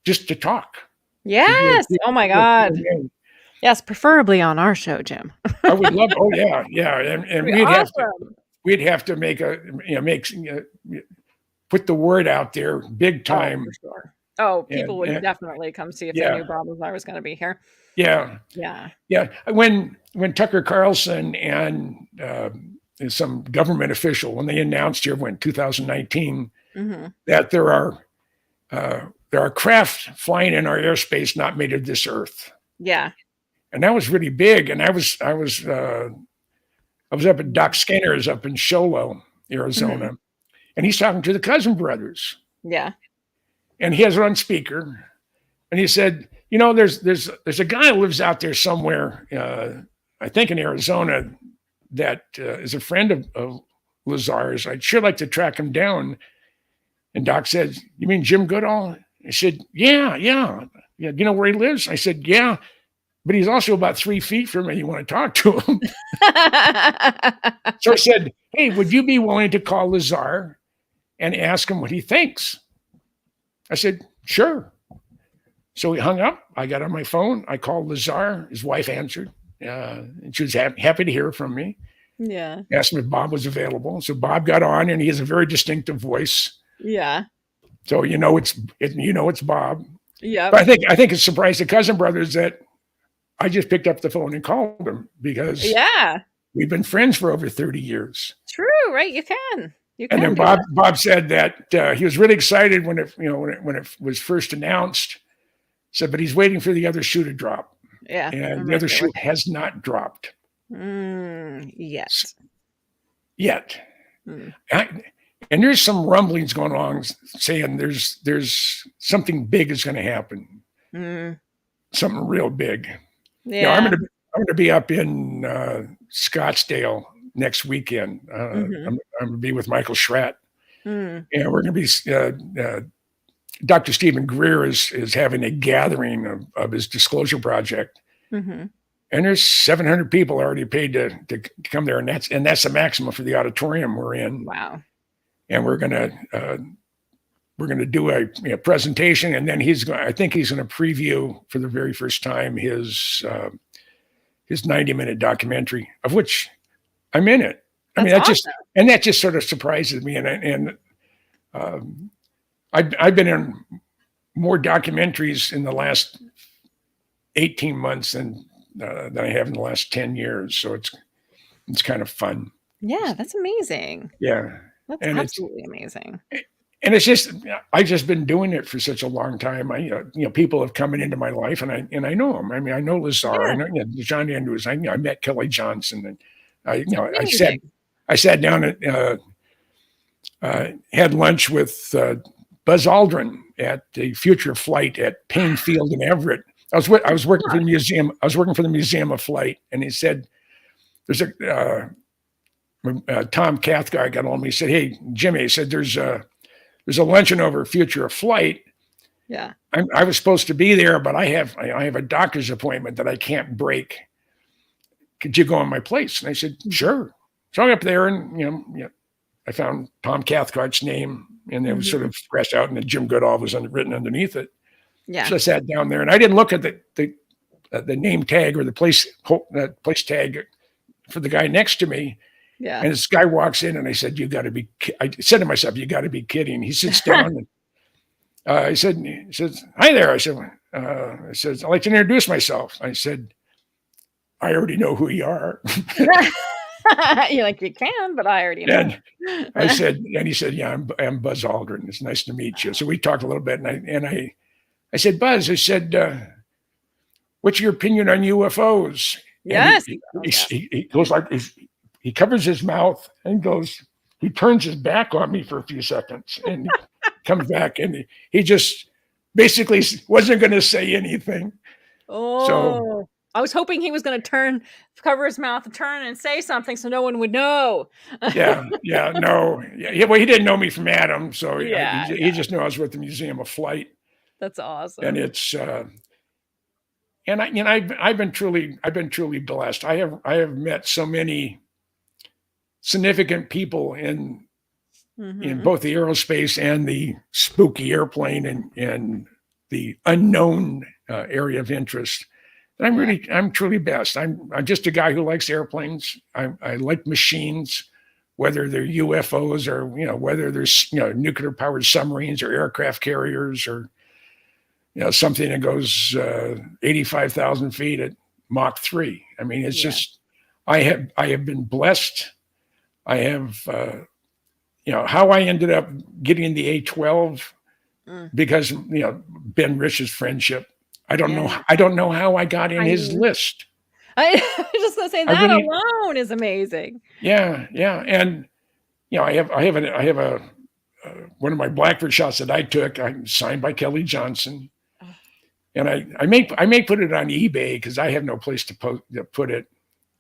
Speaker 3: just to talk.
Speaker 2: Yes. Oh my God. Yes, preferably on our show, Jim.
Speaker 3: I would love. Oh yeah, and we'd have to make put the word out there big time.
Speaker 2: Oh, for sure. Oh, people would definitely come see if they knew Bob Lazar was going to be here.
Speaker 3: Yeah. When Tucker Carlson and some government official, when they announced here, 2019, that there are craft flying in our airspace not made of this earth.
Speaker 2: Yeah.
Speaker 3: And that was really big. And I was up at Doc Skinner's up in Show Low, Arizona, and he's talking to the Cousin brothers.
Speaker 2: Yeah.
Speaker 3: And he has it on speaker, and he said, there's a guy who lives out there somewhere, I think in Arizona, that is a friend of Lazar's. I'd sure like to track him down. And Doc said, you mean Jim Goodall? I said, yeah. Do you know where he lives? I said, yeah. But he's also about 3 feet from me. You want to talk to him? So I said, hey, would you be willing to call Lazar and ask him what he thinks? I said, sure. So we hung up. I got on my phone. I called Lazar. His wife answered. And she was happy to hear from me.
Speaker 2: Yeah.
Speaker 3: Asked him if Bob was available. So Bob got on, and he has a very distinctive voice.
Speaker 2: Yeah.
Speaker 3: So it's Bob.
Speaker 2: Yep.
Speaker 3: But I think it surprised the Cousin brothers that I just picked up the phone and called them because
Speaker 2: Yeah.
Speaker 3: we've been friends for over 30 years.
Speaker 2: True, right? You can. You
Speaker 3: And
Speaker 2: can
Speaker 3: then
Speaker 2: do that.
Speaker 3: Bob said that he was really excited when it was first announced. Said, but he's waiting for the other shoe to drop,
Speaker 2: Yeah.
Speaker 3: and
Speaker 2: I'm
Speaker 3: the
Speaker 2: right
Speaker 3: other
Speaker 2: there
Speaker 3: shoe
Speaker 2: with
Speaker 3: has not dropped
Speaker 2: yet.
Speaker 3: yet.
Speaker 2: Mm.
Speaker 3: And there's some rumblings going on saying there's something big is going to happen, something real big.
Speaker 2: Yeah.
Speaker 3: I'm going to be up in Scottsdale next weekend. I'm going to be with Michael Schratt, and we're going to be. Dr. Stephen Greer is having a gathering of his disclosure project, and there's 700 people already paid to come there, and that's the maximum for the auditorium we're in.
Speaker 2: Wow!
Speaker 3: And we're gonna do a presentation, and then I think he's going to preview for the very first time his 90-minute documentary, of which I'm in it.
Speaker 2: That's awesome.
Speaker 3: that just sort of surprises me, and I've been in more documentaries in the last 18 months than I have in the last 10 years. So it's kind of fun.
Speaker 2: Yeah, that's amazing.
Speaker 3: Yeah.
Speaker 2: That's
Speaker 3: and
Speaker 2: absolutely amazing.
Speaker 3: And it's just, I've just been doing it for such a long time. People have come into my life and I know them. I mean, I know Lazar, I know John Andrews. I met Kelly Johnson, and I sat down and had lunch with Buzz Aldrin at the Future of Flight at Payne Field in Everett. I was working for the museum. I was working for the Museum of Flight, and he said, "There's Tom Cathcart got on me. He said, "Hey, Jimmy," he said, "There's a luncheon over Future of Flight.
Speaker 2: Yeah,
Speaker 3: I was supposed to be there, but I have a doctor's appointment that I can't break. Could you go in my place?" And I said, "Sure." So I went up there, and I found Tom Cathcart's name, and it was sort of scratched out, and then Jim Goodall was written underneath it.
Speaker 2: Yeah.
Speaker 3: So I sat down there, and I didn't look at the name tag or the place tag for the guy next to me.
Speaker 2: Yeah.
Speaker 3: And this guy walks in, and I said, I said to myself, "You got to be kidding." He sits down, and he says, "Hi there." I said, "I'd like to introduce myself." I said, "I already know who you are."
Speaker 2: You're like, "You can, but I already know."
Speaker 3: And he said, "Yeah, I'm Buzz Aldrin. It's nice to meet you." So we talked a little bit, and I said, "Buzz," I said, "what's your opinion on UFOs?"
Speaker 2: Yes.
Speaker 3: He goes like he covers his mouth and he turns his back on me for a few seconds, and he comes back, and he just basically wasn't going to say anything.
Speaker 2: Oh. So, I was hoping he was going to cover his mouth, turn and say something so no one would know.
Speaker 3: No. Yeah. Well, he didn't know me from Adam, so he just knew I was with the Museum of Flight.
Speaker 2: That's awesome.
Speaker 3: And it's, and I've been truly blessed. I have met so many significant people in both the aerospace and the spooky airplane and the unknown area of interest. And I'm truly blessed. I'm just a guy who likes airplanes. I like machines, whether they're UFOs or, whether there's, nuclear powered submarines or aircraft carriers or, something that goes 85,000 feet at Mach 3. I mean, it's just, I have been blessed. I have, how I ended up getting the A-12 because, Ben Rich's friendship. I don't know how I got in his list.
Speaker 2: I was just gonna say that alone is amazing.
Speaker 3: Yeah. And, I have a one of my Blackbird shots that I took, I'm signed by Kelly Johnson. And I may put it on eBay because I have no place to put it.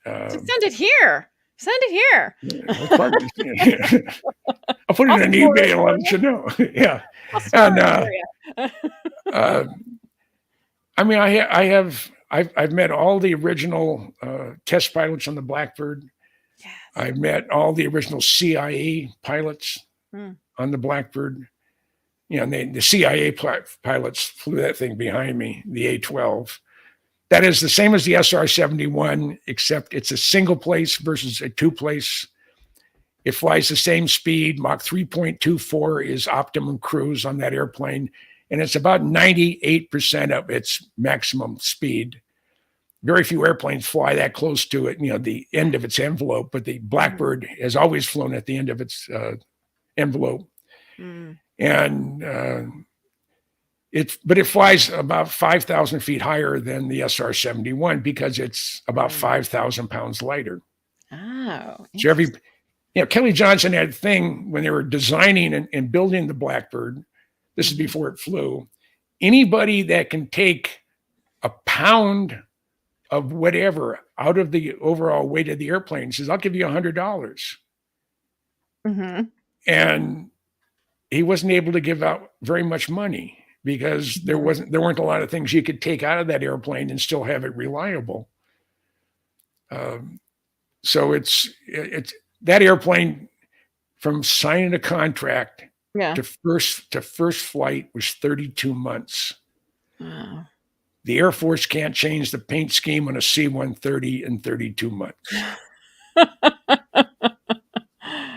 Speaker 2: So send it here.
Speaker 3: I'll put it on eBay and let you know. Yeah. And I've met all the original test pilots on the Blackbird. Yes. I've met all the original CIA pilots on the Blackbird. And the CIA pilots flew that thing behind me, the A-12. That is the same as the SR-71, except it's a single place versus a two place. It flies the same speed. Mach 3.24 is optimum cruise on that airplane, and it's about 98% of its maximum speed. Very few airplanes fly that close to it, the end of its envelope, but the Blackbird has always flown at the end of its envelope.
Speaker 2: Mm.
Speaker 3: And it flies about 5,000 feet higher than the SR-71 because it's about 5,000 pounds lighter.
Speaker 2: Oh,
Speaker 3: So Kelly Johnson had a thing when they were designing and building the Blackbird. This is before it flew. Anybody that can take a pound of whatever out of the overall weight of the airplane says, I'll give you $100.
Speaker 2: Mm-hmm.
Speaker 3: And he wasn't able to give out very much money because there weren't a lot of things you could take out of that airplane and still have it reliable. So it's that airplane, from signing a contract to first flight, was 32 months.
Speaker 2: Wow.
Speaker 3: The Air Force can't change the paint scheme on a C-130 in 32 months.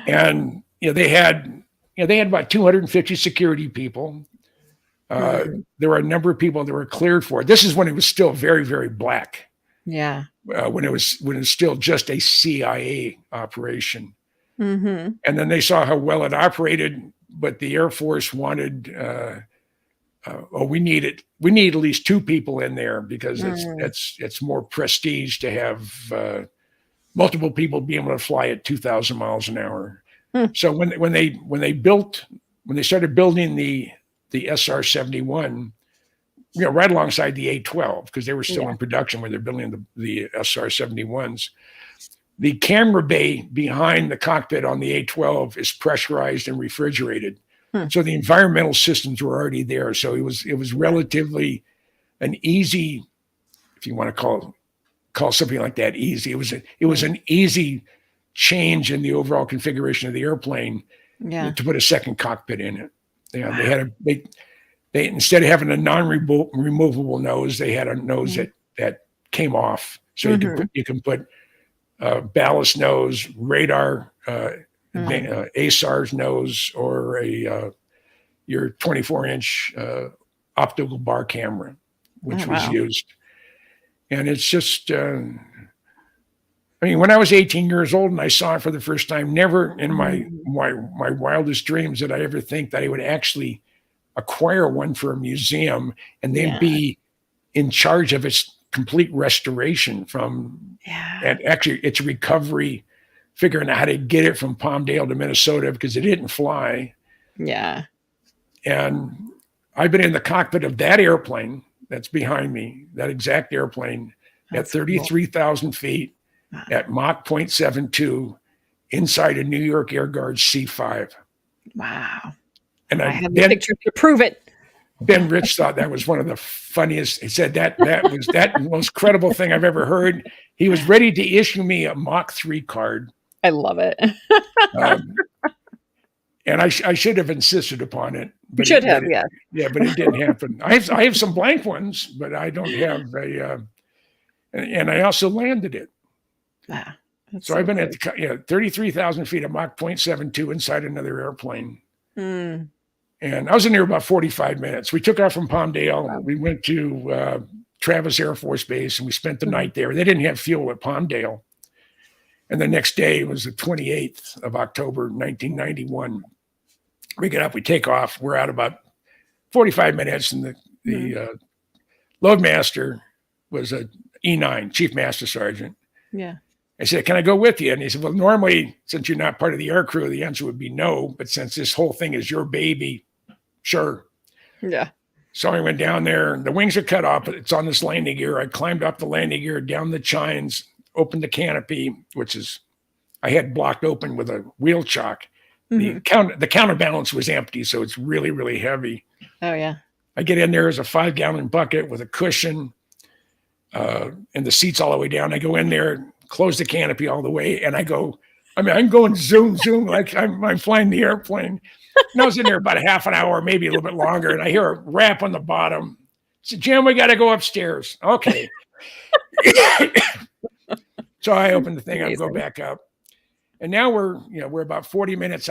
Speaker 3: And they had about 250 security people. There were a number of people that were cleared for it. This is when it was still very, very black.
Speaker 2: Yeah.
Speaker 3: When it was still just a CIA operation.
Speaker 2: Mm-hmm.
Speaker 3: And then they saw how well it operated, but the Air Force wanted, we need at least 2 people in there because it's more prestige to have multiple people be able to fly at 2,000 miles an hour. So when they started building the SR-71, right alongside the A-12, because they were still in production when they're building the SR-71s. The camera bay behind the cockpit on the A-12 is pressurized and refrigerated. So the environmental systems were already there. So it was relatively an easy, if you want to call something like that easy. It was an easy change in the overall configuration of the airplane to put a second cockpit in it. They instead of having a non-removable nose, they had a nose that came off. So you can put ballast nose, radar, ASAR's nose, or your 24-inch optical bar camera, which was used. And it's just, when I was 18 years old and I saw it for the first time, never in my wildest dreams did I ever think that I would actually acquire one for a museum and then be in charge of its complete restoration and actually its recovery, figuring out how to get it from Palmdale to Minnesota because it didn't fly. Yeah. And I've been in the cockpit of that airplane that's behind me, that exact airplane, at 33,000 feet at Mach 0.72 inside a New York Air Guard C-5.
Speaker 2: Wow.
Speaker 3: And
Speaker 2: I have the picture to prove it.
Speaker 3: Ben Rich thought that was one of the funniest. He said that was that most credible thing I've ever heard. He was ready to issue me a Mach 3 card.
Speaker 2: I love it.
Speaker 3: And I should have insisted upon it. But
Speaker 2: Yeah,
Speaker 3: but it didn't happen. I have some blank ones, but I don't have a. And I also landed it.
Speaker 2: Wow.
Speaker 3: So I've been at 33,000 feet at Mach 0.72 inside another airplane. And I was in there about 45 minutes. We took off from Palmdale. Wow. We went to Travis Air Force Base and we spent the night there. They didn't have fuel at Palmdale. And the next day was the 28th of October, 1991. We get up, we take off. We're out about 45 minutes. And the loadmaster was a E9, Chief Master Sergeant.
Speaker 2: Yeah.
Speaker 3: I said, can I go with you? And he said, well, normally, since you're not part of the air crew, the answer would be no. But since this whole thing is your baby, sure.
Speaker 2: Yeah.
Speaker 3: So I went down there. The wings are cut off, but it's on this landing gear. I climbed up the landing gear, down the chines, opened the canopy, I had blocked open with a wheel chock. The counterbalance was empty, so it's really, really heavy.
Speaker 2: Oh, yeah. I
Speaker 3: get in there as a 5-gallon bucket with a cushion and the seats all the way down. I go in there, close the canopy all the way, and I'm going zoom, like I'm flying the airplane. And I was in there about a half an hour, maybe a little bit longer, and I hear a rap on the bottom. I said, Jim, we got to go upstairs. Okay. So I open the thing up, go back up. And now we're about 45 minutes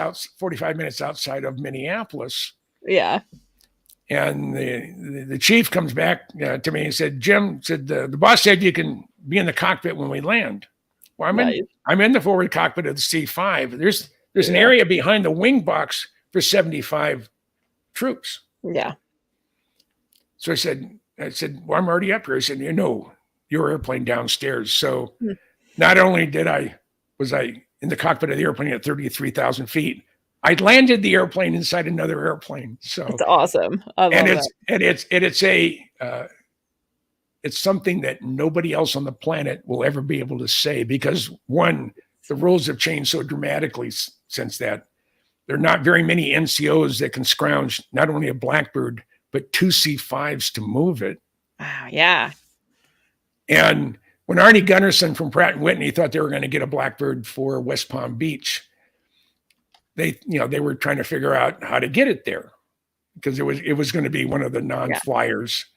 Speaker 3: outside of Minneapolis.
Speaker 2: Yeah.
Speaker 3: And the chief comes back to me and said, Jim, the boss said you can be in the cockpit when we land. Well, I'm in the forward cockpit of the C-5. There's an area behind the wing box for 75 troops.
Speaker 2: Yeah.
Speaker 3: So I said, well, I'm already up here. I said, your airplane downstairs. So not only was I in the cockpit of the airplane at 33,000 feet, I landed the airplane inside another airplane. So
Speaker 2: it's awesome. I love
Speaker 3: that. It's something that nobody else on the planet will ever be able to say, because one, the rules have changed so dramatically since that. There are not very many NCOs that can scrounge not only a Blackbird, but 2 C-5s to move it.
Speaker 2: Wow. Yeah.
Speaker 3: And when Arnie Gunnarsson from Pratt & Whitney thought they were going to get a Blackbird for West Palm Beach, they were trying to figure out how to get it there, because it was going to be one of the non-flyers. Yeah.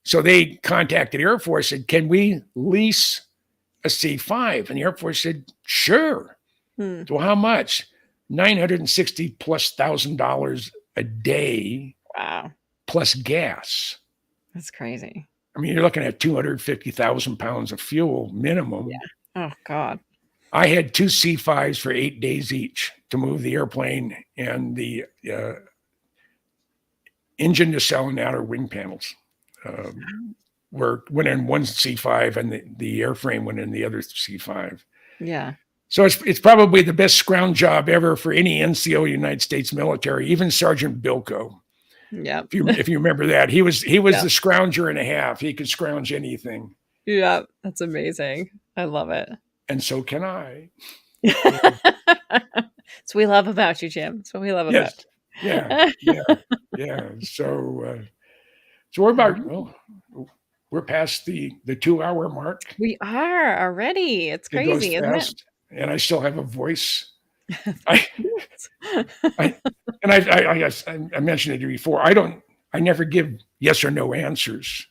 Speaker 3: So they contacted Air Force, said, can we lease a C-5? And the Air Force said, sure. Well, how much? $960,000+ a day.
Speaker 2: Wow.
Speaker 3: Plus gas.
Speaker 2: That's crazy.
Speaker 3: I mean, you're looking at 250,000 pounds of fuel minimum.
Speaker 2: Yeah. Oh, God.
Speaker 3: I had 2 C-5s for 8 days each to move the airplane and the engine nacelle and outer wing panels. Went in one C-5, and the airframe went in the other C-5.
Speaker 2: Yeah.
Speaker 3: So it's probably the best scrounge job ever for any NCO United States military, even Sergeant Bilko.
Speaker 2: Yeah.
Speaker 3: If you remember that, he was the scrounger and a half. He could scrounge anything.
Speaker 2: Yeah, that's amazing. I love it.
Speaker 3: And so can I.
Speaker 2: That's what we love about you, Jim. That's what we love about
Speaker 3: you. Yeah. So we're about, we're past the 2-hour mark.
Speaker 2: We are already. It's crazy, isn't it?
Speaker 3: And I still have a voice. I mentioned it to you before. I never give yes or no answers.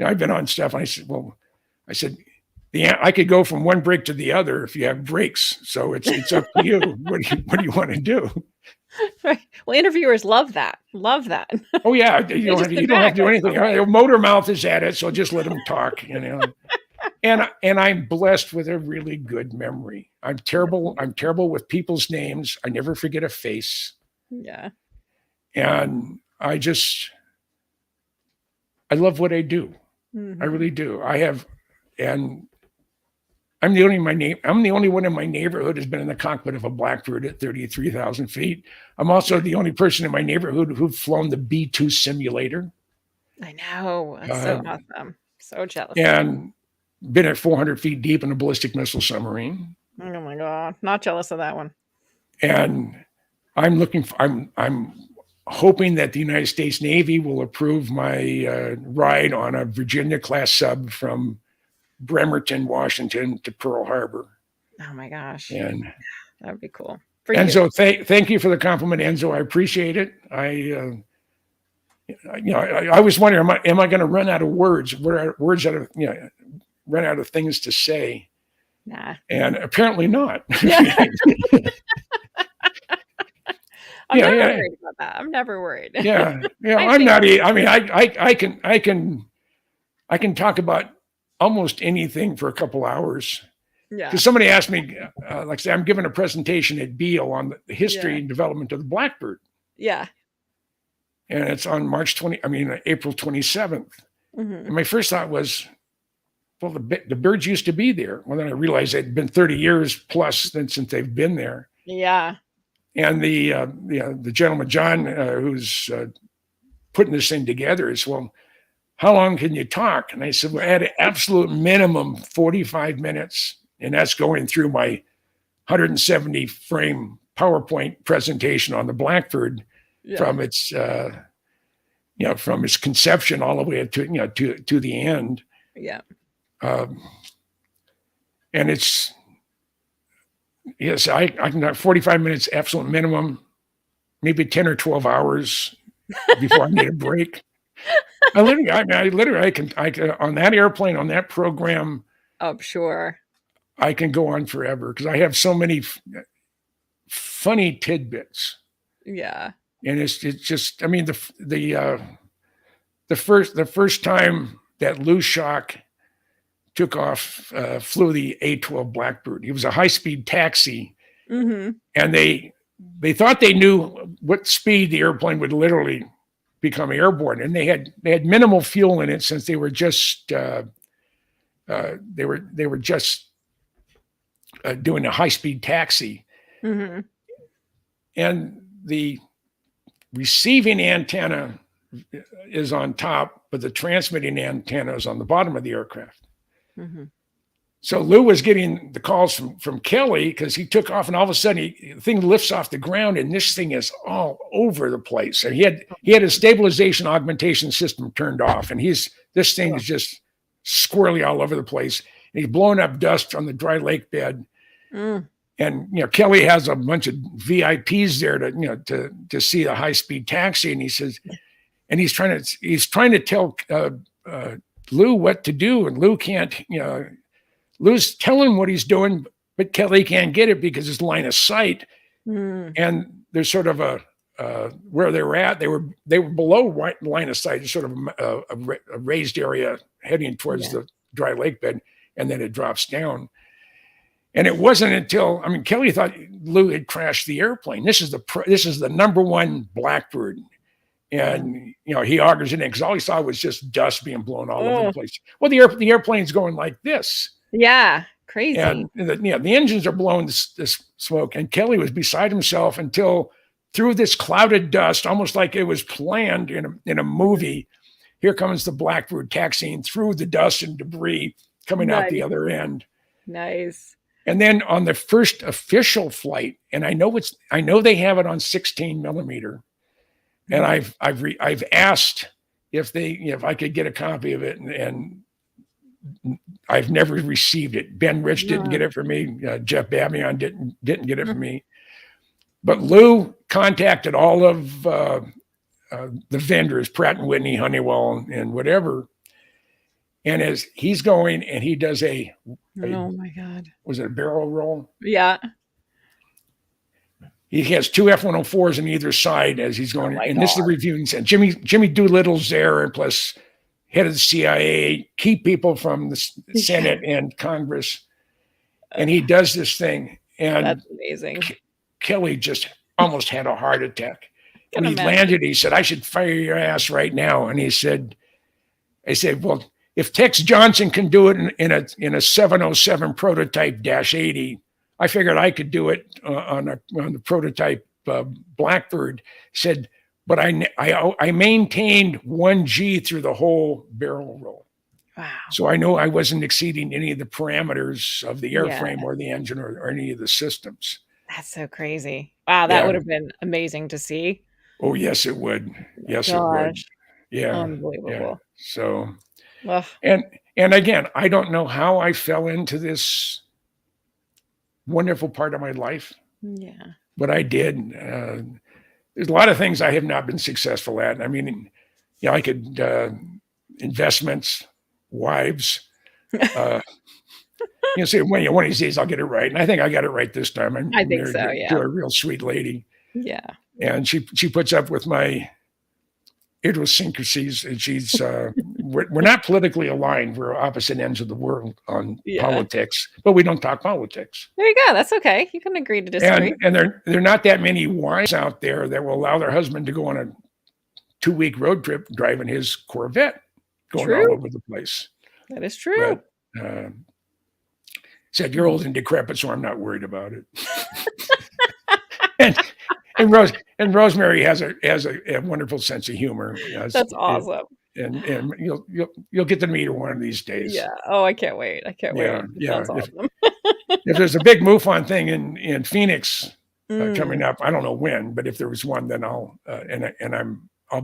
Speaker 3: I've been on stuff, and I said, I could go from one break to the other if you have breaks. So it's up to you. What do you want to do?
Speaker 2: Right. Well, interviewers love that.
Speaker 3: Oh yeah, you don't have to do anything. Motor mouth is at it, so just let them talk. And I'm blessed with a really good memory. I'm terrible with people's names. I never forget a face.
Speaker 2: Yeah.
Speaker 3: And I love what I do. Mm-hmm. I really do. And I'm the only one in my neighborhood who's been in the cockpit of a Blackbird at 33,000 feet. I'm also the only person in my neighborhood who've flown the B-2 simulator.
Speaker 2: I know. That's so awesome. So jealous.
Speaker 3: And been at 400 feet deep in a ballistic missile submarine.
Speaker 2: Oh my God. Not jealous of that one.
Speaker 3: And I'm hoping that the United States Navy will approve my ride on a Virginia class sub from Bremerton, Washington to Pearl Harbor.
Speaker 2: Oh my gosh.
Speaker 3: And
Speaker 2: that would be cool.
Speaker 3: Enzo, thank you for the compliment, Enzo. I appreciate it. I was wondering, am I going to run out of words? Run out of things to say?
Speaker 2: Nah.
Speaker 3: And apparently not.
Speaker 2: I'm never worried about that. I'm never worried.
Speaker 3: Yeah. I'm not. I mean, I can talk about almost anything for a couple hours.
Speaker 2: Yeah.
Speaker 3: Because somebody asked me, like, say, I'm giving a presentation at Beale on the history and development of the Blackbird.
Speaker 2: Yeah.
Speaker 3: And it's on April 27th. Mm-hmm. And my first thought was, well, the birds used to be there. Well, then I realized it'd been 30 years plus since they've been there.
Speaker 2: Yeah. And
Speaker 3: the gentleman, John, who's putting this thing together, is, well, how long can you talk? And I said, well, at an absolute minimum, 45 minutes. And that's going through my 170 frame PowerPoint presentation on the Blackbird from its conception all the way to the end.
Speaker 2: Yeah.
Speaker 3: And it's, yes, I can have 45 minutes, absolute minimum, maybe 10 or 12 hours before I need a break. I can on that airplane, on that program.
Speaker 2: Oh, sure.
Speaker 3: I can go on forever because I have so many funny tidbits.
Speaker 2: Yeah.
Speaker 3: And it's just, I mean, the first time that Lou Shock took off, flew the A-12 Blackbird. He was a high-speed taxi,
Speaker 2: Mm-hmm.
Speaker 3: and they thought they knew what speed the airplane would literally become airborne, and they had minimal fuel in it since they were just doing a high-speed taxi,
Speaker 2: Mm-hmm.
Speaker 3: and the receiving antenna is on top, but the transmitting antenna is on the bottom of the aircraft.
Speaker 2: Mm-hmm.
Speaker 3: So Lou was getting the calls from Kelly because he took off, and all of a sudden the thing lifts off the ground, and this thing is all over the place. And he had his stabilization augmentation system turned off, and this thing is just squirrely all over the place. And he's blowing up dust on the dry lake bed.
Speaker 2: Mm.
Speaker 3: And Kelly has a bunch of VIPs there to see the high speed taxi, and he says, and he's trying to tell Lou what to do, and Lou can't. Lou's telling what he's doing, but Kelly can't get it because it's line of sight.
Speaker 2: Mm.
Speaker 3: And there's sort of where they were at. They were below line of sight, sort of a raised area heading towards the dry lake bed, and then it drops down. And it wasn't until, Kelly thought Lou had crashed the airplane. This is the number one Blackbird. And, he augers it in because all he saw was just dust being blown all over the place. Well, the airplane's going like this.
Speaker 2: Yeah. Crazy.
Speaker 3: And the engines are blowing this smoke. And Kelly was beside himself until through this clouded dust, almost like it was planned in a movie, here comes the Blackbird taxiing through the dust and debris coming out the other end.
Speaker 2: Nice.
Speaker 3: And then on the first official flight, and I know they have it on 16 millimeter, and I've asked if I could get a copy of it, and I've never received it. Ben Rich didn't get it for me. Jeff Babion didn't get it for me. But Lou contacted all of the vendors, Pratt and Whitney, Honeywell, and whatever. And as he's going, and he does oh
Speaker 2: my God. Was
Speaker 3: it a barrel roll?
Speaker 2: Yeah.
Speaker 3: He has two F-104s on either side as he's going. This is the review. And Jimmy Doolittle's there, and plus head of the CIA, key people from the Senate and Congress. And he does this thing. And
Speaker 2: that's amazing.
Speaker 3: Kelly just almost had a heart attack. When he landed, he said, "I should fire your ass right now." And I said, well, if Tex Johnson can do it in a 707 prototype -80, I figured I could do it on the prototype Blackbird. Said, but I maintained 1G through the whole barrel roll.
Speaker 2: Wow!
Speaker 3: So I know I wasn't exceeding any of the parameters of the airframe or the engine or any of the systems.
Speaker 2: That's so crazy! Wow, that would have been amazing to see.
Speaker 3: Oh yes, it would. Yes, it would. Yeah,
Speaker 2: unbelievable.
Speaker 3: Yeah. So.
Speaker 2: Ugh.
Speaker 3: And again, I don't know how I fell into this wonderful part of my life.
Speaker 2: Yeah.
Speaker 3: But I did. There's a lot of things I have not been successful at. I could investments, wives. Say one of these days I'll get it right, and I think I got it right this time.
Speaker 2: I think so. Yeah.
Speaker 3: To a real sweet lady.
Speaker 2: Yeah.
Speaker 3: And she puts up with my idiosyncrasies, and she's we're not politically aligned. We're opposite ends of the world on politics, but we don't talk politics.
Speaker 2: There you go. That's okay. You can agree to disagree.
Speaker 3: And there are not that many wives out there that will allow their husband to go on a 2-week road trip driving his Corvette, going all over the place.
Speaker 2: That is true.
Speaker 3: But, said you're old and decrepit, so I'm not worried about it. And Rosemary has a wonderful sense of humor.
Speaker 2: That's awesome.
Speaker 3: And you'll get to meet her one of these days.
Speaker 2: Yeah. Oh, I can't wait. Wait.
Speaker 3: Yeah.
Speaker 2: That's awesome.
Speaker 3: If there's a big MUFON thing in Phoenix coming up, I don't know when, but if there was one, then I'll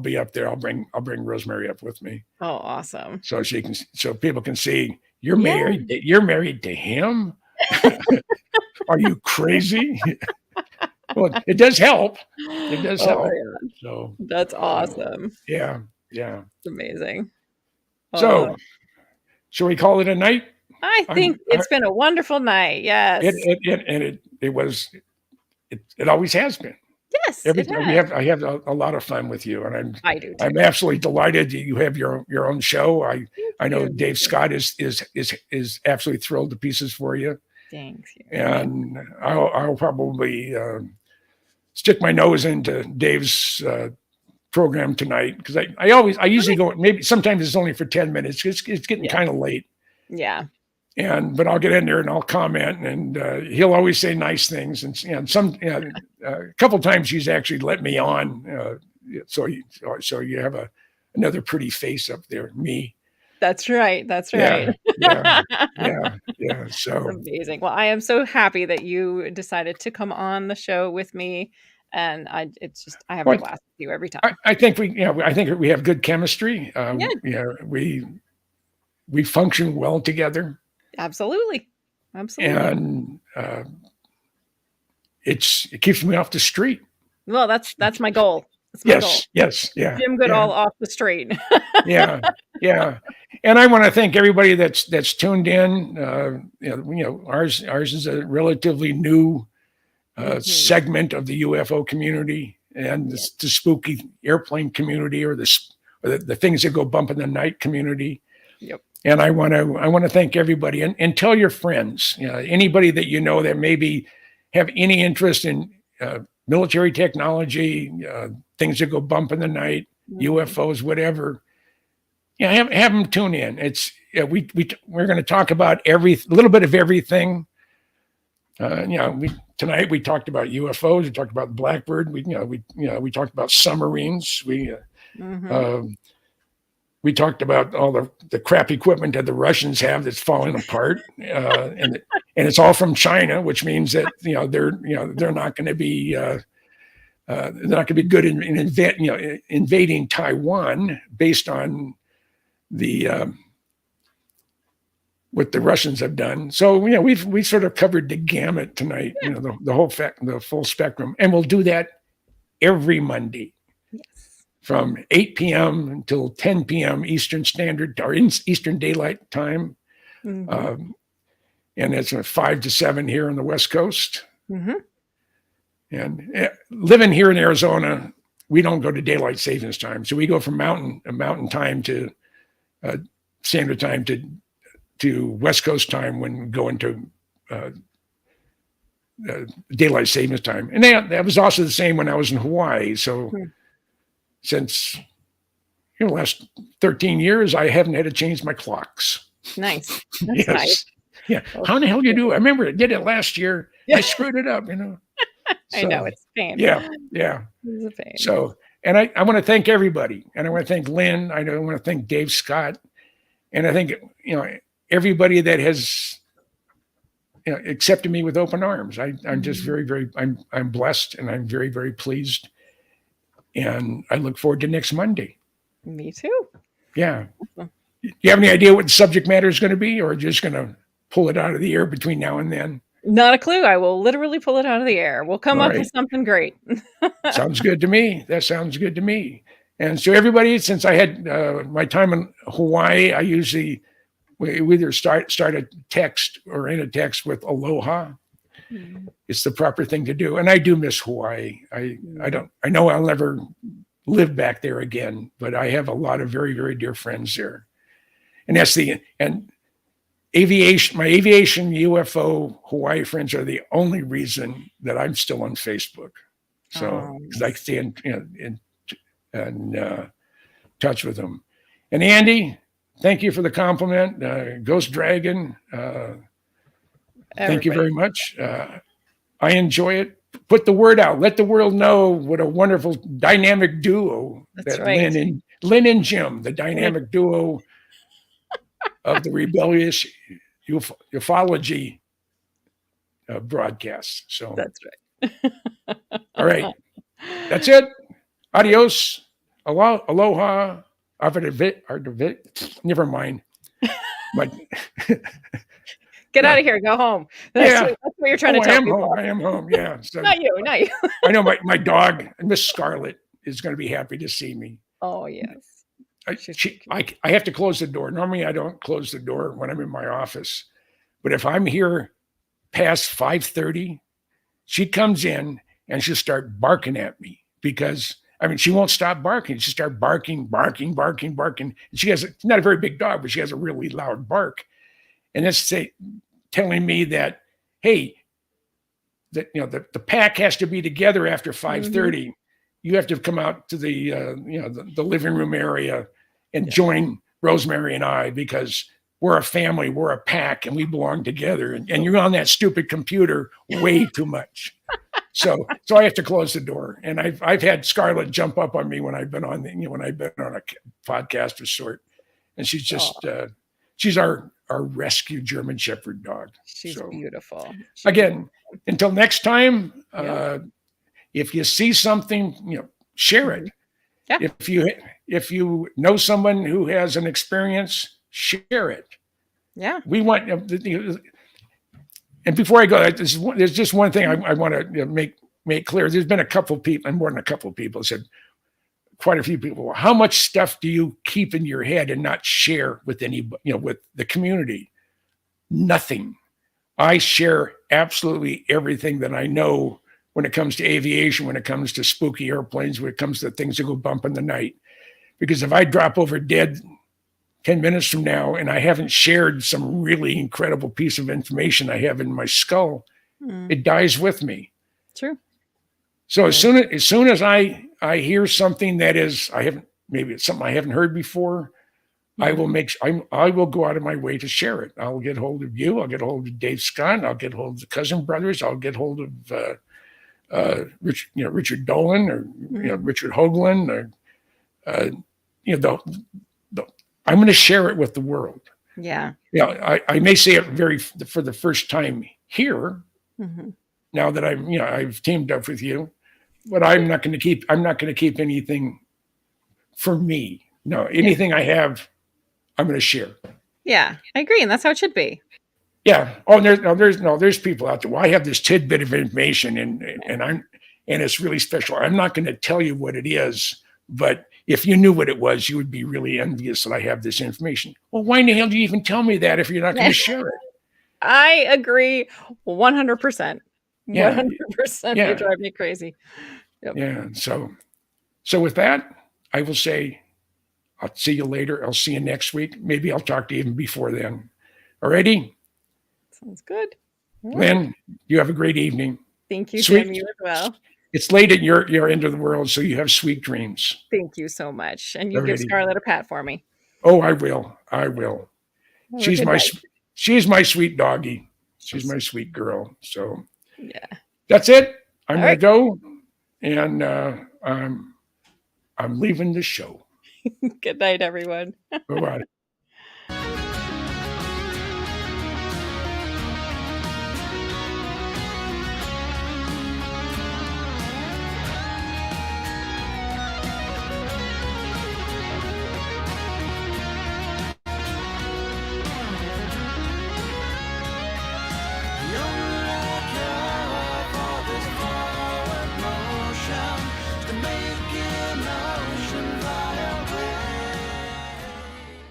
Speaker 3: be up there. I'll bring Rosemary up with me.
Speaker 2: Oh, awesome.
Speaker 3: So people can see you're married. You're married to him. Are you crazy? Well, it does help. It does help. So
Speaker 2: that's awesome.
Speaker 3: Yeah. It's
Speaker 2: amazing.
Speaker 3: So, shall we call it a night?
Speaker 2: I
Speaker 3: I'm,
Speaker 2: think it's been a wonderful night. Yes.
Speaker 3: it always has been.
Speaker 2: Yes, it has.
Speaker 3: I have a lot of fun with you, and
Speaker 2: I do too.
Speaker 3: I'm absolutely delighted that you have your own show. I know
Speaker 2: you.
Speaker 3: Dave Scott is absolutely thrilled to pieces for you,
Speaker 2: Thanks.
Speaker 3: and I'll probably stick my nose into Dave's program tonight, because I usually go, maybe sometimes it's only for 10 minutes. It's getting kind of late.
Speaker 2: Yeah.
Speaker 3: But I'll get in there and I'll comment, and he'll always say nice things. And a couple times he's actually let me on. So you have another pretty face up there, me.
Speaker 2: That's right. That's right.
Speaker 3: Yeah. So
Speaker 2: That's amazing. Well, I am so happy that you decided to come on the show with me, and I have a blast with you every time.
Speaker 3: I think we have good chemistry. We function well together.
Speaker 2: Absolutely.
Speaker 3: And it keeps me off the street.
Speaker 2: Well, that's my goal.
Speaker 3: Yes. Yeah.
Speaker 2: Jim Goodall off the street.
Speaker 3: Yeah. And I want to thank everybody that's tuned in. Ours is a relatively new segment of the UFO community, and the spooky airplane community, or the things that go bump in the night community.
Speaker 2: Yep.
Speaker 3: And I want to thank everybody, and tell your friends, anybody that you know that maybe have any interest in military technology, things that go bump in the night, UFOs, whatever. Have them tune in. We're going to talk about a little bit of everything. Tonight we talked about UFOs. We talked about Blackbird. We talked about submarines. We talked about all the crap equipment that the Russians have that's falling apart, and it's all from China, which means that they're not going to be good in invading Taiwan based on what the Russians have done. So we sort of covered the gamut tonight, the full spectrum, and we'll do that every Monday. From 8 p.m. until 10 p.m. Eastern Standard, or Eastern Daylight Time. And it's 5 to 7 here on the West Coast. And living here in Arizona, we don't go to daylight savings time. So we go from mountain time to standard time to West Coast time when going to daylight savings time. And that was also the same when I was in Hawaii. So since the last 13 years, I haven't had to change my clocks.
Speaker 2: Nice. That's nice.
Speaker 3: Yeah. How in the hell do you do it? I remember I did it last year. I screwed it up, So,
Speaker 2: I know, it's a pain.
Speaker 3: Yeah.
Speaker 2: It's a pain.
Speaker 3: So, and I want to thank everybody. And I want to thank Lynn. I want to thank Dave Scott. And I think, everybody that has accepted me with open arms. I'm just very, very, I'm blessed, and I'm very, very pleased. And I look forward to next Monday.
Speaker 2: Me too.
Speaker 3: Yeah. Do you have any idea what the subject matter is going to be, or just going to pull it out of the air between now and then?
Speaker 2: Not a clue. I will literally pull it out of the air. We'll come up with something great.
Speaker 3: Sounds good to me. That sounds good to me. And so everybody, since I had my time in Hawaii, we either start a text or end a text with aloha. It's the proper thing to do. And I do miss Hawaii. I know I'll never live back there again, but I have a lot of very, very dear friends there. And aviation, my aviation UFO Hawaii friends are the only reason that I'm still on Facebook. So, because I stay in touch with them. And Andy, thank you for the compliment. Ghost Dragon, thank you very much. I enjoy it. Put the word out. Let the world know what a wonderful dynamic duo that Lynn and Jim, the dynamic duo of the rebellious ufology broadcast. So
Speaker 2: that's right.
Speaker 3: All right. That's it. Adios. Aloha. Never mind.
Speaker 2: Get out of here. Go home. That's what you're trying to tell people.
Speaker 3: I am home. Yeah. So,
Speaker 2: not you.
Speaker 3: I know my dog, Miss Scarlett, is going to be happy to see me.
Speaker 2: Oh, yes.
Speaker 3: I have to close the door. Normally, I don't close the door when I'm in my office. But if I'm here past 5:30, she comes in and she'll start barking at me because I mean she won't stop barking. She start barking. And she has not a very big dog, but she has a really loud bark. And that's telling me that, hey, that the pack has to be together after 5:30. You have to come out to the the living room area and join Rosemary and I because we're a family, we're a pack, and we belong together. And you're on that stupid computer way too much. So I have to close the door. And I've had Scarlett jump up on me when I've been on when I've been on a podcast of sort. And she's just she's our rescue German Shepherd dog.
Speaker 2: She's beautiful.
Speaker 3: Again, until next time, if you see something, share it.
Speaker 2: Yeah.
Speaker 3: If you know someone who has an experience, share it.
Speaker 2: Yeah.
Speaker 3: We want. And before I go, there's just one thing I want to make clear. There's been a couple people, and more than a couple of people, said quite a few people. How much stuff do you keep in your head and not share with anybody? With the community? Nothing. I share absolutely everything that I know when it comes to aviation, when it comes to spooky airplanes, when it comes to things that go bump in the night. Because if I drop over dead 10 minutes from now and I haven't shared some really incredible piece of information I have in my skull, it dies with me.
Speaker 2: True.
Speaker 3: So as soon as I hear something that is maybe it's something I haven't heard before, I will go out of my way to share it. I'll get hold of you. I'll get hold of Dave Scott. I'll get hold of the Cousin Brothers. I'll get hold of Richard Dolan or Richard Hoagland or I'm going to share it with the world.
Speaker 2: Yeah.
Speaker 3: I may say it for the first time here now that I've teamed up with you, but I'm not going to keep anything for me. No, anything I have, I'm going to share.
Speaker 2: Yeah, I agree, and that's how it should be.
Speaker 3: Yeah. Oh, there's people out there. Well, I have this tidbit of information, and it's really special. I'm not going to tell you what it is, but if you knew what it was, you would be really envious that I have this information. Well, why in the hell do you even tell me that if you're not going to share it?
Speaker 2: I agree 100%. 100%.
Speaker 3: Yeah.
Speaker 2: You drive me crazy. Yep.
Speaker 3: Yeah. So with that, I will say, I'll see you later. I'll see you next week. Maybe I'll talk to you even before then. Alrighty?
Speaker 2: Sounds good.
Speaker 3: Lynn, you have a great evening.
Speaker 2: Thank you, Jim. You as well.
Speaker 3: It's late at your end of the world, so you have sweet dreams.
Speaker 2: Thank you so much. And you give Scarlett a pat for me.
Speaker 3: Oh, I will. She's my sweet doggie. She's my sweet girl. So
Speaker 2: yeah.
Speaker 3: That's it. I'm going to go, and I'm leaving the show.
Speaker 2: Good night, everyone.
Speaker 3: Bye-bye.